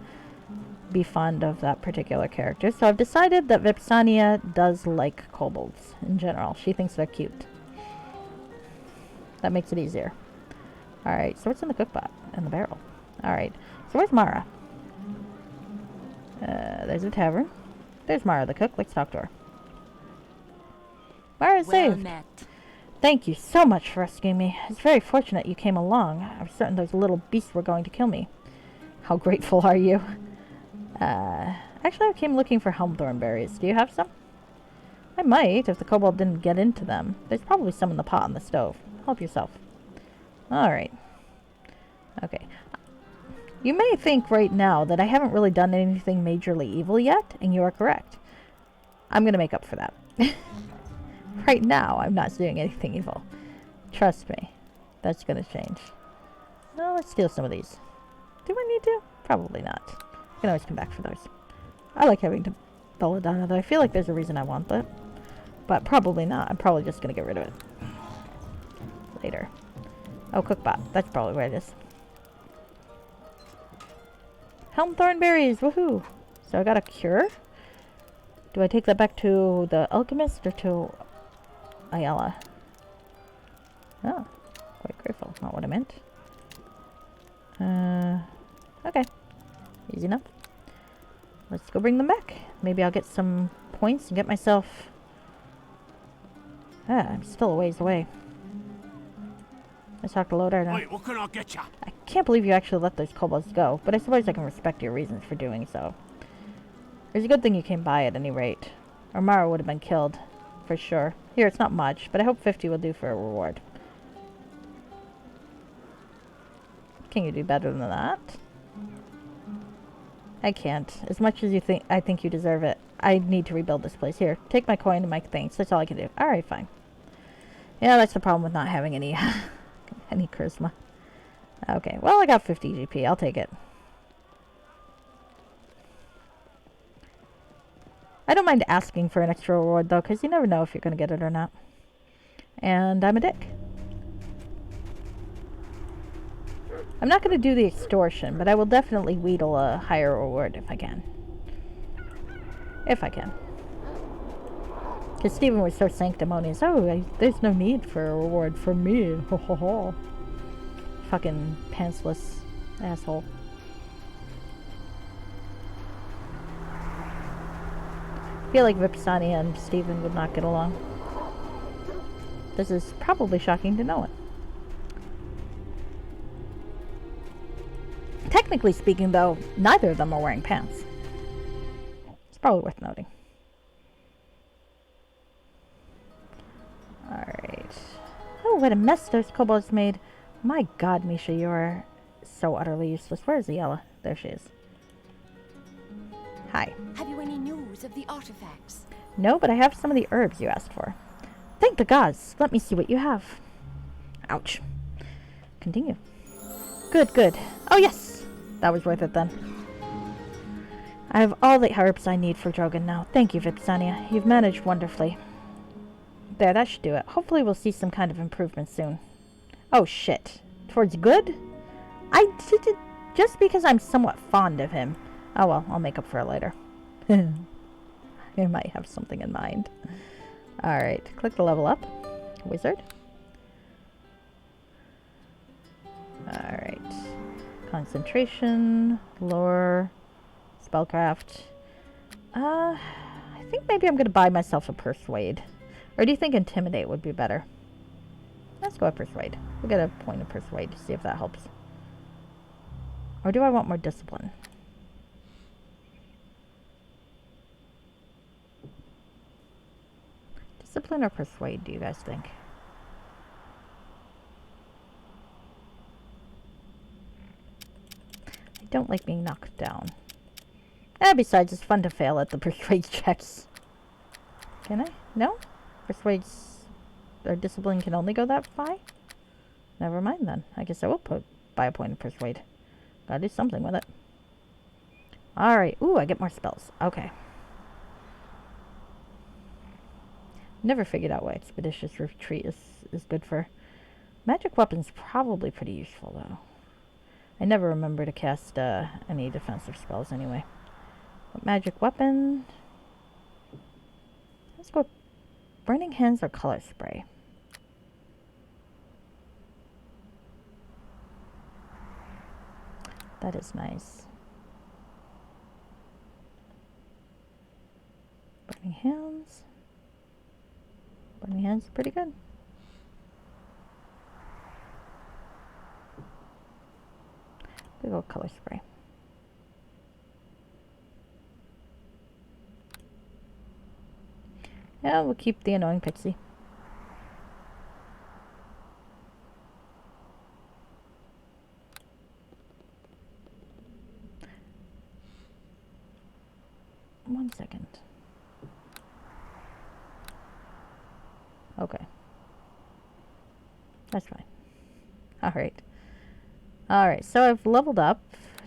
be fond of that particular character. So I've decided that Vipsania does like kobolds in general. She thinks they're cute. That makes it easier. Alright, so what's in the cookpot? In the barrel. Alright, so where's Mara? There's a tavern. There's Mara the cook. Let's talk to her. Mara's saved. Met. Thank you so much for rescuing me. It's very fortunate you came along. I was certain those little beasts were going to kill me. How grateful are you? Actually, I came looking for helmthorn berries. Do you have some? I might, if the kobold didn't get into them. There's probably some in the pot on the stove. Help yourself. Alright. Okay. You may think right now that I haven't really done anything majorly evil yet, and you are correct. I'm going to make up for that. Right now, I'm not doing anything evil. Trust me. That's going to change. No, let's steal some of these. Do I need to? Probably not. I can always come back for those. I like having to belladonna, though. I feel like there's a reason I want that. But probably not. I'm probably just going to get rid of it. Later. Oh, cookbot. That's probably where it is. Helmthorn berries! Woohoo! So I got a cure? Do I take that back to the alchemist or to Ayala? Oh, quite grateful. Not what I meant. Okay. Easy enough. Let's go bring them back. Maybe I'll get some points and get myself... I'm still a ways away. Let's talk to Loader now. Wait, what can I get ya? I can't believe you actually let those kobolds go, but I suppose I can respect your reasons for doing so. It's a good thing you came by at any rate. Or Mara would have been killed, for sure. Here, it's not much, but I hope 50 will do for a reward. Can you do better than that? I can't. As much as I think you deserve it, I need to rebuild this place. Here, take my coin and my thanks. That's all I can do. Alright, fine. Yeah, that's the problem with not having any... any charisma. Okay, well, I got 50 GP. I'll take it. I don't mind asking for an extra reward, though, because you never know if you're going to get it or not. And I'm a dick. I'm not going to do the extortion, but I will definitely wheedle a higher reward if I can. If I can. Because Stephen was so sanctimonious. Oh, there's no need for a reward for me. Ho ho ho. Fucking pantsless asshole. I feel like Vipsania and Stephen would not get along. This is probably shocking to no one. Technically speaking, though, neither of them are wearing pants. It's probably worth noting. Alright. Oh, what a mess those kobolds made. My god, Misha, you are so utterly useless. Where is Yella? There she is. Hi. Have you any news of the artifacts? No, but I have some of the herbs you asked for. Thank the gods. Let me see what you have. Ouch. Continue. Good, good. Oh, yes. That was worth it then. I have all the herbs I need for Drogon now. Thank you, Vipsania. You've managed wonderfully. There, that should do it. Hopefully we'll see some kind of improvement soon. Oh, shit. Towards good? I did it just because I'm somewhat fond of him. Oh, well, I'll make up for it later. I might have something in mind. Alright, click the level up. Wizard. Alright. Concentration, lore, spellcraft. I think maybe I'm going to buy myself a persuade. Or do you think intimidate would be better? Let's go with persuade. We'll get a point of persuade to see if that helps. Or do I want more discipline? Discipline or persuade, do you guys think? I don't like being knocked down. Besides, it's fun to fail at the persuade checks. Can I? No? Persuades or discipline can only go that high? Never mind then. I guess I will buy a point of persuade. Gotta do something with it. Alright. Ooh, I get more spells. Okay. Never figured out why Expeditious Retreat is good for. Magic weapons probably pretty useful though. I never remember to cast any defensive spells anyway. But magic weapon. Let's go with Burning Hands or Color Spray. That is nice. Burning Hands. Burning Hands is pretty good. We go Color Spray. Yeah, we'll keep the annoying pixie. One second. Okay. That's fine. Alright. Alright, so I've leveled up.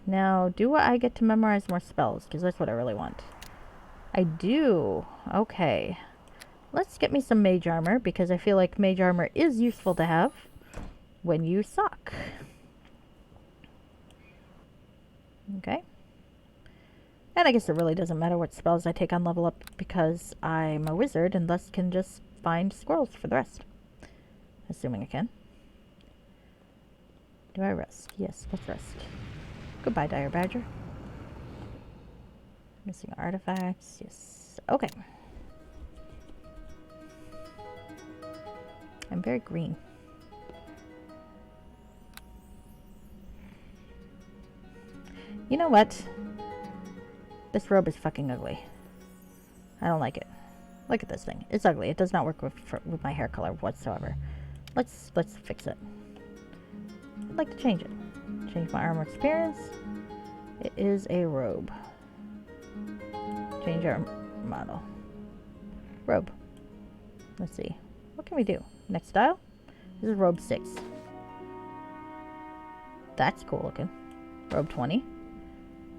Now, do I get to memorize more spells? Because that's what I really want. I do. Okay. Let's get me some mage armor, because I feel like mage armor is useful to have when you suck. Okay. And I guess it really doesn't matter what spells I take on level up, because I'm a wizard and thus can just find squirrels for the rest. Assuming I can. Do I rest? Yes, let's rest. Goodbye, Dire Badger. Missing artifacts. Yes. Okay. I'm very green. You know what? This robe is fucking ugly. I don't like it. Look at this thing. It's ugly. It does not work with my hair color whatsoever. Let's fix it. I'd like to change it. Change my armor experience. It is a robe. Change our model. Robe. Let's see. What can we do? Next style? This is robe 6. That's cool looking. Robe 20.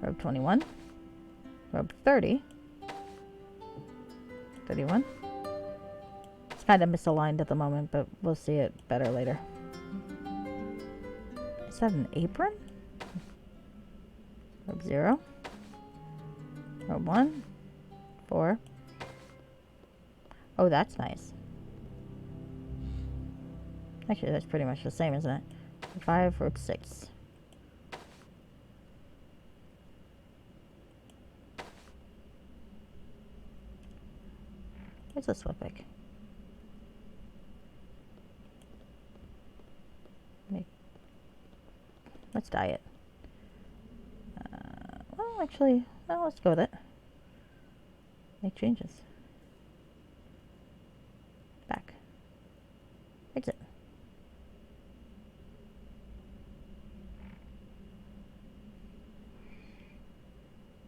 Robe 21. Robe 30. 31. It's kind of misaligned at the moment, but we'll see it better later. Is that an apron? Robe 0. Robe 1. 4. Oh, that's nice. Actually, that's pretty much the same, isn't it? 5, rope 6. Where's this one pick? Let's dye it. Well, actually, well, let's go with it. Make changes. Back. Exit.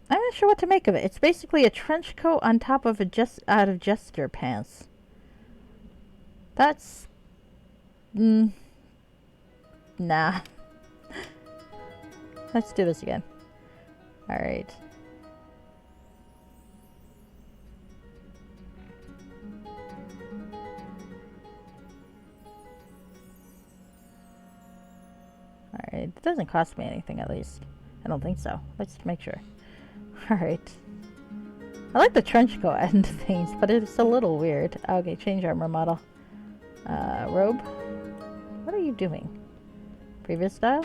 I'm not sure what to make of it. It's basically a trench coat on top of out of jester pants. That's... nah. Let's do this again. Alright. Alright, it doesn't cost me anything at least. I don't think so. Let's make sure. Alright. I like the trench coat end of things, but it's a little weird. Okay, change armor model. Robe. What are you doing? Previous style?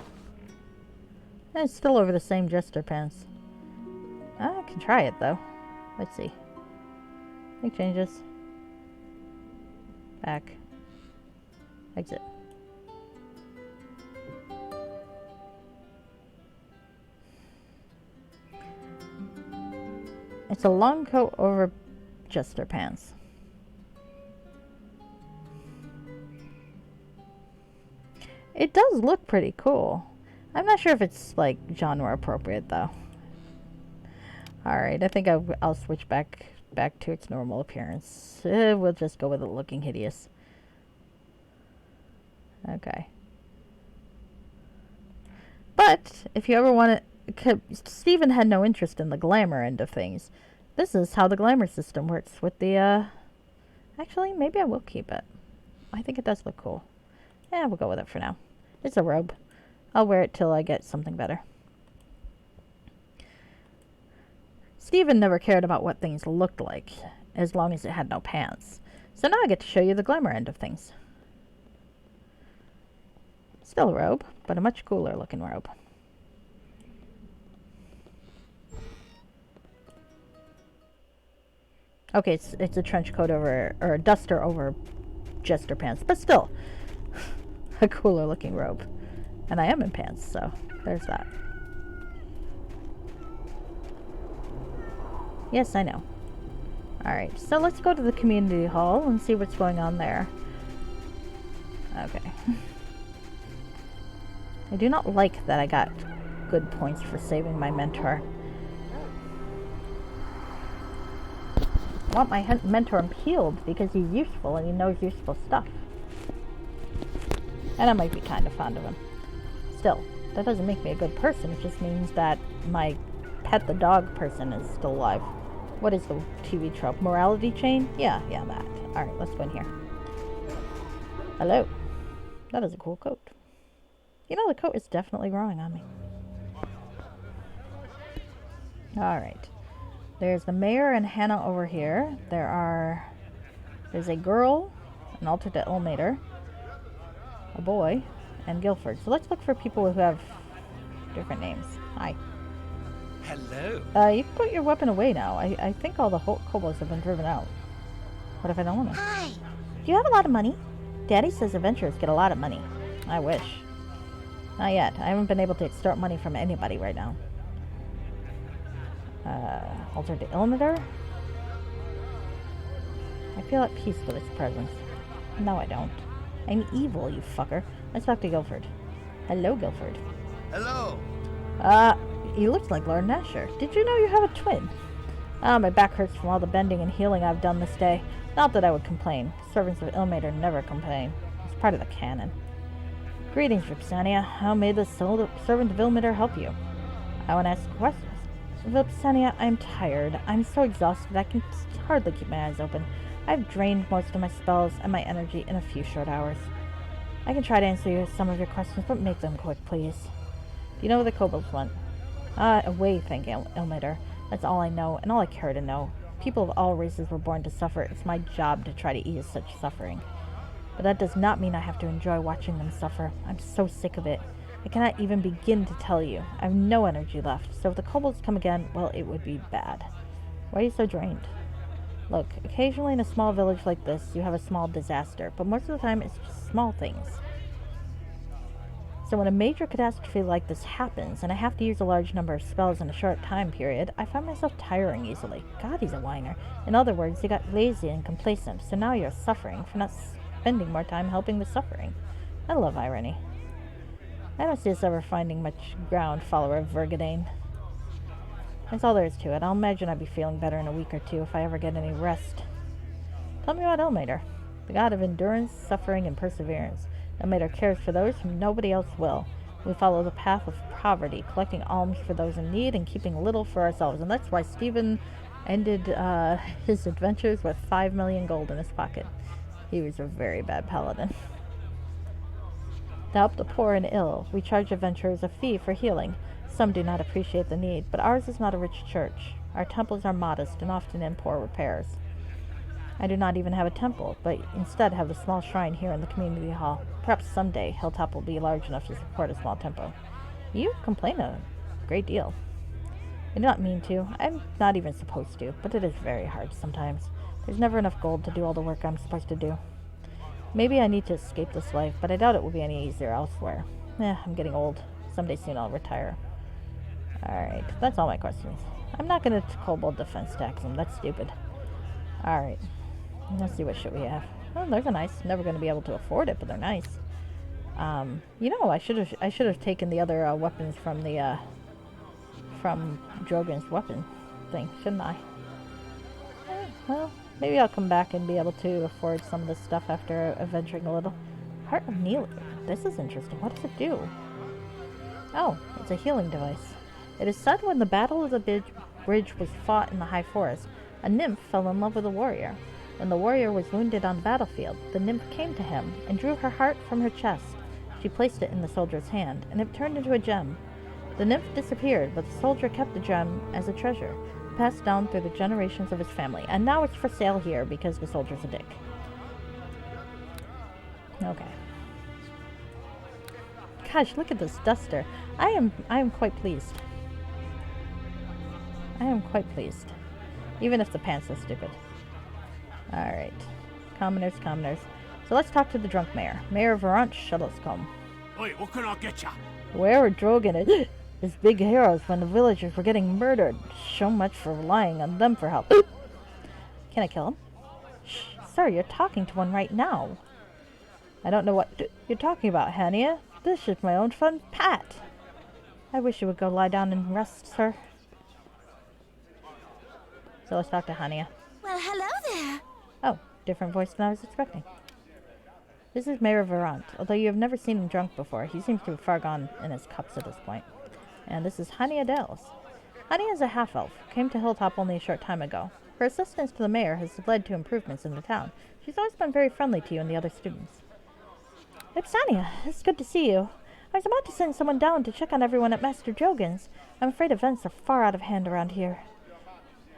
And it's still over the same jester pants. I can try it though. Let's see. Make changes. Back. Exit. It's a long coat over jester pants. It does look pretty cool. I'm not sure if it's like genre appropriate though. Alright, I think I'll switch back to its normal appearance. We'll just go with it looking hideous. Okay. But if you ever want to... Stephen had no interest in the glamour end of things. This is how the glamour system works with the... Actually, maybe I will keep it. I think it does look cool. Yeah, we'll go with it for now. It's a robe. I'll wear it till I get something better. Stephen never cared about what things looked like, as long as it had no pants. So now I get to show you the glamour end of things. Still a robe, but a much cooler looking robe. Okay, it's a trench coat over, or a duster over jester pants, but still a cooler looking robe. And I am in pants, so there's that. Yes, I know. Alright, so let's go to the community hall and see what's going on there. Okay. I do not like that I got good points for saving my mentor. I want my mentor healed because he's useful and he knows useful stuff. And I might be kind of fond of him. Still, that doesn't make me a good person. It just means that my pet the dog person is still alive. What is the TV trope? Morality chain? Yeah, that. Alright, let's go in here. Hello. That is a cool coat. You know, the coat is definitely growing on me. Alright. There's the mayor and Hannah over here. There's a girl, an alternate Ilmater, a boy, and Guilford. So let's look for people who have different names. Hi. Hello. You can put your weapon away now. I think all the kobolds have been driven out. What if I don't want to? Hi. Do you have a lot of money? Daddy says adventurers get a lot of money. I wish. Not yet. I haven't been able to extort money from anybody right now. Altered to Ilmater? I feel at peace with its presence. No, I don't. I'm evil, you fucker. Let's talk to Guilford. Hello, Guilford. Hello. He looks like Lord Nasher. Did you know you have a twin? My back hurts from all the bending and healing I've done this day. Not that I would complain. Servants of Ilmater never complain. It's part of the canon. Greetings, Vipsania. How may the servant of Ilmater help you? I want to ask questions. Vipsania, I'm tired. I'm so exhausted I can hardly keep my eyes open. I've drained most of my spells and my energy in a few short hours. I can try to answer you some of your questions, but make them quick, please. Do you know where the kobolds went? Away, thank Ilmater. That's all I know, and all I care to know. People of all races were born to suffer. It's my job to try to ease such suffering. But that does not mean I have to enjoy watching them suffer. I'm so sick of it. I cannot even begin to tell you. I have no energy left, so if the kobolds come again, well, it would be bad. Why are you so drained? Look, occasionally in a small village like this, you have a small disaster, but most of the time it's just small things. So when a major catastrophe like this happens, and I have to use a large number of spells in a short time period, I find myself tiring easily. God, he's a whiner. In other words, you got lazy and complacent, so now you're suffering for not spending more time helping the suffering. I love irony. I don't see us ever finding much ground, follower of Vergadane. That's all there is to it. I'll imagine I'd be feeling better in a week or two if I ever get any rest. Tell me about Elmater, the god of endurance, suffering, and perseverance. Elmater cares for those whom nobody else will. We follow the path of poverty, collecting alms for those in need and keeping little for ourselves. And that's why Stephen ended his adventures with 5 million gold in his pocket. He was a very bad paladin. To help the poor and ill, we charge adventurers a fee for healing. Some do not appreciate the need, but ours is not a rich church. Our temples are modest and often in poor repairs. I do not even have a temple, but instead have a small shrine here in the community hall. Perhaps someday Hilltop will be large enough to support a small temple. You complain a great deal. I do not mean to. I'm not even supposed to, but it is very hard sometimes. There's never enough gold to do all the work I'm supposed to do. Maybe I need to escape this life, but I doubt it will be any easier elsewhere. I'm getting old. Someday soon I'll retire. Alright, that's all my questions. I'm not going to kobold defense tax them. That's stupid. Alright. Let's see what shit we have. Oh, there's a nice. Never going to be able to afford it, but they're nice. You know, I should have taken the other weapons from the from Drogon's weapon thing, shouldn't I? Well, maybe I'll come back and be able to afford some of this stuff after adventuring a little. Heart of Neely. This is interesting. What does it do? Oh, it's a healing device. It is said when the Battle of the Bridge was fought in the High Forest, a nymph fell in love with a warrior. When the warrior was wounded on the battlefield, the nymph came to him and drew her heart from her chest. She placed it in the soldier's hand, and it turned into a gem. The nymph disappeared, but the soldier kept the gem as a treasure, passed down through the generations of his family, and now it's for sale here because the soldier's a dick. Okay. Gosh, look at this duster. I am quite pleased. I am quite pleased. Even if the pants are stupid. Alright. Commoners. So let's talk to the drunk mayor. Mayor Varant Shuttlescombe. Oi, what can I get ya? Where were Drogon his big heroes when the villagers were getting murdered? So much for relying on them for help. Can I kill him? Shh, sir, you're talking to one right now. I don't know what you're talking about, Hania. This is my own friend, Pat. I wish you would go lie down and rest, sir. So let's talk to Hania. Well, hello there. Oh, different voice than I was expecting. This is Mayor Varant. Although you have never seen him drunk before, he seems to be far gone in his cups at this point. And this is Hania Dells. Hania is a half-elf, came to Hilltop only a short time ago. Her assistance to the mayor has led to improvements in the town. She's always been very friendly to you and the other students. Ipsania, it's good to see you. I was about to send someone down to check on everyone at Master Drogon's. I'm afraid events are far out of hand around here.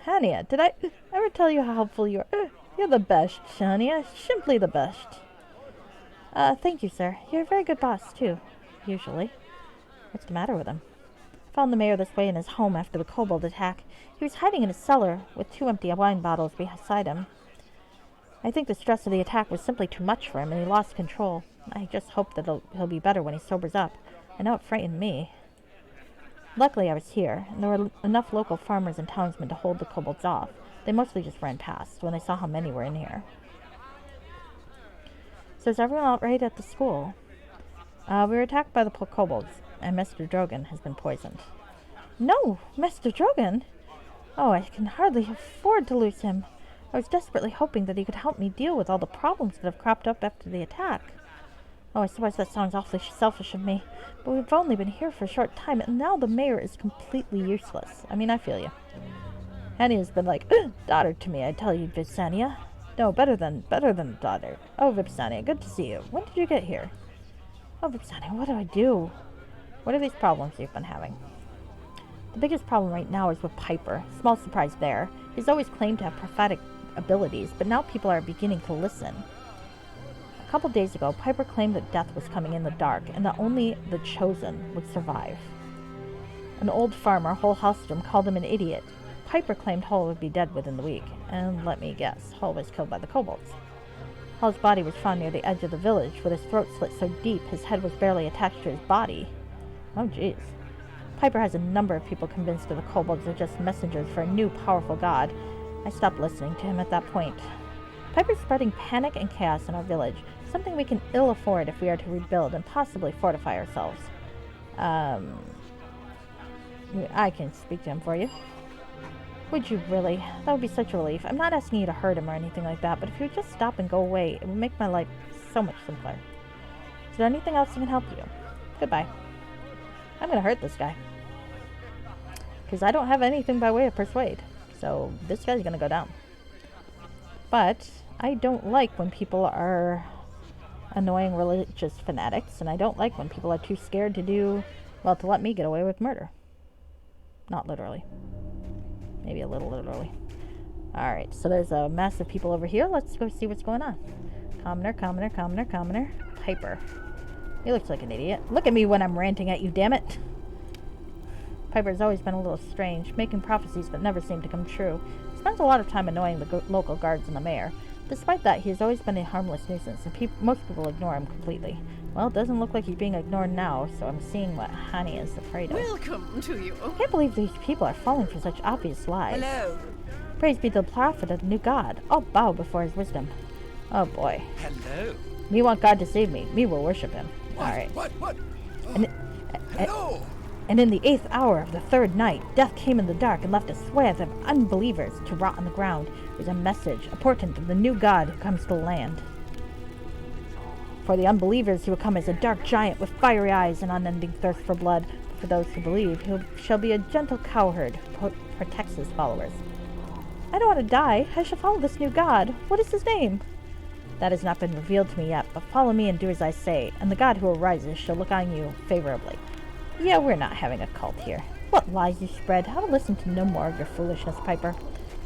Hania, did I ever tell you how helpful you are? You're the best, Hania. Simply the best. Thank you, sir. You're a very good boss, too. Usually. What's the matter with him? I found the mayor this way in his home after the kobold attack. He was hiding in his cellar with 2 empty wine bottles beside him. I think the stress of the attack was simply too much for him, and he lost control. I just hope that he'll be better when he sobers up. I know it frightened me. Luckily, I was here, and there were enough local farmers and townsmen to hold the kobolds off. They mostly just ran past when they saw how many were in here. So is everyone all right at the school? We were attacked by the kobolds, and Mr. Drogon has been poisoned. No! Mr. Drogon? Oh, I can hardly afford to lose him. I was desperately hoping that he could help me deal with all the problems that have cropped up after the attack. Oh, I suppose that sounds awfully selfish of me, but we've only been here for a short time, and now the mayor is completely useless. I mean, I feel you. Hania's been like daughter to me, I tell you, Vipsania. No, better than daughter. Oh, Vipsania, good to see you. When did you get here? Oh, Vipsania, what do I do? What are these problems you've been having? The biggest problem right now is with Piper. Small surprise there. He's always claimed to have prophetic abilities, but now people are beginning to listen. A couple days ago, Piper claimed that death was coming in the dark and that only the chosen would survive. An old farmer, Hull Hallstrom, called him an idiot. Piper claimed Hull would be dead within the week, and let me guess, Hull was killed by the kobolds. Hull's body was found near the edge of the village, with his throat slit so deep his head was barely attached to his body. Oh jeez. Piper has a number of people convinced that the kobolds are just messengers for a new powerful god. I stopped listening to him at that point. Piper's spreading panic and chaos in our village, something we can ill afford if we are to rebuild and possibly fortify ourselves. I can speak to him for you. Would you really? That would be such a relief. I'm not asking you to hurt him or anything like that, but if you would just stop and go away, it would make my life so much simpler. Is there anything else that can help you? Goodbye. I'm gonna hurt this guy. Because I don't have anything by way of persuade. So this guy's gonna go down. But I don't like when people are annoying religious fanatics, and I don't like when people are too scared to let me get away with murder. Not literally. Maybe a little literally. Alright, so there's a mass of people over here. Let's go see what's going on. Commoner. Piper. He looks like an idiot. Look at me when I'm ranting at you, damn it. Piper's always been a little strange, making prophecies that never seem to come true. He spends a lot of time annoying the local guards and the mayor. Despite that, he has always been a harmless nuisance, and most people ignore him completely. Well, it doesn't look like he's being ignored now, so I'm seeing what Hani is afraid of. Welcome to you. I can't believe these people are falling for such obvious lies. Hello. Praise be to the prophet of the new god. I'll bow before his wisdom. Oh boy. Hello. Me want God to save me. Me will worship him. Alright. What? Hello. And in the 8th hour of the 3rd night, death came in the dark and left a swath of unbelievers to rot on the ground. It was a message, a portent of the new god who comes to the land. For the unbelievers, he will come as a dark giant with fiery eyes and unending thirst for blood. For those who believe, he shall be a gentle cowherd who protects his followers. I don't want to die. I shall follow this new god. What is his name? That has not been revealed to me yet, but follow me and do as I say, and the god who arises shall look on you favorably. Yeah, we're not having a cult here. What lies you spread? I will listen to no more of your foolishness, Piper.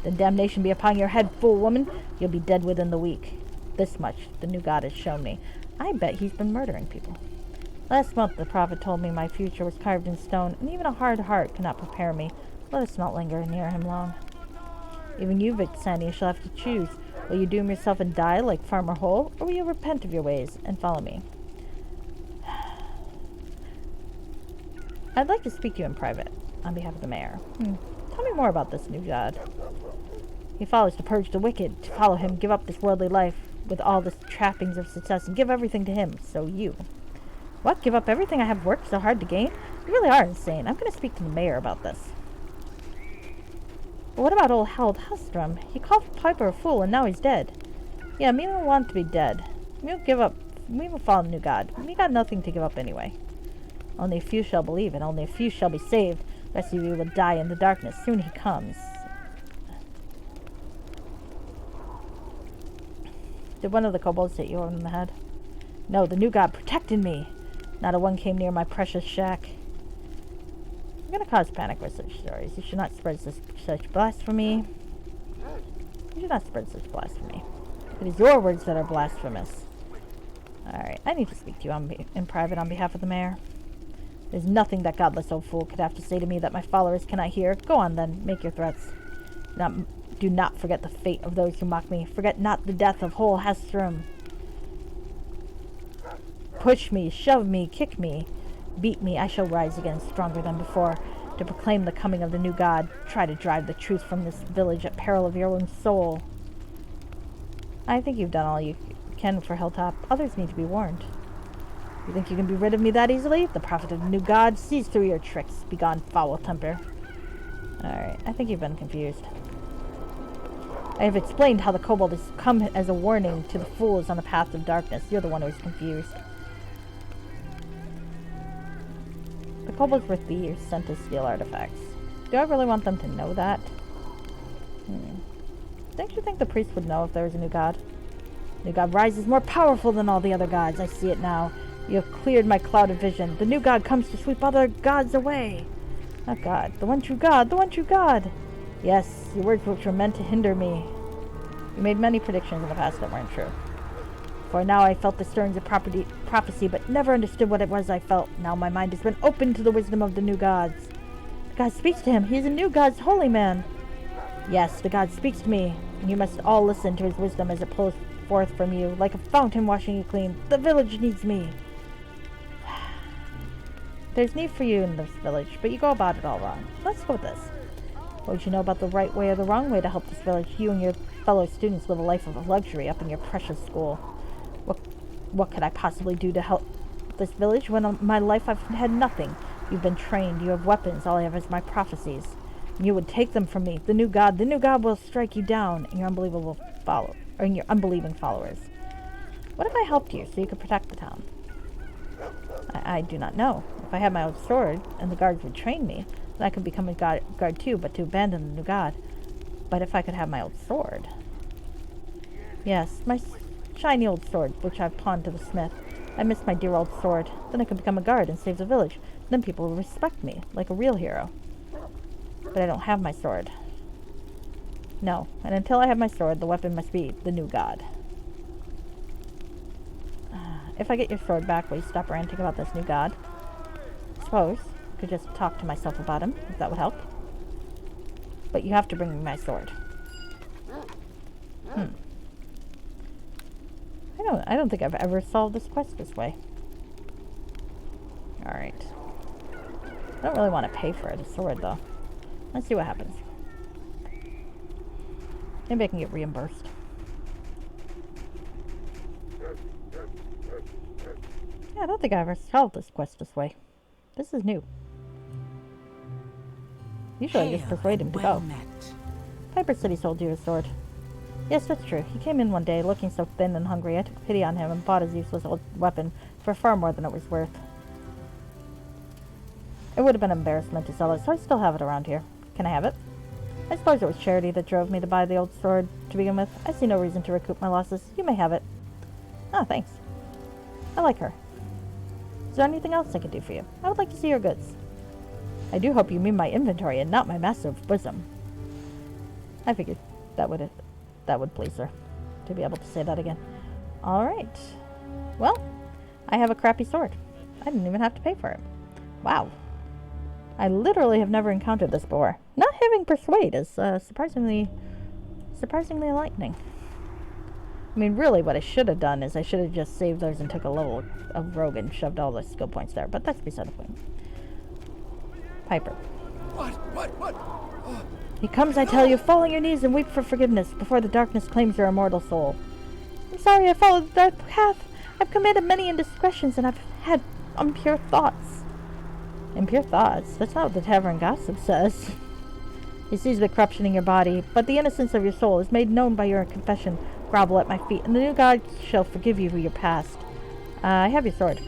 Then damnation be upon your head, fool woman. You'll be dead within the week. This much the new god has shown me. I bet he's been murdering people. Last month the prophet told me my future was carved in stone, and even a hard heart cannot prepare me. Let us not linger near him long. Even you, Vixen, shall have to choose. Will you doom yourself and die like Farmer Hole, or will you repent of your ways and follow me? I'd like to speak to you in private, on behalf of the mayor. Tell me more about this new god. He follows to purge the wicked, to follow him, give up this worldly life with all the trappings of success, and give everything to him, so you. What? Give up everything I have worked so hard to gain? You really are insane. I'm going to speak to the mayor about this. But what about old Harold Hallstrom? He called Piper a fool, and now he's dead. Yeah, me don't want to be dead. We will give up. We will follow the new god. We got nothing to give up anyway. Only a few shall believe, and only a few shall be saved. The rest of you will die in the darkness. Soon he comes. Did one of the kobolds hit you on the head? No, the new god protected me. Not a one came near my precious shack. I'm gonna cause panic with such stories. You should not spread such blasphemy. You should not spread such blasphemy. It is your words that are blasphemous. Alright, I need to speak to you in private on behalf of the mayor. There's nothing that godless old fool could have to say to me that my followers cannot hear. Go on then, make your threats. Do not forget the fate of those who mock me. Forget not the death of Hull Hallstrom. Push me, shove me, kick me, beat me. I shall rise again stronger than before to proclaim the coming of the new god. Try to drive the truth from this village at peril of your own soul. I think you've done all you can for Hilltop. Others need to be warned. You think you can be rid of me that easily? The prophet of the new god sees through your tricks. Begone, foul temper. Alright, I think you've been confused. I have explained how the kobold has come as a warning to the fools on the path of darkness. You're the one who's confused. The kobolds were thieves sent to steal artifacts. Do I really want them to know that? Don't you think the priest would know if there was a new god? The new god rises more powerful than all the other gods. I see it now. You have cleared my cloud of vision. The new god comes to sweep other gods away. Oh God, the one true God, the one true God! Yes, your words which were meant to hinder me. You made many predictions in the past that weren't true. For now I felt the stirrings of prophecy, but never understood what it was I felt. Now my mind has been opened to the wisdom of the new gods. The God speaks to him. He is a new God's holy man. Yes, the God speaks to me, and you must all listen to his wisdom as it flows forth from you, like a fountain washing you clean. The village needs me. There's need for you in this village, but you go about it all wrong. Let's go with this. What would you know about the right way or the wrong way to help this village? You and your fellow students live a life of luxury up in your precious school. What could I possibly do to help this village when in my life I've had nothing? You've been trained, you have weapons, all I have is my prophecies. You would take them from me. The new God will strike you down and your unbelieving followers. What if I helped you so you could protect the town? I do not know. If I had my own sword and the guards would train me, then I could become a guard too, but to abandon the new God. But if I could have my old sword... Yes, my shiny old sword, which I've pawned to the smith. I miss my dear old sword. Then I could become a guard and save the village. Then people will respect me, like a real hero. But I don't have my sword. No, and until I have my sword, the weapon must be the new God. If I get your sword back, will you stop ranting about this new God? I suppose I could just talk to myself about him, if that would help. But you have to bring me my sword. I don't think I've ever solved this quest this way. Alright. I don't really want to pay for the sword, though. Let's see what happens. Maybe I can get reimbursed. Yeah, I don't think I ever solved this quest this way. This is new. Usually I just persuade him to go. Piper said he sold you his sword. Yes, that's true. He came in one day looking so thin and hungry. I took pity on him and bought his useless old weapon for far more than it was worth. It would have been an embarrassment to sell it, so I still have it around here. Can I have it? I suppose it was charity that drove me to buy the old sword to begin with. I see no reason to recoup my losses. You may have it. Ah, thanks. I like her. Is there anything else I can do for you? I would like to see your goods. I do hope you mean my inventory and not my massive bosom. I figured that would please her, to be able to say that again. Alright. Well, I have a crappy sword. I didn't even have to pay for it. Wow. I literally have never encountered this before. Not having persuade is surprisingly enlightening. I mean, really, what I should have done is I should have just saved those and took a level of rogue and shoved all the skill points there, but that's beside the point. Piper. What? He comes, I tell you, fall on your knees and weep for forgiveness before the darkness claims your immortal soul. I'm sorry I followed the dark path. I've committed many indiscretions and I've had impure thoughts. Impure thoughts? That's not what the tavern gossip says. He sees the corruption in your body, but the innocence of your soul is made known by your confession. Grovel at my feet, and the new God shall forgive you for your past. I have your sword.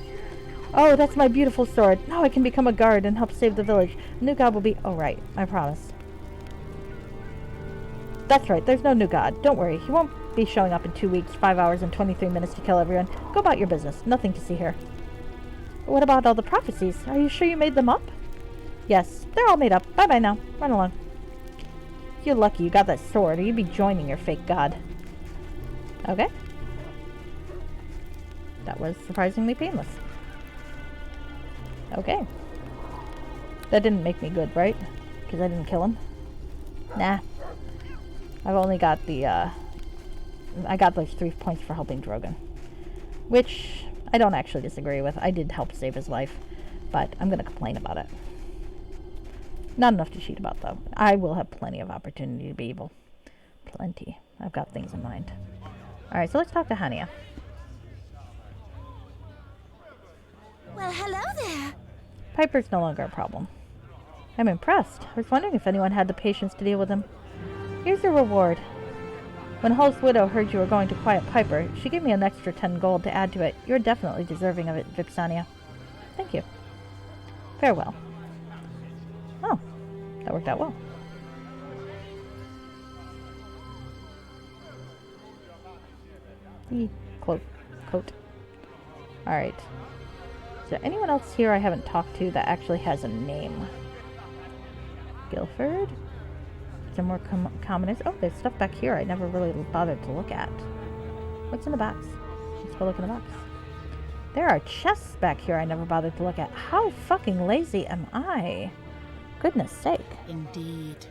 Oh, that's my beautiful sword. Now I can become a guard and help save the village. The new God will be alright, I promise. That's right, there's no new God. Don't worry, he won't be showing up in 2 weeks, 5 hours, and 23 minutes to kill everyone. Go about your business. Nothing to see here. What about all the prophecies? Are you sure you made them up? Yes, they're all made up. Bye-bye now. Run along. You're lucky you got that sword, or you'd be joining your fake god. Okay. That was surprisingly painless. Okay. That didn't make me good, right? Because I didn't kill him? Nah. I've only got the, I got those 3 points for helping Drogon. Which I don't actually disagree with. I did help save his life. But I'm going to complain about it. Not enough to cheat about, though. I will have plenty of opportunity to be evil. Plenty. I've got things in mind. Alright, so let's talk to Hania. Well, hello there. Piper's no longer a problem. I'm impressed. I was wondering if anyone had the patience to deal with him. Here's your reward. When Hull's widow heard you were going to quiet Piper, she gave me an extra 10 gold to add to it. You're definitely deserving of it, Vixania. Thank you. Farewell. Oh, that worked out well. Coat. Alright. Is there anyone else here I haven't talked to that actually has a name? Guilford. Some more commoners. Oh, there's stuff back here I never really bothered to look at. What's in the box? Let's go look in the box. There are chests back here I never bothered to look at. How fucking lazy am I? Goodness sake. Indeed.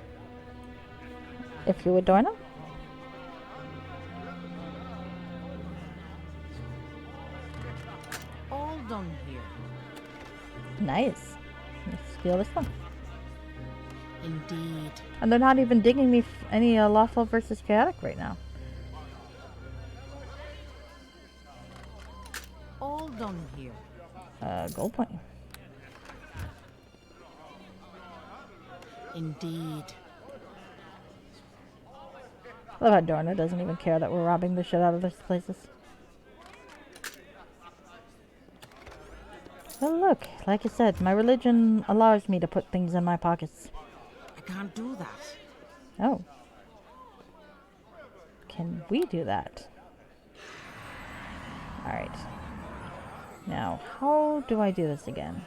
If you would, Dorna? All done here. Nice. Let's steal this one. Indeed. And they're not even digging me any lawful versus chaotic right now. All done here. Gold point. Indeed. I love how Dorna doesn't even care that we're robbing the shit out of these places. Well, look, like I said, my religion allows me to put things in my pockets. I can't do that. Oh. Can we do that? Alright. Now, how do I do this again?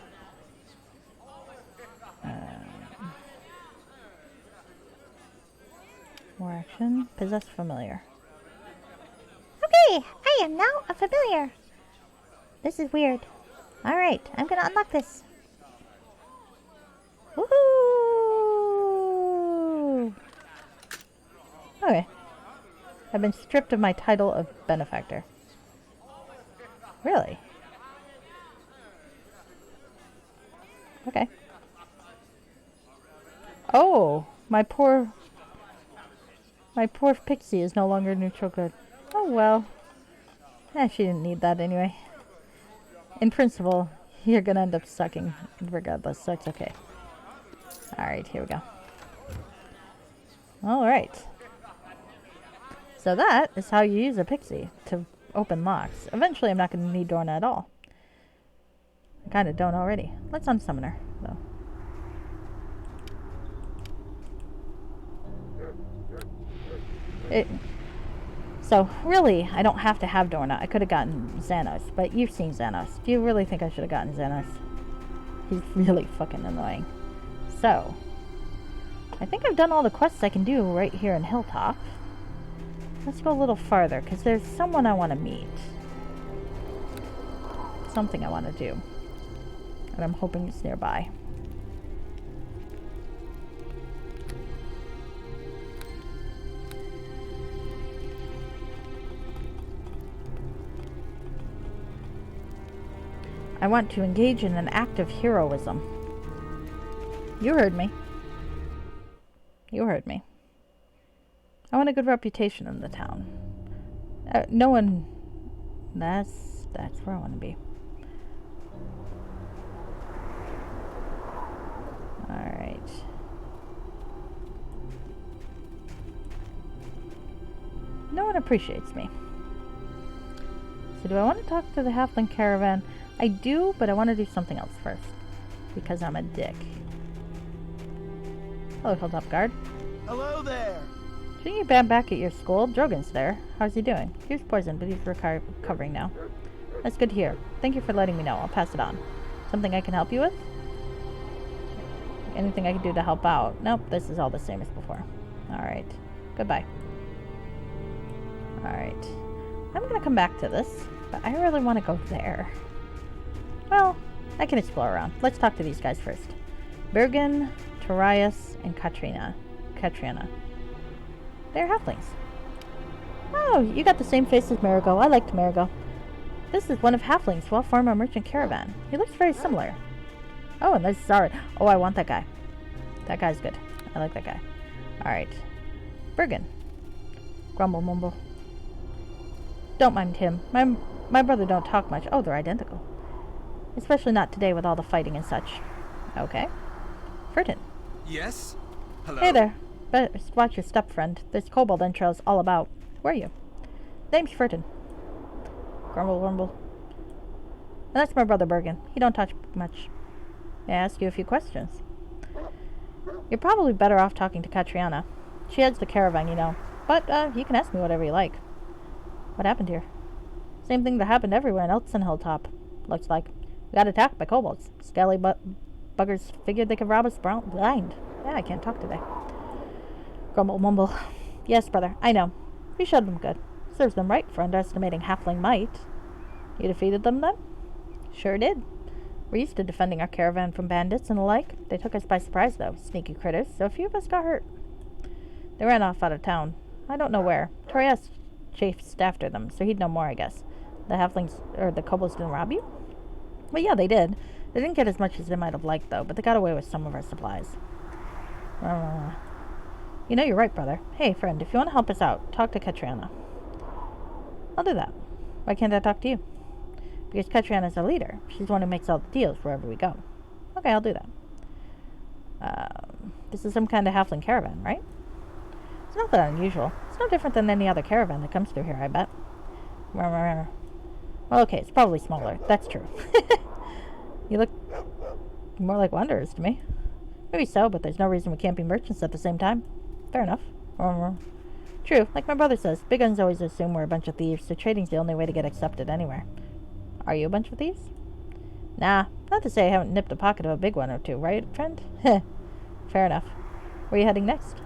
More action. Possess familiar. Okay, I am now a familiar. This is weird. Alright, I'm gonna unlock this. Woohoo! Okay. I've been stripped of my title of benefactor. Really? Okay. Oh, my poor pixie is no longer neutral good. Oh well. She didn't need that anyway. In principle, you're gonna end up sucking regardless, so it's okay. Alright, here we go. Alright. So that is how you use a pixie to open locks. Eventually I'm not gonna need Dorna at all. I kinda don't already. Let's unsummon her, though. So, really, I don't have to have Dorna. I could have gotten Xanos, but you've seen Xanos. Do you really think I should have gotten Xanos? He's really fucking annoying. So, I think I've done all the quests I can do right here in Hilltop. Let's go a little farther, because there's someone I want to meet. Something I want to do. And I'm hoping it's nearby. I want to engage in an act of heroism. You heard me. You heard me. I want a good reputation in the town. No one... That's where I want to be. Alright. No one appreciates me. So do I want to talk to the halfling caravan? I do, but I want to do something else first. Because I'm a dick. Hello, Hilltop Guard. Hello there! Shouldn't you be back at your school? Drogon's there. How's he doing? He was poisoned, but he's recovering now. That's good to hear. Thank you for letting me know. I'll pass it on. Something I can help you with? Anything I can do to help out? Nope, this is all the same as before. Alright. Goodbye. Alright. I'm gonna come back to this, but I really want to go there. Well, I can explore around. Let's talk to these guys first. Bergen, Torias, and Katrina. They're halflings. Oh, you got the same face as Marigo. I liked Marigo. This is one of halflings, well-formed merchant caravan. He looks very similar. Oh, and there's Zard. Oh, I want that guy. That guy's good. I like that guy. Alright. Bergen. Grumble mumble. Don't mind him. My brother don't talk much. Oh, they're identical. Especially not today with all the fighting and such. Okay. Furton. Yes? Hello? Hey there. Best watch your step, friend. This kobold intro's all about. Where are you? Name's Furton. Grumble, grumble. And that's my brother Bergen. He don't talk much. May I ask you a few questions? You're probably better off talking to Katriana. She heads the caravan, you know. But, you can ask me whatever you like. What happened here? Same thing that happened everywhere else in Hilltop. Looks like. We got attacked by kobolds. Scaly buggers figured they could rob us blind. Yeah, I can't talk today. Grumble mumble. Yes, brother, I know. We showed them good. Serves them right for underestimating halfling might. You defeated them then? Sure did. We're used to defending our caravan from bandits and the like. They took us by surprise, though, sneaky critters, so a few of us got hurt. They ran off out of town. I don't know where. Torias chased after them, so he'd know more, I guess. The halflings, or the kobolds didn't rob you? Well, yeah, they did. They didn't get as much as they might have liked, though, but they got away with some of our supplies. You know, you're right, brother. Hey, friend, if you want to help us out, talk to Katriana. I'll do that. Why can't I talk to you? Because Katriana's our leader. She's the one who makes all the deals wherever we go. Okay, I'll do that. This is some kind of halfling caravan, right? It's not that unusual. It's no different than any other caravan that comes through here, I bet. Well, okay, it's probably smaller. That's true. You look more like wanderers to me. Maybe so, but there's no reason we can't be merchants at the same time. Fair enough. True, like my brother says, big guns always assume we're a bunch of thieves, so trading's the only way to get accepted anywhere. Are you a bunch of thieves? Nah, not to say I haven't nipped a pocket of a big one or two, right, friend? Heh. Fair enough. Where are you heading next?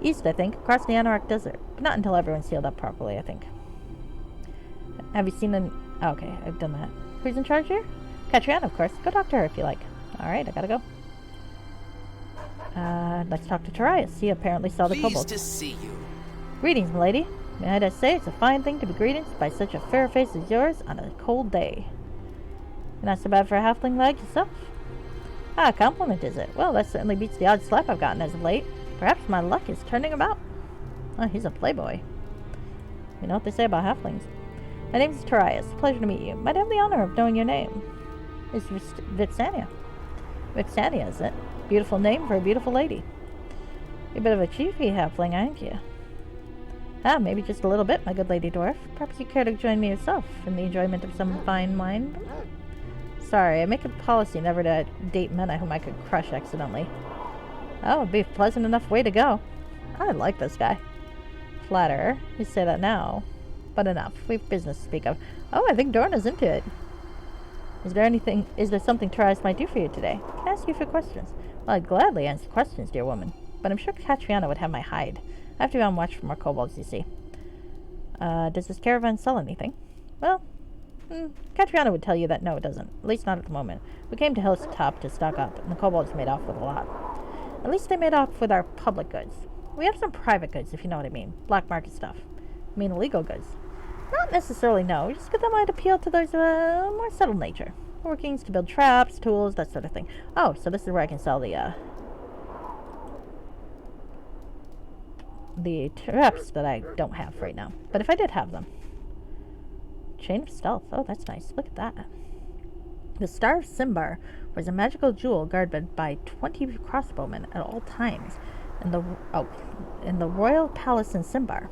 East, I think, across the Anorak Desert, but not until everyone's sealed up properly, I think. Have you seen an... Oh, okay, I've done that. Who's in charge here? Katriana, of course. Go talk to her if you like. Alright, I gotta go. Let's talk to Torias. He apparently saw the kobolds. Pleased to see you. Greetings, milady. Might I say it's a fine thing to be greeted by such a fair face as yours on a cold day. You're not so bad for a halfling like yourself. Ah, a compliment, is it? Well, that certainly beats the odd slap I've gotten as of late. Perhaps my luck is turning about. Oh, he's a playboy. You know what they say about halflings. My name's Torias. Pleasure to meet you. Might I have the honor of knowing your name? It's Vixania. Vixania, is it? Beautiful name for a beautiful lady. You're a bit of a chiefy halfling, aren't you? Ah, maybe just a little bit, my good lady dwarf. Perhaps you care to join me yourself in the enjoyment of some fine wine? Sorry, I make a policy never to date men whom I could crush accidentally. Oh, it'd be a pleasant enough way to go. I like this guy. Flatterer. You say that now. But enough. We've business to speak of. Oh, I think Dorna's into it. Is there something Torias might do for you today? Can I ask you a few questions? Well, I'd gladly answer questions, dear woman. But I'm sure Katriana would have my hide. I have to be on watch for more kobolds, you see. Does this caravan sell anything? Well, Katriana would tell you that no, it doesn't. At least not at the moment. We came to Hilltop to stock up, and the kobolds made off with a lot. At least they made off with our public goods. We have some private goods, if you know what I mean. Black market stuff. I mean illegal goods. Not necessarily, no. Just good that might appeal to those of a more subtle nature. Workings to build traps, tools, that sort of thing. Oh, so this is where I can sell the traps that I don't have right now. But if I did have them. Chain of Stealth. Oh, that's nice. Look at that. The Star of Simbar was a magical jewel guarded by 20 crossbowmen at all times in the royal palace in Simbar.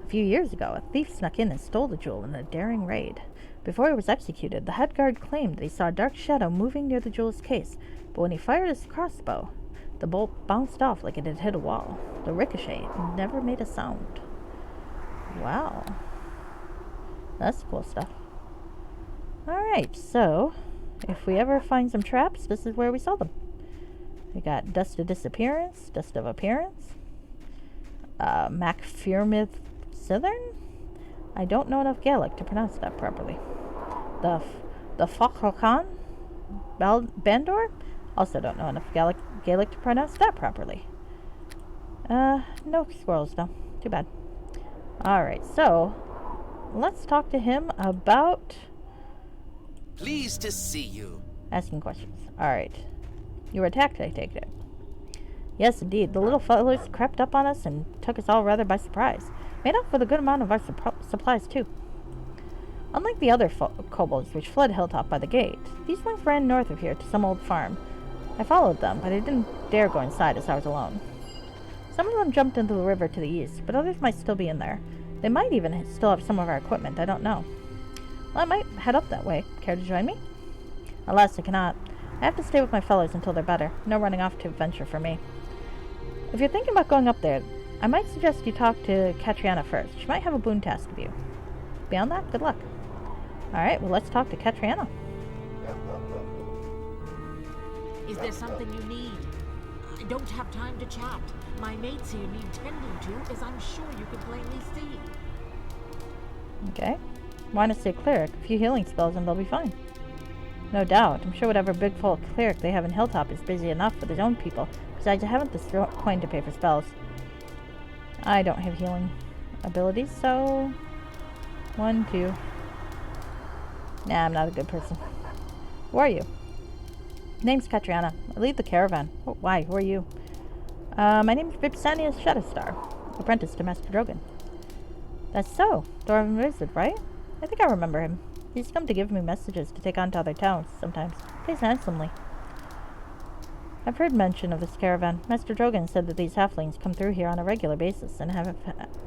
A few years ago, a thief snuck in and stole the jewel in a daring raid. Before he was executed, the head guard claimed that he saw a dark shadow moving near the jewel's case, but when he fired his crossbow, the bolt bounced off like it had hit a wall. The ricochet never made a sound. Wow. That's cool stuff. Alright, so if we ever find some traps, this is where we sell them. We got Dust of Disappearance, Dust of Appearance, Macfirmith Southern? I don't know enough Gaelic to pronounce that properly. The Fokrokan Bandor? Also don't know enough Gaelic to pronounce that properly. No squirrels though. Too bad. Alright, so let's talk to him about... Pleased to see you. Asking questions. Alright. You were attacked, I take it. Yes, indeed. The little fellows crept up on us and took us all rather by surprise. Made off with a good amount of our supplies, too. Unlike the other kobolds which fled Hilltop by the gate, these ones ran north of here to some old farm. I followed them, but I didn't dare go inside as I was alone. Some of them jumped into the river to the east, but others might still be in there. They might even still have some of our equipment, I don't know. Well, I might head up that way. Care to join me? Alas, I cannot. I have to stay with my fellows until they're better. No running off to adventure for me. If you're thinking about going up there, I might suggest you talk to Katriana first. She might have a boon task of you. Beyond that, good luck. Alright, well let's talk to Katriana. Is there something you need? I don't have time to chat. My mates here need tending to, as I'm sure you can plainly see. Okay. Want to stay cleric? A few healing spells and they'll be fine. No doubt. I'm sure whatever big full cleric they have in Hilltop is busy enough with his own people. Besides, I haven't the coin to pay for spells. I don't have healing abilities, so... 1, 2. Nah, I'm not a good person. Who are you? Name's Katriana. I lead the caravan. Oh, why? Who are you? My name's Vipsania Shadowstar, apprentice to Master Drogon. That's so. Dwarven wizard, right? I think I remember him. He's come to give me messages to take on to other towns sometimes. Pays handsomely. I've heard mention of this caravan. Master Drogon said that these halflings come through here on a regular basis and have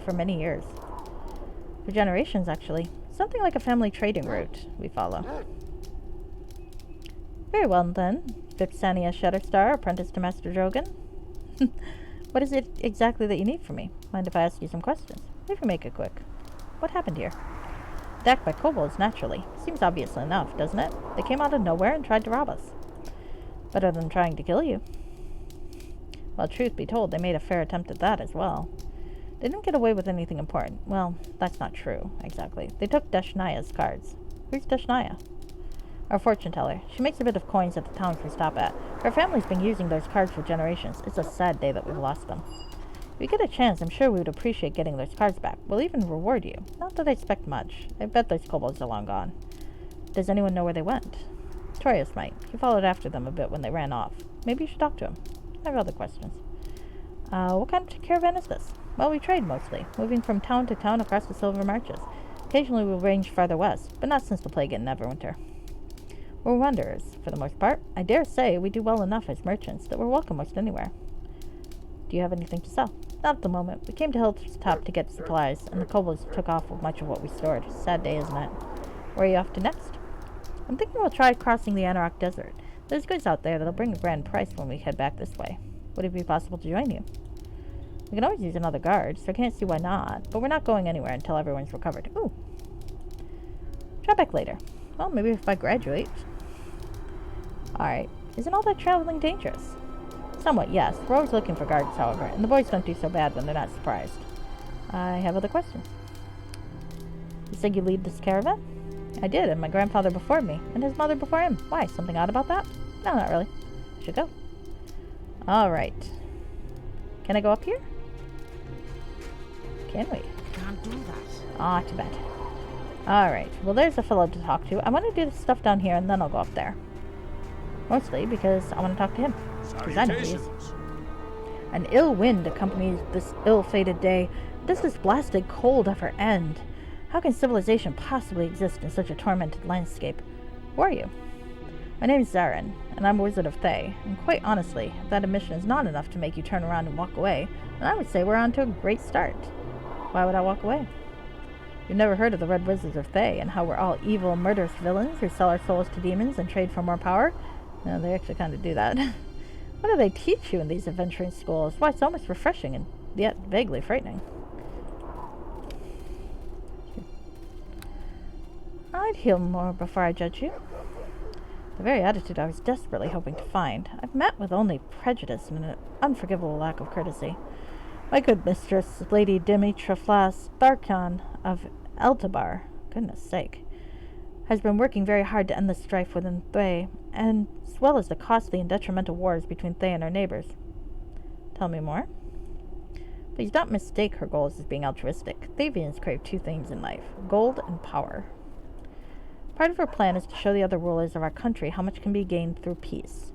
for many years. For generations, actually. Something like a family trading route we follow. Very well, then. Vipsania Shadowstar, apprentice to Master Drogon. What is it exactly that you need from me? Mind if I ask you some questions? If you make it quick. What happened here? Attacked by kobolds, naturally. Seems obvious enough, doesn't it? They came out of nowhere and tried to rob us. Better than trying to kill you. Well, truth be told, they made a fair attempt at that as well. They didn't get away with anything important. Well, that's not true, exactly. They took Dashnaya's cards. Who's Dashnaya? Our fortune teller. She makes a bit of coins at the towns we stop at. Her family's been using those cards for generations. It's a sad day that we've lost them. If we get a chance, I'm sure we would appreciate getting those cards back. We'll even reward you. Not that I expect much. I bet those kobolds are long gone. Does anyone know where they went? Torius might. He followed after them a bit when they ran off. Maybe you should talk to him. I have other questions. What kind of caravan is this? Well, we trade mostly, moving from town to town across the Silver Marches. Occasionally we'll range farther west, but not since the plague in Neverwinter. We're wanderers, for the most part. I dare say we do well enough as merchants that we're welcome most anywhere. Do you have anything to sell? Not at the moment. We came to Hilltop to get supplies, and the kobolds took off with much of what we stored. Sad day, isn't it? Where are you off to next? I'm thinking we'll try crossing the Anarok Desert. There's goods out there that'll bring a grand price when we head back this way. Would it be possible to join you? We can always use another guard, so I can't see why not, but we're not going anywhere until everyone's recovered. Ooh. Try back later. Well, maybe if I graduate. Alright. Isn't all that traveling dangerous? Somewhat, yes. We're always looking for guards, however, and the boys don't do so bad when they're not surprised. I have other questions. You said you lead this caravan? I did, and my grandfather before me, and his mother before him. Why? Something odd about that? No, not really. Should go. Alright. Can I go up here? Can we? Can't do that. Ah, too bad. Alright, well there's a fellow to talk to. I want to do this stuff down here and then I'll go up there. Mostly because I want to talk to him. Because I know he is. An ill wind accompanies this ill-fated day. Does this blasted cold ever end? How can civilization possibly exist in such a tormented landscape? Who are you? My name is Zarin, and I'm a wizard of Thay. And quite honestly, if that admission is not enough to make you turn around and walk away, then I would say we're on to a great start. Why would I walk away? You've never heard of the Red Wizards of Thay and how we're all evil, murderous villains who sell our souls to demons and trade for more power? No, they actually kind of do that. What do they teach you in these adventuring schools? Why, it's almost refreshing and yet vaguely frightening. I'd heal more before I judge you. The very attitude I was desperately hoping to find. I've met with only prejudice and an unforgivable lack of courtesy. My good mistress, Lady Dimitra Flas Tharkan of Eltabar, goodness sake, has been working very hard to end the strife within Thay, and as well as the costly and detrimental wars between Thay and our neighbors. Tell me more. Please don't mistake her goals as being altruistic. Thavians crave two things in life, gold and power. Part of her plan is to show the other rulers of our country how much can be gained through peace.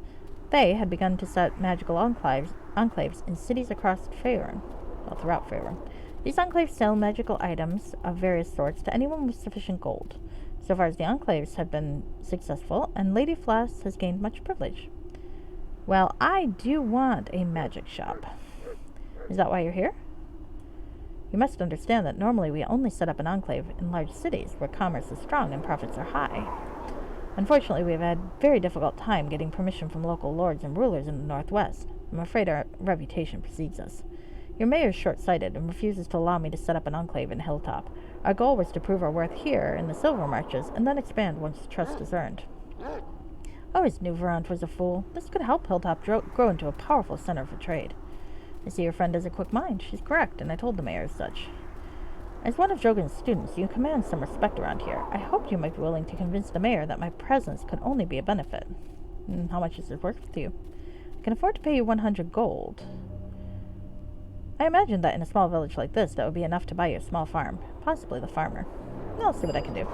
Thay had begun to set magical enclaves in cities across Faerun, well, throughout Faerun. These enclaves sell magical items of various sorts to anyone with sufficient gold. So far as the enclaves have been successful, and Lady Flas has gained much privilege. Well, I do want a magic shop. Is that why you're here? You must understand that normally we only set up an enclave in large cities where commerce is strong and profits are high. Unfortunately, we have had a very difficult time getting permission from local lords and rulers in the northwest. I'm afraid our reputation precedes us. Your mayor is short-sighted and refuses to allow me to set up an enclave in Hilltop. Our goal was to prove our worth here in the Silver Marches and then expand once trust is earned. Always knew Verant was a fool. This could help Hilltop grow into a powerful center for trade. I see your friend has a quick mind. She's correct, and I told the mayor as such. As one of Drogon's students, you command some respect around here. I hoped you might be willing to convince the mayor that my presence could only be a benefit. How much is it worth to you? I can afford to pay you 100 gold. I imagine that in a small village like this, that would be enough to buy you a small farm. Possibly the farmer. I'll see what I can do.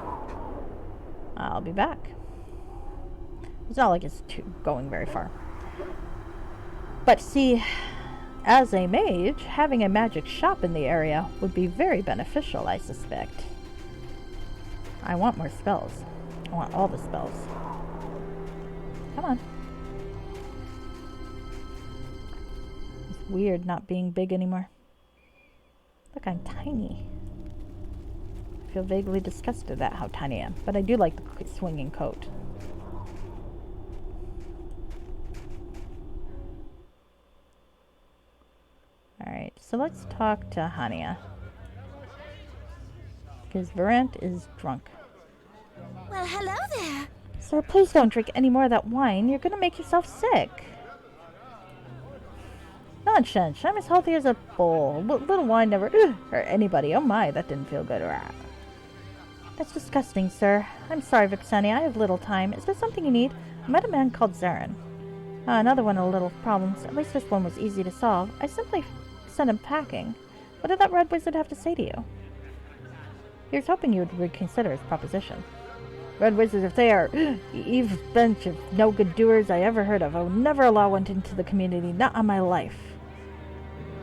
I'll be back. It's not like it's going very far. But see, as a mage, having a magic shop in the area would be very beneficial, I suspect. I want more spells. I want all the spells. Come on. It's weird not being big anymore. Look, I'm tiny. I feel vaguely disgusted at how tiny I am, but I do like the swinging coat. Alright, so let's talk to Hania. Because Verant is drunk. Well, hello there. Sir, please don't drink any more of that wine. You're gonna make yourself sick. Nonsense. I'm as healthy as a bull. Little wine never hurt anybody. Oh my, that didn't feel good. That's disgusting, sir. I'm sorry, Vixenia. I have little time. Is there something you need? I met a man called Zarin. Another one of little problems. At least this one was easy to solve. I simply sent him packing. What did that red wizard have to say to you? He was hoping you would reconsider his proposition. Red wizards, if they are the evil bunch of no-good doers I ever heard of, I will never allow one into the community, not on my life.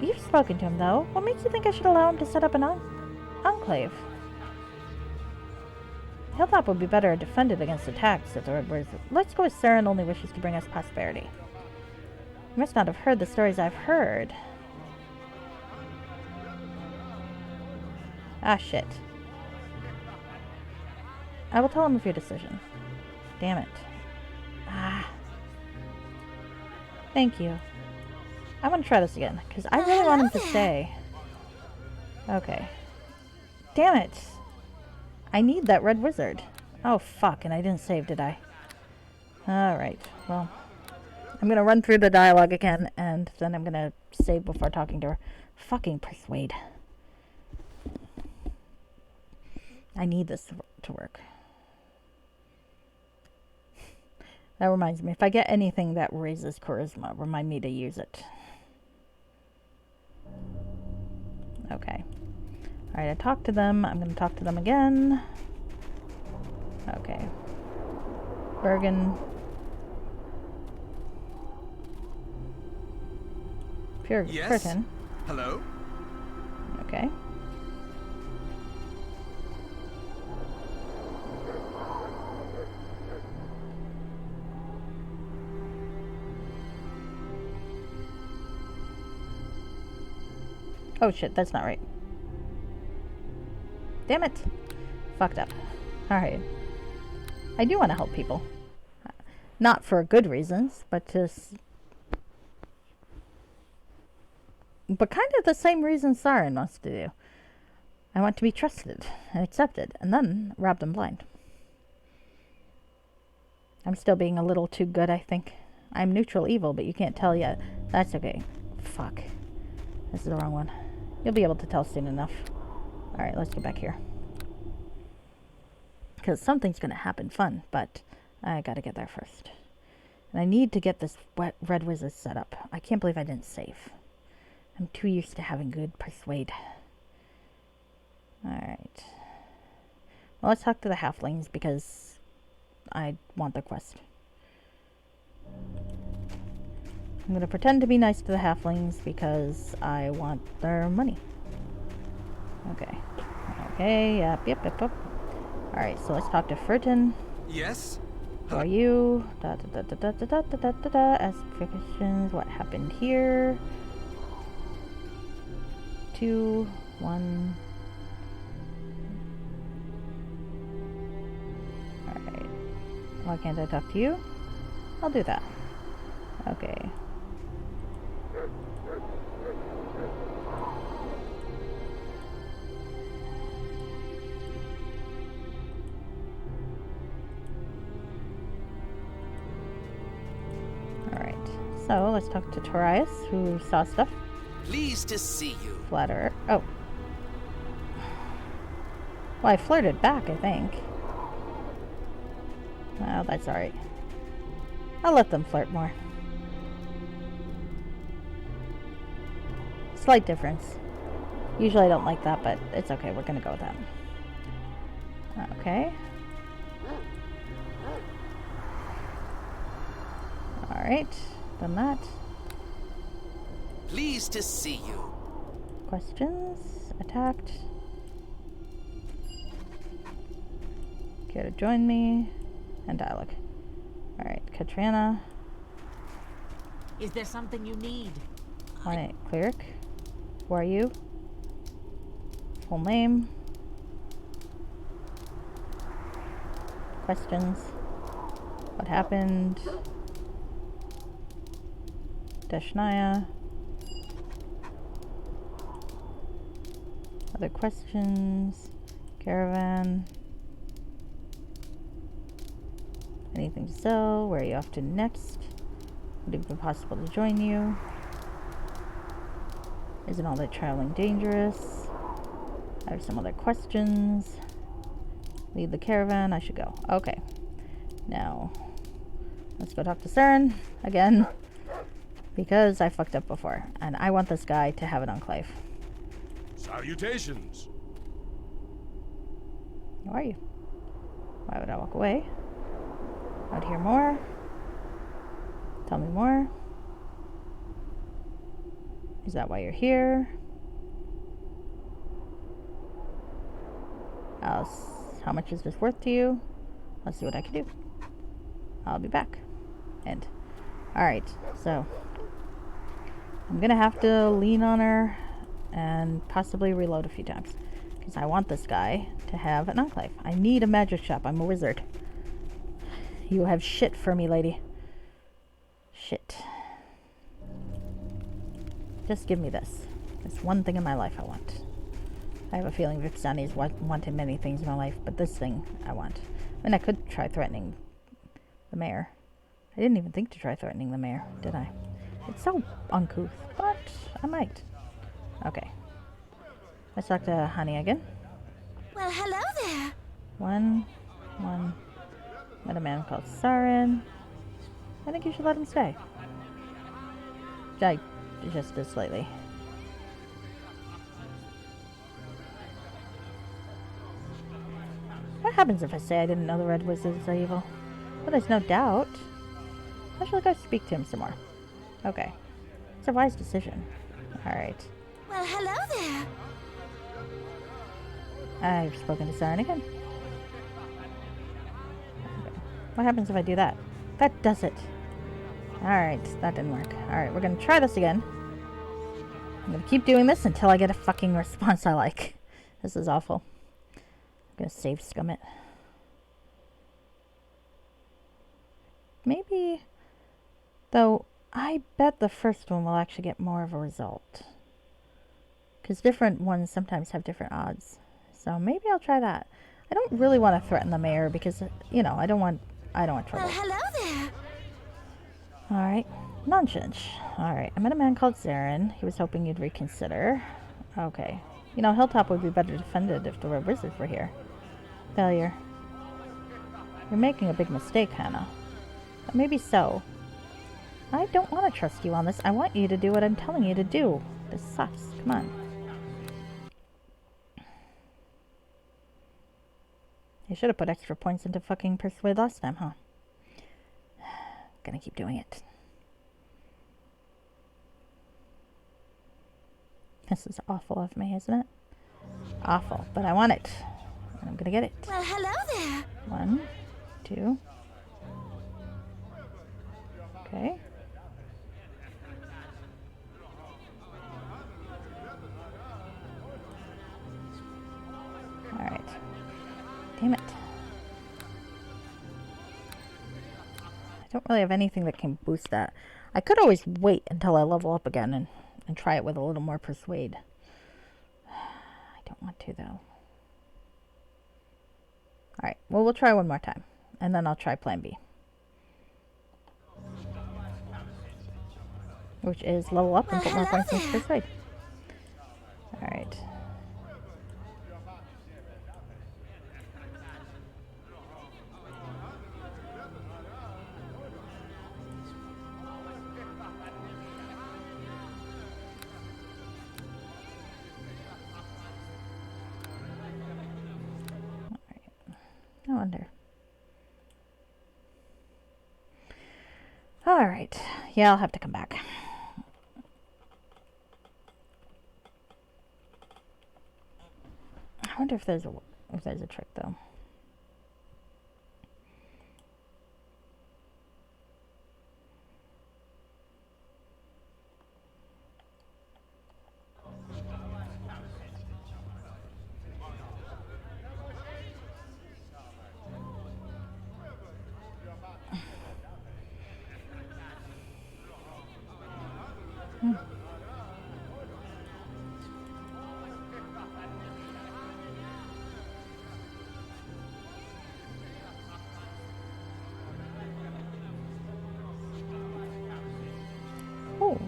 You've spoken to him, though. What makes you think I should allow him to set up an enclave? Hilltop would be better defended against attacks, said the red wizard. Let's go with Saren only wishes to bring us prosperity. You must not have heard the stories I've heard. Ah, shit. I will tell him of your decision. Damn it. Ah. Thank you. I want to try this again, because I really want him to stay. Okay. Damn it. I need that red wizard. Oh, fuck, and I didn't save, did I? Alright, well. I'm going to run through the dialogue again, and then I'm going to save before talking to her. Fucking persuade. I need this to work. That reminds me, if I get anything that raises charisma, remind me to use it. Okay. Alright, I talked to them. I'm going to talk to them again. Okay. Bergen. Puritan. Hello? Okay. Oh shit, that's not right. Damn it! Fucked up. Alright. I do want to help people. Not for good reasons, but just... But kind of the same reasons Saren wants to do. I want to be trusted and accepted, and then rob them blind. I'm still being a little too good, I think. I'm neutral evil, but you can't tell yet. That's okay. Fuck. This is the wrong one. You'll be able to tell soon enough. Alright, let's get back here. Because something's going to happen fun, but I gotta get there first. And I need to get this red wizard set up. I can't believe I didn't save. I'm too used to having good persuade. Alright. Well, let's talk to the halflings because I want the quest. I'm going to pretend to be nice to the halflings because I want their money. Okay. Okay, yep. Alright, so let's talk to Furton. Yes? Who are you? Ask questions. What happened here? 2, 1. Alright. Why can't I talk to you? I'll do that. Okay. So, let's talk to Torias, who saw stuff. Pleased to see you. Flatterer. Oh. Well, I flirted back, I think. Well, that's alright. I'll let them flirt more. Slight difference. Usually I don't like that, but it's okay. We're gonna go with that. Okay. Alright. Done that. Pleased to see you. Questions? Attacked. Care to join me? And dialogue. Alright, Katrina. Is there something you need? Alright, cleric. Who are you? Full name. Questions. What happened? Deshnaya. Other questions. Caravan. Anything to sell? Where are you off to next? Would it be possible to join you? Isn't all that traveling dangerous? I have some other questions. Lead the caravan. I should go. Okay. Now, let's go talk to Cern again. Because I fucked up before. And I want this guy to have an enclave. Salutations. Who are you? Why would I walk away? I would hear more. Tell me more. Is that why you're here? How much is this worth to you? Let's see what I can do. I'll be back. End. Alright, so I'm gonna have to lean on her and possibly reload a few times. Because I want this guy to have an enclave. I need a magic shop. I'm a wizard. You have shit for me, lady. Shit. Just give me this. It's one thing in my life I want. I have a feeling Vipsani's wanted many things in my life, but this thing I want. I mean, I could try threatening the mayor. I didn't even think to try threatening the mayor, did I? It's so uncouth, but I might. Okay. Let's talk to Honey again. Well, hello there. One. Met a man called Saren. I think you should let him stay. Just did slightly. What happens if I say I didn't know the Red Wizards are evil? Well, there's no doubt. I should go speak to him some more. Okay. It's a wise decision. Alright. Well, hello there. I've spoken to Saren again. Okay. What happens if I do that? That does it. Alright, that didn't work. Alright, we're gonna try this again. I'm gonna keep doing this until I get a fucking response I like. This is awful. I'm gonna save scum it. Maybe, though, I bet the first one will actually get more of a result. Because different ones sometimes have different odds. So maybe I'll try that. I don't really want to threaten the mayor because, you know, I don't want trouble. Well, hello there. Alright. Nonsense. Alright. I met a man called Zarin. He was hoping you'd reconsider. Okay. You know, Hilltop would be better defended if the Red Wizards were here. Failure. You're making a big mistake, Hannah. But maybe so. I don't want to trust you on this. I want you to do what I'm telling you to do. This sucks. Come on. You should have put extra points into fucking Persuade last time, huh? Gonna keep doing it. This is awful of me, isn't it? Awful, but I want it. And I'm gonna get it. Well, hello there. 1, 2. Okay. Alright. Damn it. I don't really have anything that can boost that. I could always wait until I level up again and try it with a little more persuade. I don't want to, though. Alright, well, we'll try one more time. And then I'll try plan B. which is level up and put more points into persuade. Alright. I wonder. Alright. Yeah, I'll have to come back. I wonder if there's a trick though. Oh.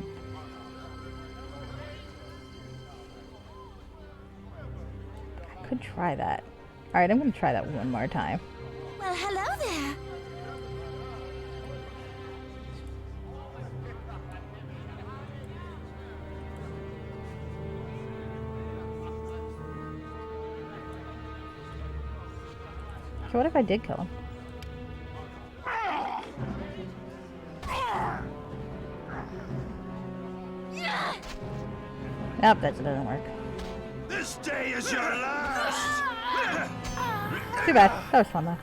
I could try that. Alright, I'm gonna try that one more time. Well, hello there. So what if I did kill him? Nope, that doesn't work. This day is your last! Too bad. That was fun though.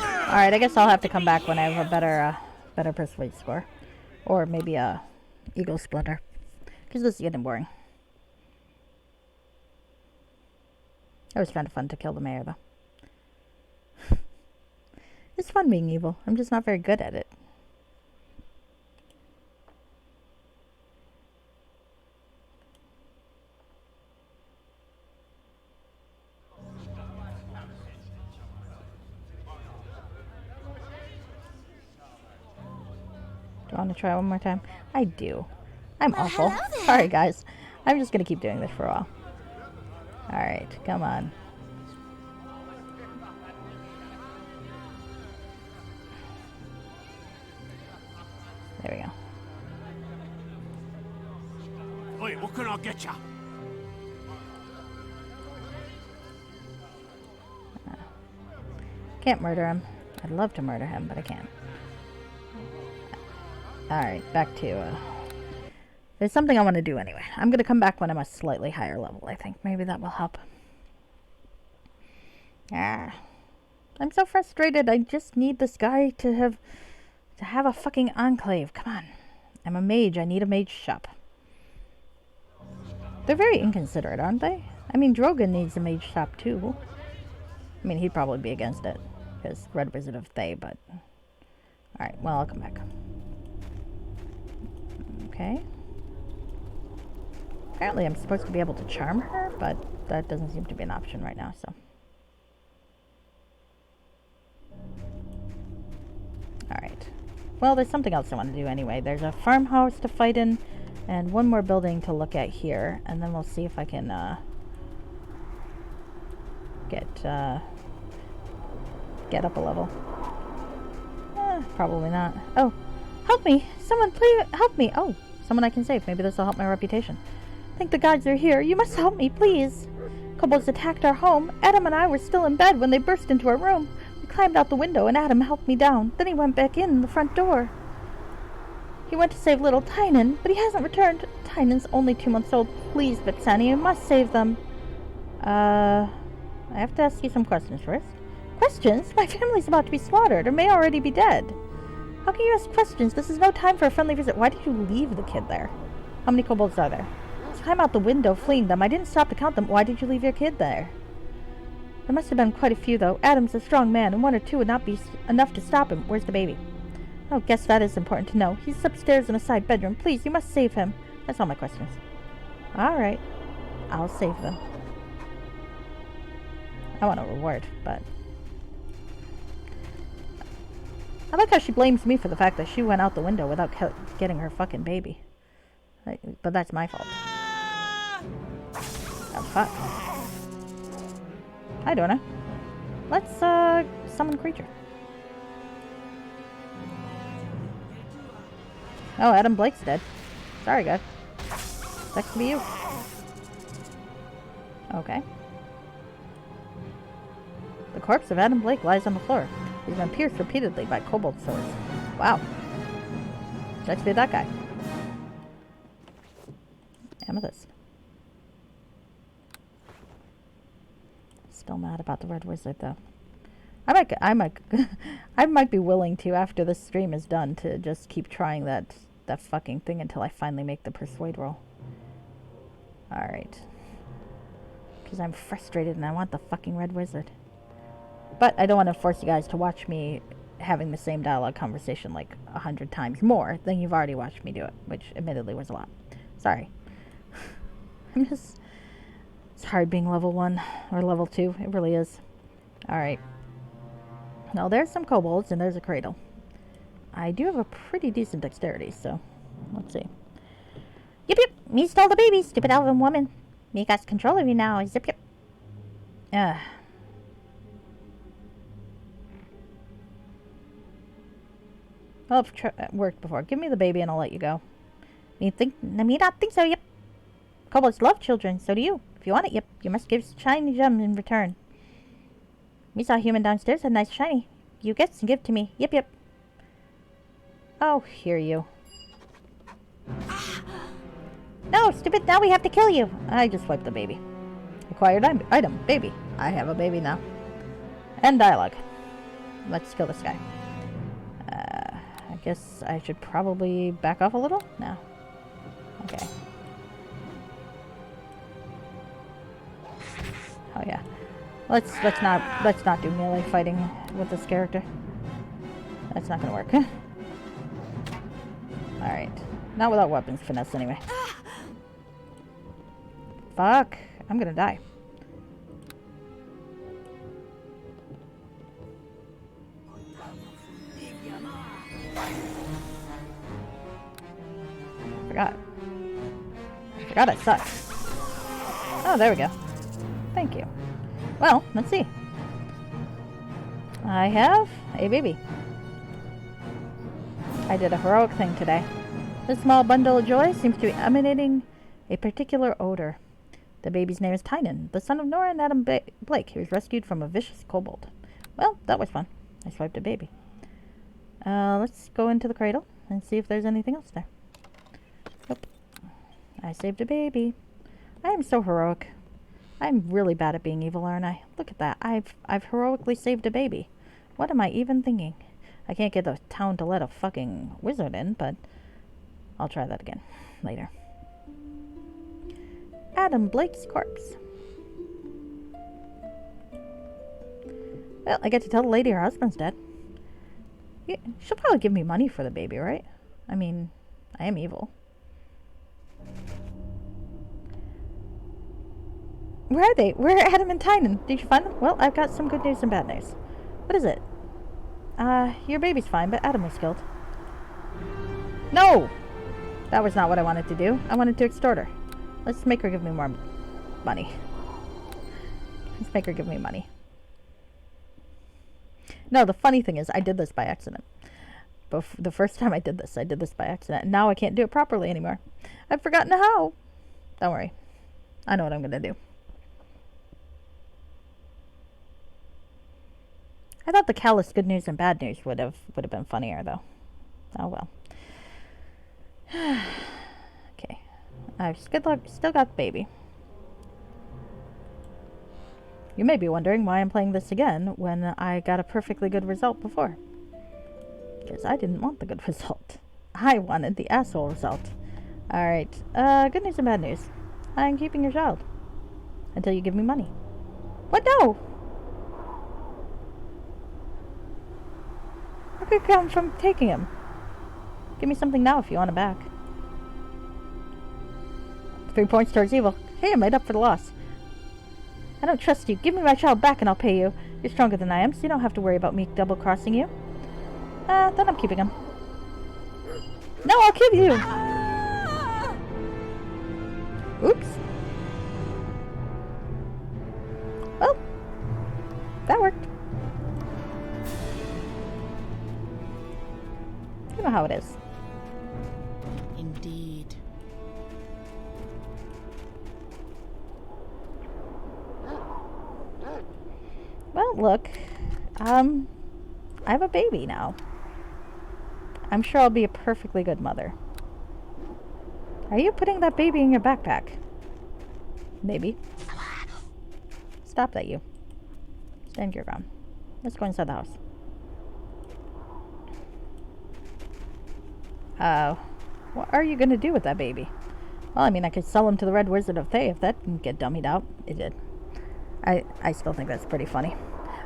Alright, I guess I'll have to come back when I have a better persuade score. Or maybe a ego splitter. Because this is getting boring. It was kind of fun to kill the mayor though. It's fun being evil. I'm just not very good at it. Do I want to try one more time? I do. I'm awful. Sorry guys. I'm just going to keep doing this for a while. Alright, come on. There we go. Wait, what can I get ya? Can't murder him. I'd love to murder him, but I can't. Alright, back to... there's something I want to do anyway. I'm going to come back when I'm a slightly higher level, I think. Maybe that will help. Ah. I'm so frustrated. I just need this guy to have a fucking enclave. Come on. I'm a mage. I need a mage shop. They're very inconsiderate, aren't they? I mean, Drogon needs a mage shop too. I mean, he'd probably be against it. Because Red Wizard of Thay, but... Alright, well, I'll come back. Okay. Apparently I'm supposed to be able to charm her, but that doesn't seem to be an option right now, so... Alright. Well, there's something else I want to do anyway. There's a farmhouse to fight in, and one more building to look at here, and then we'll see if I can, get up a level. Probably not. Oh, help me! Someone please help me! Oh, someone I can save. Maybe this will help my reputation. I think the gods are here. You must help me, please! Kobolds attacked our home. Adam and I were still in bed when they burst into our room. We climbed out the window and Adam helped me down. Then he went back in the front door. He went to save little Tynan, but he hasn't returned. Tynan's only 2 months old. Please, Vixani, you must save them. I have to ask you some questions first. Questions? My family's about to be slaughtered, or may already be dead. How can you ask questions? This is no time for a friendly visit. Why did you leave the kid there? How many kobolds are there? Climb out the window, fleeing them. I didn't stop to count them. Why did you leave your kid there? There must have been quite a few, though. Adam's a strong man, and 1 or 2 would not be enough to stop him. Where's the baby? Oh, guess that is important to know. He's upstairs in a side bedroom. Please, you must save him. That's all my questions. Alright. I'll save them. I want a reward, but... I like how she blames me for the fact that she went out the window without getting her fucking baby. But that's my fault. Oh, fuck. Hi, Donna. Let's, summon creature. Oh, Adam Blake's dead. Sorry, guys. That could be you. Okay. The corpse of Adam Blake lies on the floor. He's been pierced repeatedly by kobold swords. Wow. Let's be that guy. Amethyst. Still mad about the red wizard, though. I might be willing to, after this stream is done, to just keep trying that fucking thing until I finally make the persuade roll. Alright. Because I'm frustrated and I want the fucking red wizard. But I don't want to force you guys to watch me having the same dialogue conversation like 100 times more than you've already watched me do it, which admittedly was a lot. Sorry. It's hard being level 1 or level 2. It really is. Alright. Now there's some kobolds and there's a cradle. I do have a pretty decent dexterity, so let's see. Yip yip! Me stole the baby, stupid elven woman. Me got control of you now, zip yip. Well, it's worked before. Give me the baby and I'll let you go. Me not think so, yep. Kobolds love children, so do you. If you want it, yep, you must give shiny gem in return. Me saw a human downstairs had nice shiny. You get and give to me, yep yep. Oh, hear you. No, stupid, now we have to kill you. I just wiped the baby. Acquired item, baby. I have a baby now. End dialogue. Let's kill this guy. I guess I should probably back off a little? No. Okay. Oh yeah. Let's not do melee fighting with this character. That's not gonna work. Alright. Not without weapons finesse anyway. Fuck. I'm gonna die. Forgot I suck. Oh, there we go. Thank you. Well, let's see. I have a baby. I did a heroic thing today. This small bundle of joy seems to be emanating a particular odor. The baby's name is Tynan, the son of Nora and Adam Blake. He was rescued from a vicious kobold. Well, that was fun. I swiped a baby. Let's go into the cradle and see if there's anything else there. Nope. I saved a baby. I am so heroic. I'm really bad at being evil, aren't I? Look at that. I've heroically saved a baby. What am I even thinking? I can't get the town to let a fucking wizard in, but I'll try that again later. Adam Blake's corpse. Well, I get to tell the lady her husband's dead. Yeah, she'll probably give me money for the baby, right? I mean, I am evil. Where are they? Where are Adam and Tynan? Did you find them? Well, I've got some good news and bad news. What is it? Your baby's fine, but Adam was killed. No! That was not what I wanted to do. I wanted to extort her. Let's make her give me more money. Let's make her give me money. No, the funny thing is, I did this by accident. The first time I did this by accident. And now I can't do it properly anymore. I've forgotten how. Don't worry. I know what I'm going to do. I thought the callous good news and bad news would have been funnier, though. Oh, well. Okay. I've still got the baby. You may be wondering why I'm playing this again when I got a perfectly good result before. Because I didn't want the good result. I wanted the asshole result. Alright. Good news and bad news. I'm keeping your child. Until you give me money. What? No! What could come from taking him? Give me something now if you want him back. 3 points towards evil. Hey, I made up for the loss. I don't trust you. Give me my child back and I'll pay you. You're stronger than I am, so you don't have to worry about me double-crossing you. Then I'm keeping him. No, I'll kill you! how it is. Indeed. Well, look. I have a baby now. I'm sure I'll be a perfectly good mother. Are you putting that baby in your backpack? Maybe. Stop that, you. Stand your ground. Let's go inside the house. What are you gonna do with that baby? Well, I mean, I could sell him to the Red Wizard of Thay if that didn't get dummied out. It did. I still think that's pretty funny.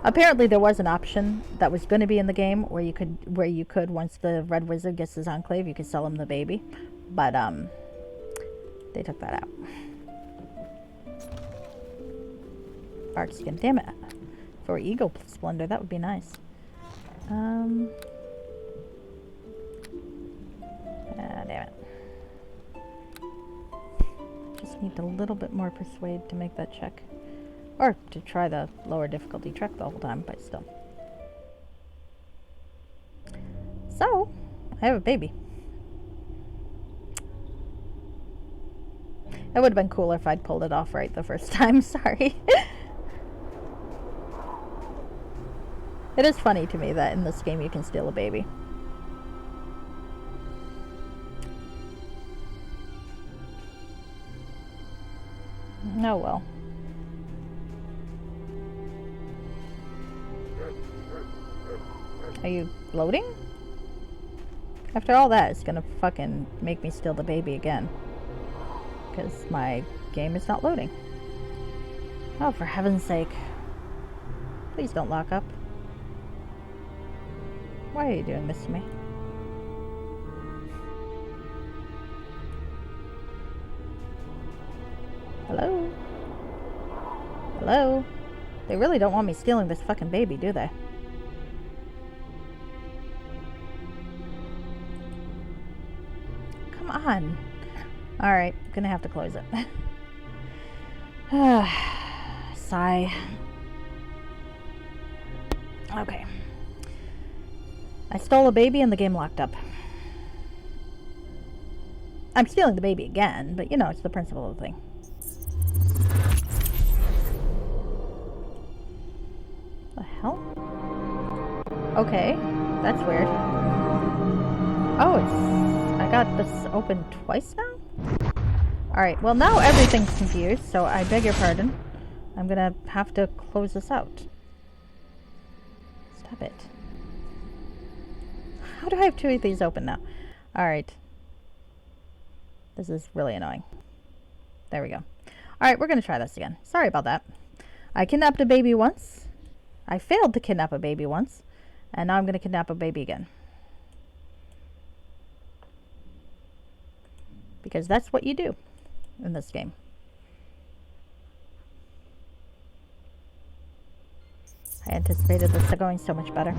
Apparently, there was an option that was going to be in the game where you could once the Red Wizard gets his enclave, you could sell him the baby, but they took that out. Bark skin, damn it! For Eagle Splendor, that would be nice. Damn it. Just need a little bit more persuade to make that check. Or to try the lower difficulty trek the whole time, but still. So, I have a baby. It would have been cooler if I'd pulled it off right the first time, sorry. It is funny to me that in this game you can steal a baby. Oh well. Are you loading? After all that, it's gonna fucking make me steal the baby again. Because my game is not loading. Oh, for heaven's sake. Please don't lock up. Why are you doing this to me? Hello? Hello? They really don't want me stealing this fucking baby, do they? Come on. Alright, gonna have to close it. Sigh. Okay. I stole a baby and the game locked up. I'm stealing the baby again, but you know, it's the principle of the thing. The hell? Okay, that's weird. Oh, I got this open twice now? Alright, well now everything's confused, so I beg your pardon. I'm gonna have to close this out. Stop it. How do I have two of these open now? Alright. This is really annoying. There we go. Alright, we're gonna try this again. Sorry about that. I kidnapped a baby once. I failed to kidnap a baby once. And now I'm gonna kidnap a baby again. Because that's what you do in this game. I anticipated this going so much better.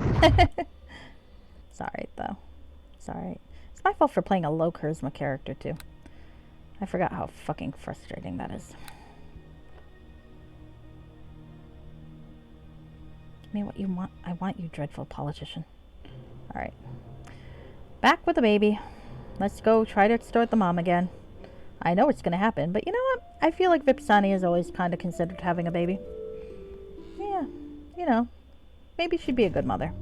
It's alright though. It's alright. It's my fault for playing a low charisma character too. I forgot how fucking frustrating that is. Give me what you want. I want you, dreadful politician. Alright. Back with the baby. Let's go try to extort the mom again. I know it's gonna happen, but you know what? I feel like Vipsani is always kind of considered having a baby. Yeah, you know, maybe she'd be a good mother.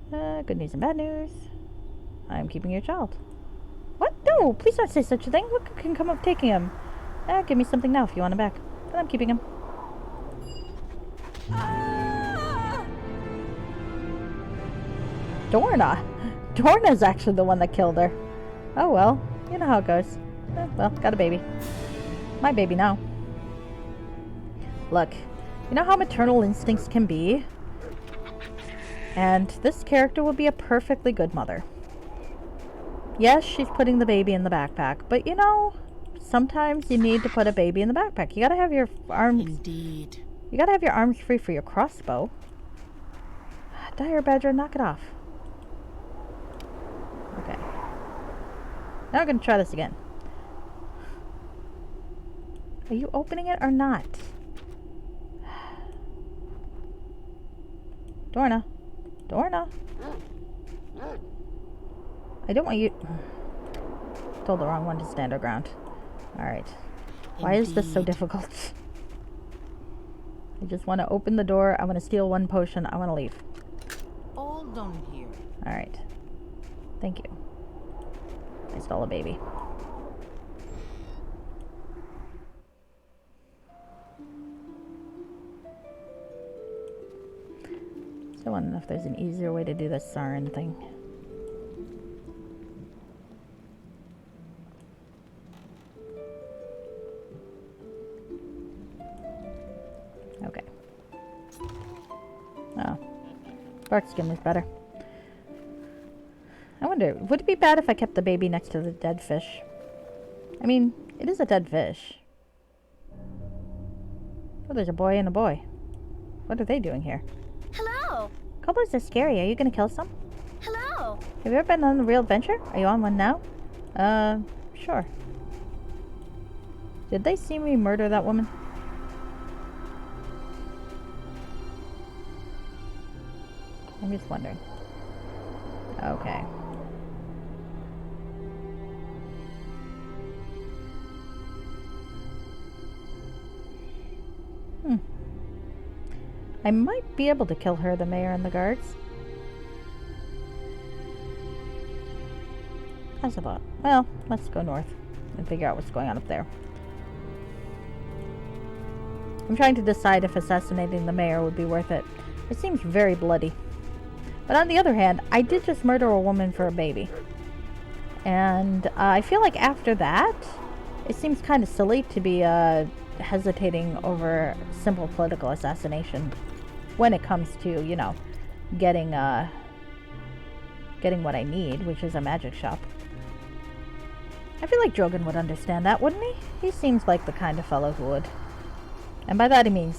Good news and bad news. I'm keeping your child. What? No, please don't say such a thing. Look who can come up taking him. Give me something now if you want him back. But I'm keeping him. Dorna. Dorna's actually the one that killed her. Oh well, you know how it goes. Well, got a baby. My baby now. Look, you know how maternal instincts can be? And this character will be a perfectly good mother. Yes, she's putting the baby in the backpack, but you know, sometimes you need to put a baby in the backpack. You gotta have your arms... Indeed. You gotta have your arms free for your crossbow. Dire Badger, knock it off. Okay. Now we're gonna try this again. Are you opening it or not? Dorna. Dorna. I don't want you... Told the wrong one to stand our ground. Alright. Why is this so difficult? I just want to open the door. I want to steal one potion. I want to leave. All done here. Alright. Thank you. I stole a baby. So I want to know if there's an easier way to do this Sarin thing. Okay. Oh. Bark skin is better. I wonder, would it be bad if I kept the baby next to the dead fish? I mean, it is a dead fish. Oh, there's a boy and a boy. What are they doing here? Hello. Kobolds are scary. Are you gonna kill some? Hello. Have you ever been on a real adventure? Are you on one now? Sure. Did they see me murder that woman? I'm just wondering. Okay. I might be able to kill her, the mayor, and the guards. How's a thought? Well, let's go north and figure out what's going on up there. I'm trying to decide if assassinating the mayor would be worth it. It seems very bloody. But on the other hand, I did just murder a woman for a baby. And I feel like after that, it seems kind of silly to be hesitating over simple political assassination when it comes to, you know, getting what I need, which is a magic shop. I feel like Drogon would understand that, wouldn't he? He seems like the kind of fellow who would. And by that I mean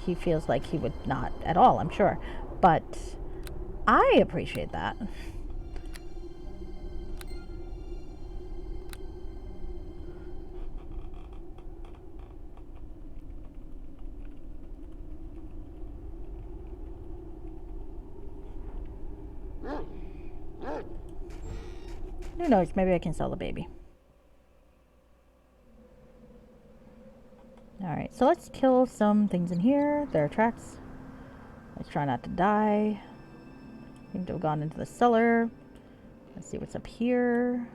he feels like he would not at all, I'm sure. But I appreciate that. Who knows, maybe I can sell the baby. Alright, so let's kill some things in here. There are tracks. Let's try not to die. Seem to have gone into the cellar. Let's see what's up here.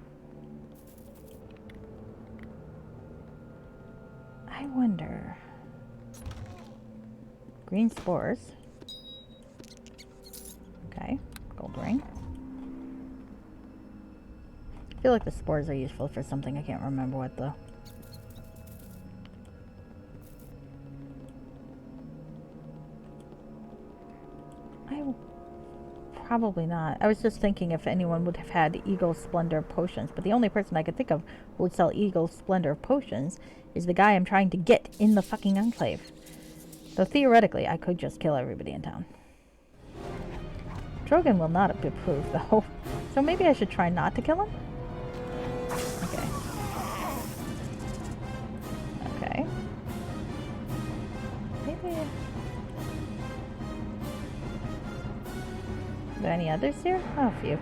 I wonder. Green spores. Okay, gold ring. I feel like the spores are useful for something. I can't remember what though. Probably not. I was just thinking if anyone would have had Eagle Splendor potions, but the only person I could think of who would sell Eagle Splendor potions is the guy I'm trying to get in the fucking Enclave. So theoretically, I could just kill everybody in town. Drogon will not approve, though. So maybe I should try not to kill him? Okay. Okay. Maybe... Are there any others here? Oh, a few.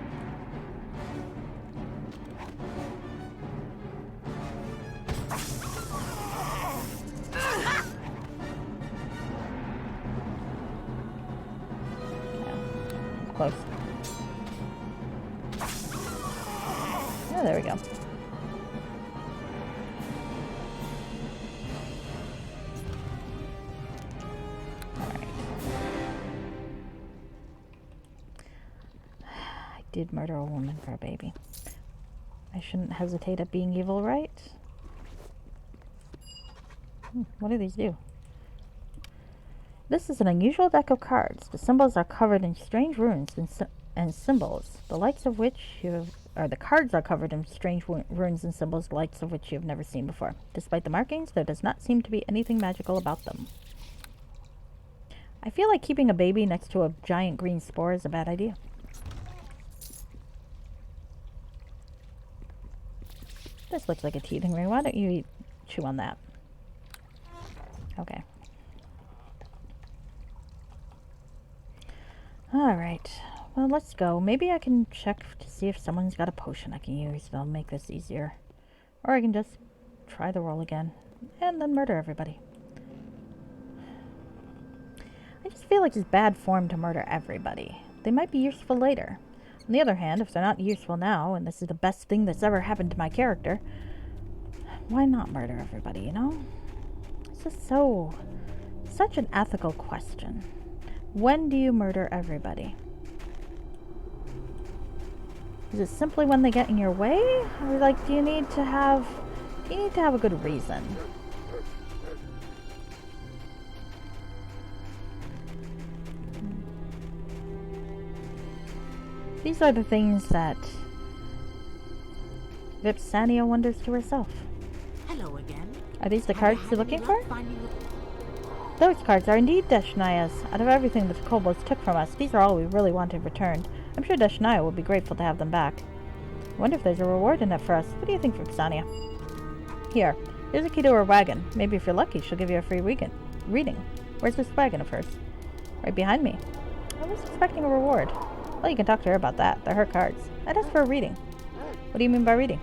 Yeah, close. Oh, there we go. Did murder a woman for a baby. I shouldn't hesitate at being evil, right? What do these do? This is an unusual deck of cards. The symbols are covered in strange runes and symbols, the likes of which the cards are covered in strange runes and symbols, the likes of which you have never seen before. Despite the markings, there does not seem to be anything magical about them. I feel like keeping a baby next to a giant green spore is a bad idea. This looks like a teething ring. Why don't you chew on that? Okay. Alright. Well, let's go. Maybe I can check to see if someone's got a potion I can use that'll make this easier. Or I can just try the roll again and then murder everybody. I just feel like it's bad form to murder everybody. They might be useful later. On the other hand, if they're not useful now, and this is the best thing that's ever happened to my character, why not murder everybody, you know? This is such an ethical question. When do you murder everybody? Is it simply when they get in your way? Or like, do you need to have a good reason? These are the things that Vipsania wonders to herself. Hello again. Are these the cards you're looking for? Those cards are indeed Deshnaya's. Out of everything that the kobolds took from us, these are all we really wanted returned. I'm sure Deshnaya will be grateful to have them back. I wonder if there's a reward in it for us. What do you think, Vipsania? Here, here's a key to her wagon. Maybe if you're lucky, she'll give you a free reading. Where's this wagon of hers? Right behind me. I was expecting a reward. Well, you can talk to her about that. They're her cards. I'd ask for a reading. What do you mean by reading?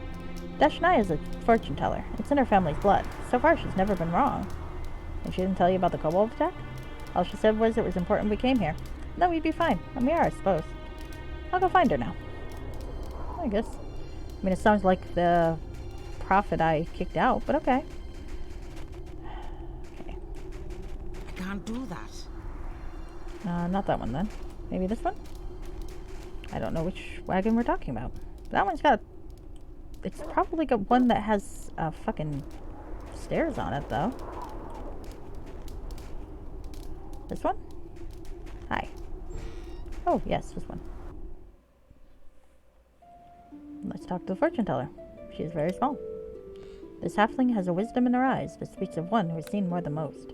Deshnaya is a fortune teller. It's in her family's blood. So far, she's never been wrong. And she didn't tell you about the kobold attack? All she said was it was important we came here. No, we'd be fine. And we are, I suppose. I'll go find her now. I guess. I mean, it sounds like the prophet I kicked out, but okay. Okay. I can't do that. Not that one then. Maybe this one? I don't know which wagon we're talking about. That one's got... It's probably got one that has fucking stairs on it, though. This one? Hi. Oh, yes, this one. Let's talk to the fortune teller. She is very small. This halfling has a wisdom in her eyes that speaks of one who has seen more than most.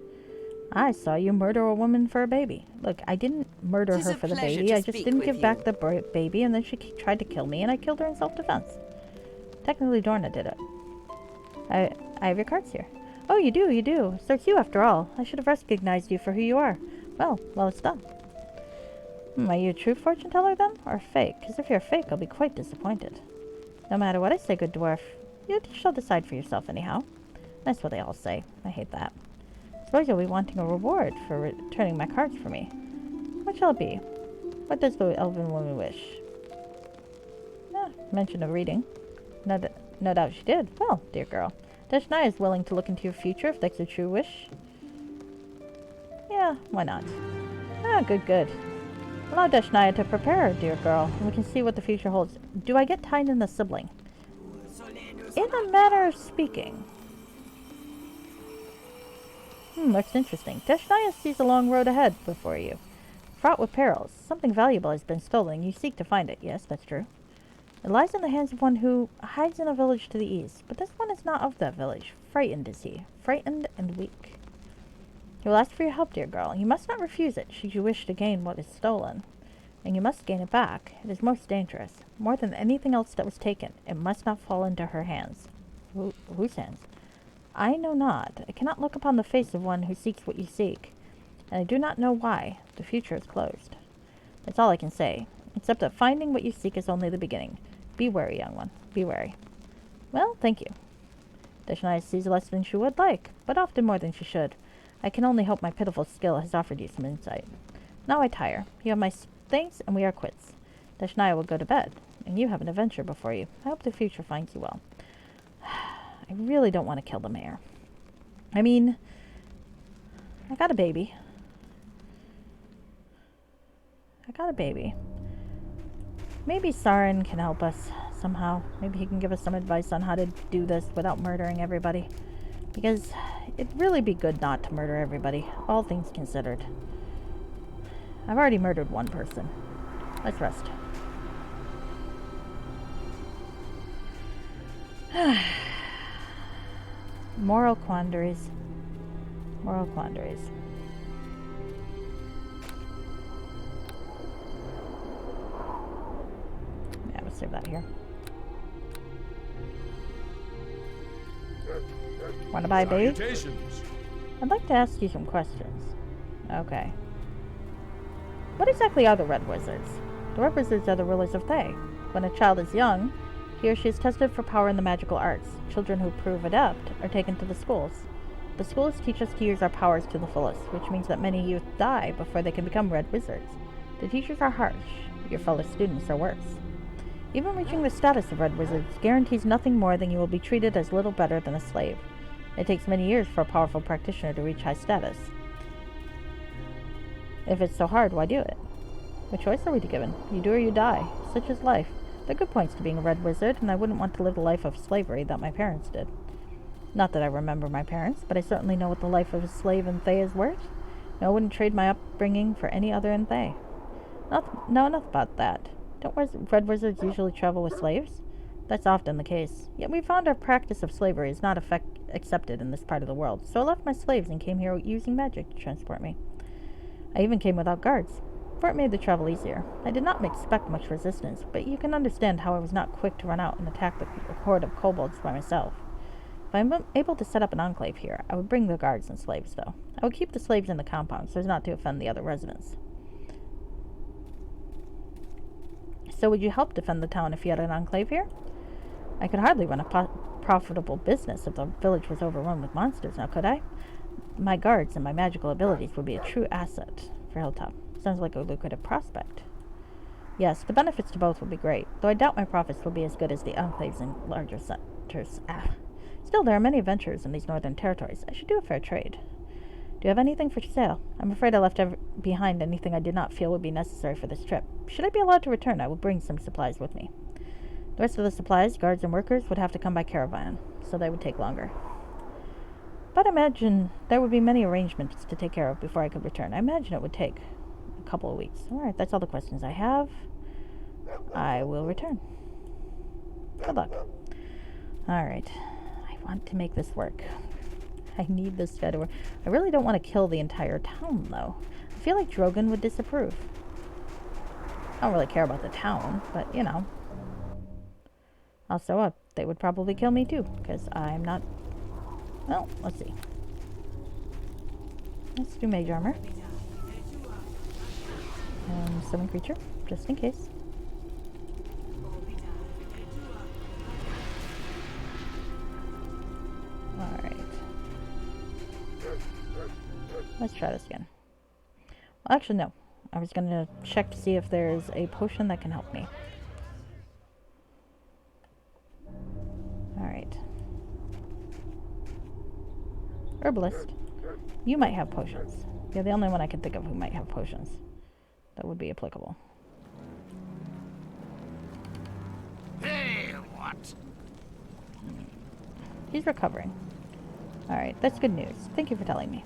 I saw you murder a woman for a baby. Look, I didn't murder her for the baby. I just didn't give back the baby, and then she tried to kill me, and I killed her in self-defense. Technically, Dorna did it. I have your cards here. Oh, you do. So it's you after all. I should have recognized you for who you are. Well, it's done. Are you a true fortune teller then, or a fake? Because if you're a fake, I'll be quite disappointed. No matter what I say, good dwarf, you shall decide for yourself anyhow. That's what they all say. I hate that. Suppose you'll be wanting a reward for returning my cards for me. What shall it be? What does the elven woman wish? Mention of reading. No doubt she did. Well, dear girl, Deshnaya is willing to look into your future if that's a true wish. Yeah, why not? Good. Allow Deshnaya to prepare her, dear girl, and we can see what the future holds. Do I get tied in the sibling? In a manner of speaking. Looks interesting. Deshnaya sees a long road ahead before you, fraught with perils. Something valuable has been stolen. You seek to find it. Yes, that's true. It lies in the hands of one who hides in a village to the east, but this one is not of that village. Frightened is he. Frightened and weak. He will ask for your help, dear girl. You must not refuse it, should you wish to gain what is stolen. And you must gain it back. It is most dangerous. More than anything else that was taken, it must not fall into her hands. Whose hands? I know not. I cannot look upon the face of one who seeks what you seek. And I do not know why. The future is closed. That's all I can say, except that finding what you seek is only the beginning. Be wary, young one. Be wary. Well, thank you. Deshnaya sees less than she would like, but often more than she should. I can only hope my pitiful skill has offered you some insight. Now I tire. You have my thanks, and we are quits. Deshnaya will go to bed, and you have an adventure before you. I hope the future finds you well. I really don't want to kill the mayor. I mean, I got a baby. Maybe Sarin can help us somehow. Maybe he can give us some advice on how to do this without murdering everybody. Because it'd really be good not to murder everybody, all things considered. I've already murdered one person. Let's rest. Moral quandaries. Yeah, we'll save that here. Want to buy a baby? I'd like to ask you some questions. Okay. What exactly are the Red Wizards? The Red Wizards are the rulers of Thay. When a child is young, he or she is tested for power in the magical arts. Children who prove adept are taken to the schools. The schools teach us to use our powers to the fullest, which means that many youth die before they can become Red Wizards. The teachers are harsh. Your fellow students are worse. Even reaching the status of Red Wizards guarantees nothing more than you will be treated as little better than a slave. It takes many years for a powerful practitioner to reach high status. If it's so hard, why do it? What choice are we given? You do or you die. Such is life. There are good points to being a Red Wizard, and I wouldn't want to live the life of slavery that my parents did. Not that I remember my parents, but I certainly know what the life of a slave in Thay is worth. No, I wouldn't trade my upbringing for any other in Thay. No, enough about that. Don't Red Wizards usually travel with slaves? That's often the case. Yet we found our practice of slavery is not accepted in this part of the world, so I left my slaves and came here using magic to transport me. I even came without guards, for it made the travel easier. I did not expect much resistance, but you can understand how I was not quick to run out and attack the horde of kobolds by myself. If I am able to set up an enclave here, I would bring the guards and slaves, though. I would keep the slaves in the compound so as not to offend the other residents. So would you help defend the town if you had an enclave here? I could hardly run a profitable business if the village was overrun with monsters, now could I? My guards and my magical abilities would be a true asset for Hilltop. Sounds like a lucrative prospect. Yes, the benefits to both would be great, though I doubt my profits will be as good as the enclaves in larger centers. Still, there are many adventurers in these northern territories. I should do a fair trade. Do you have anything for sale? I'm afraid I left behind anything I did not feel would be necessary for this trip. Should I be allowed to return, I will bring some supplies with me. The rest of the supplies, guards and workers, would have to come by caravan, so they would take longer. But I imagine there would be many arrangements to take care of before I could return. I imagine it would take a couple of weeks. Alright, that's all the questions I have. I will return. Good luck. Alright. I want to make this work. I need this Shadow. I really don't want to kill the entire town, though. I feel like Drogon would disapprove. I don't really care about the town, but, you know. Also, they would probably kill me, too, because I'm not... Well, let's see. Let's do mage armor. Summon creature, just in case. Alright. Let's try this again. Well, actually, no. I was going to check to see if there's a potion that can help me. Alright. Herbalist. You might have potions. You're the only one I can think of who might have potions that would be applicable. Hey, what? He's recovering. Alright, that's good news. Thank you for telling me.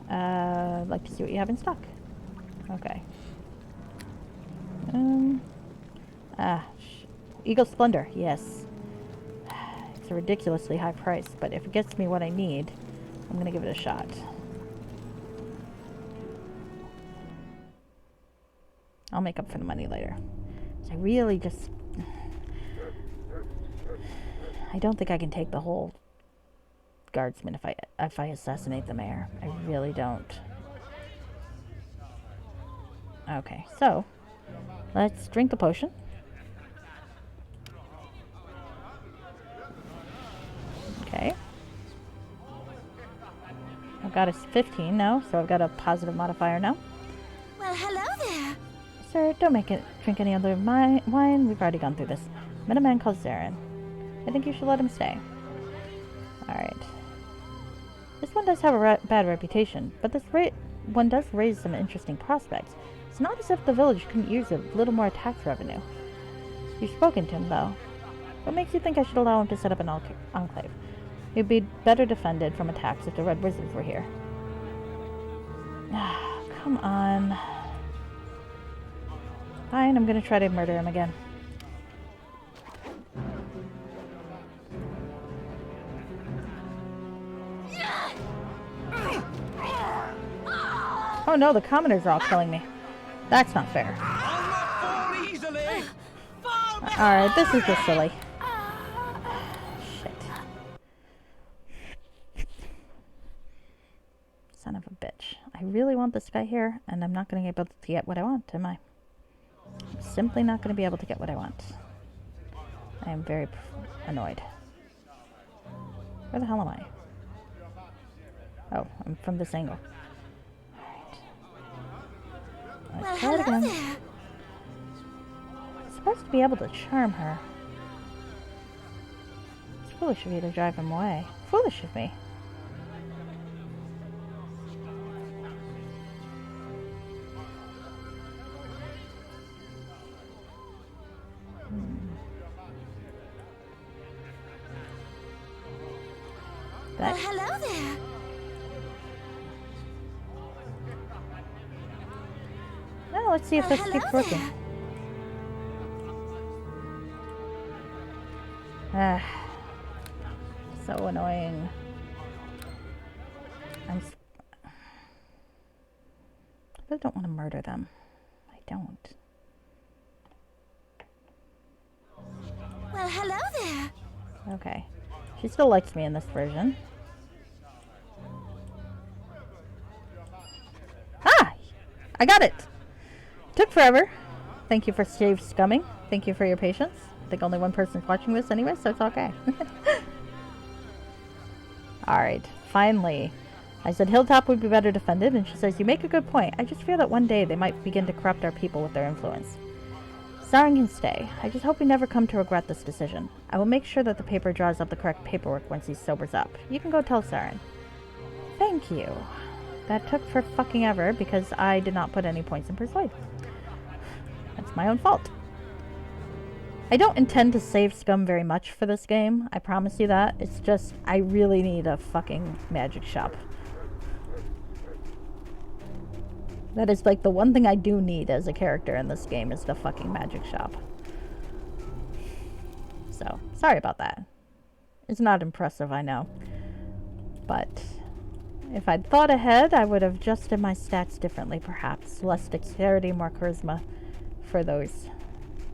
I'd like to see what you have in stock. Okay. Eagle Splendor, yes. It's a ridiculously high price, but if it gets me what I need, I'm gonna give it a shot. I'll make up for the money later. I really just... I don't think I can take the whole guardsman if I assassinate the mayor. I really don't. Okay, so let's drink the potion. Okay. I've got a 15 now, so I've got a positive modifier now. Well, hello there. Sir, don't drink any other wine. We've already gone through this. Met a man called Zarin. I think you should let him stay. Alright. This one does have a bad reputation, but this one does raise some interesting prospects. It's not as if the village couldn't use a little more tax revenue. You've spoken to him, though. What makes you think I should allow him to set up an enclave? He'd be better defended from attacks if the Red Wizards were here. Come on. Fine, I'm gonna try to murder him again. Oh no, the commoners are all killing me. That's not fair. Alright, this is just silly. Shit. Son of a bitch. I really want this guy here, and I'm not going to be able to get what I want, am I? simply not going to be able to get what I want. I am very annoyed. Where the hell am I? Oh, I'm from this angle. Alright. Let's try it again. I'm supposed to be able to charm her. It's foolish of you to drive him away. Foolish of me. Well, hello there. Well, let's see if this keeps working. Ah, so annoying. I don't want to murder them. I don't. Well, hello there. Okay. She still likes me in this version. Ah! I got it! Took forever. Thank you for save scumming. Thank you for your patience. I think only one person's watching this anyway, so it's okay. Alright, finally. I said Hilltop would be better defended, and she says, you make a good point. I just fear that one day they might begin to corrupt our people with their influence. Saren can stay. I just hope we never come to regret this decision. I will make sure that the paper draws up the correct paperwork once he sobers up. You can go tell Saren. Thank you. That took for fucking ever because I did not put any points in Persuade. That's my own fault. I don't intend to save scum very much for this game. I promise you that. It's just, I really need a fucking magic shop. That is like the one thing I do need as a character in this game is the fucking magic shop. So, sorry about that. It's not impressive, I know. But if I'd thought ahead, I would have adjusted my stats differently, perhaps. Less dexterity, more charisma for those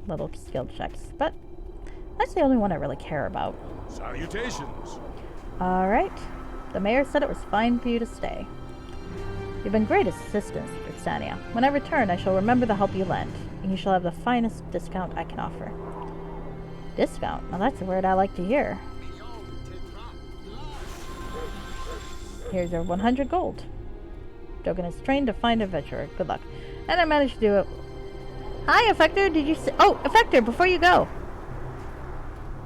little skill checks. But that's the only one I really care about. Salutations. Alright. The mayor said it was fine for you to stay. You've been great assistance, Britannia. When I return, I shall remember the help you lent, and you shall have the finest discount I can offer. Discount? Now that's a word I like to hear. Here's your 100 gold. Dogen is trained to find adventurer. Good luck. And I managed to do it. Hi, Effector. Did you see? Oh, Effector, before you go.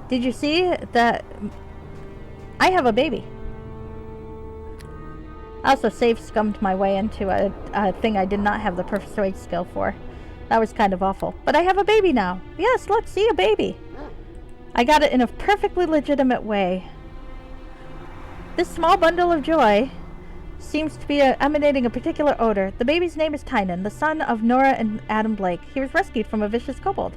Did you see that I have a baby? I also scummed my way into a thing I did not have the persuade skill for. That was kind of awful. But I have a baby now. Yes, look, see, a baby. I got it in a perfectly legitimate way. This small bundle of joy seems to be emanating a particular odor. The baby's name is Tynan, the son of Nora and Adam Blake. He was rescued from a vicious kobold.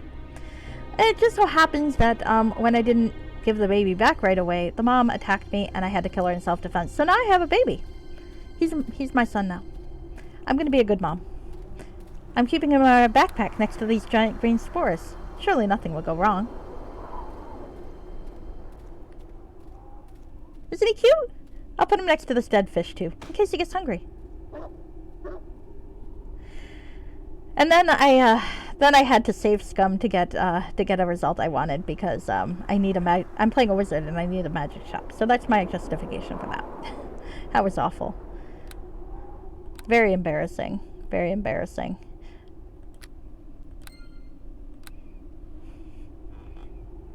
And it just so happens that when I didn't give the baby back right away, the mom attacked me and I had to kill her in self-defense. So now I have a baby. He's my son now. I'm going to be a good mom. I'm keeping him in a backpack next to these giant green spores. Surely nothing will go wrong. Isn't he cute? I'll put him next to this dead fish too, in case he gets hungry. And then I had to save scum to get a result I wanted because I need I'm playing a wizard and I need a magic shop. So that's my justification for that. That was awful. Very embarrassing. Very embarrassing.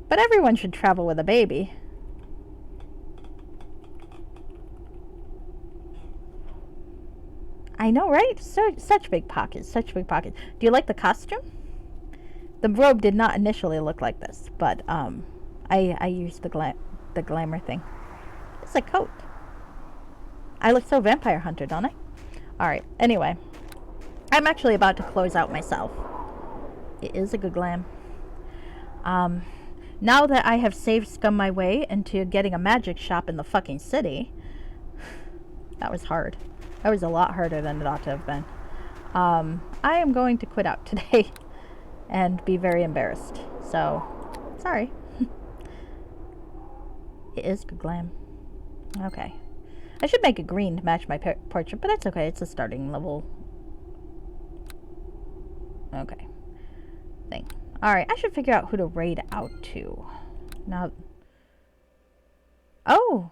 But everyone should travel with a baby. I know, right? Such big pockets. Such big pockets. Do you like the costume? The robe did not initially look like this, but I used the glamour thing. It's a coat. I look so vampire hunter, don't I? Alright, anyway. I'm actually about to close out myself. It is a good glam. Now that I have saved scum my way into getting a magic shop in the fucking city, that was hard. That was a lot harder than it ought to have been. I am going to quit out today and be very embarrassed. So, sorry. It is good glam. Okay. I should make it green to match my portrait, but that's okay. It's a starting level. Okay. thing. Alright, I should figure out who to raid out to. Now... Oh!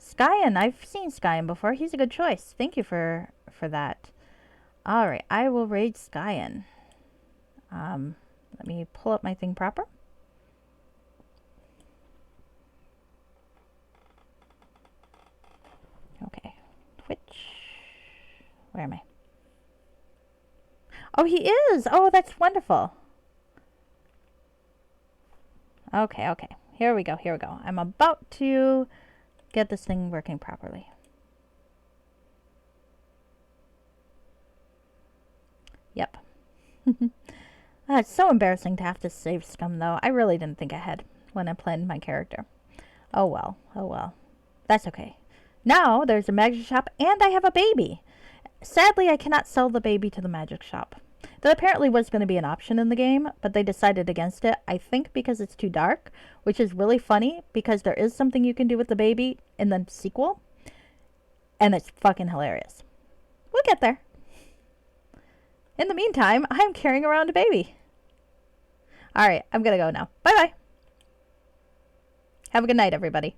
Skyen. I've seen Skyen before. He's a good choice. Thank you for that. Alright, I will raid Skyen. Let me pull up my thing proper. Okay. Twitch. Where am I? Oh, he is! Oh, that's wonderful. Okay, okay. Here we go, here we go. I'm about to get this thing working properly. Yep. It's so embarrassing to have to save scum, though. I really didn't think ahead when I planned my character. Oh well, oh well. That's okay. Now there's a magic shop and I have a baby. Sadly, I cannot sell the baby to the magic shop. That apparently was going to be an option in the game, but they decided against it, I think because it's too dark, which is really funny because there is something you can do with the baby in the sequel, and it's fucking hilarious. We'll get there. In the meantime, I'm carrying around a baby. Alright, I'm gonna go now. Bye-bye. Have a good night, everybody.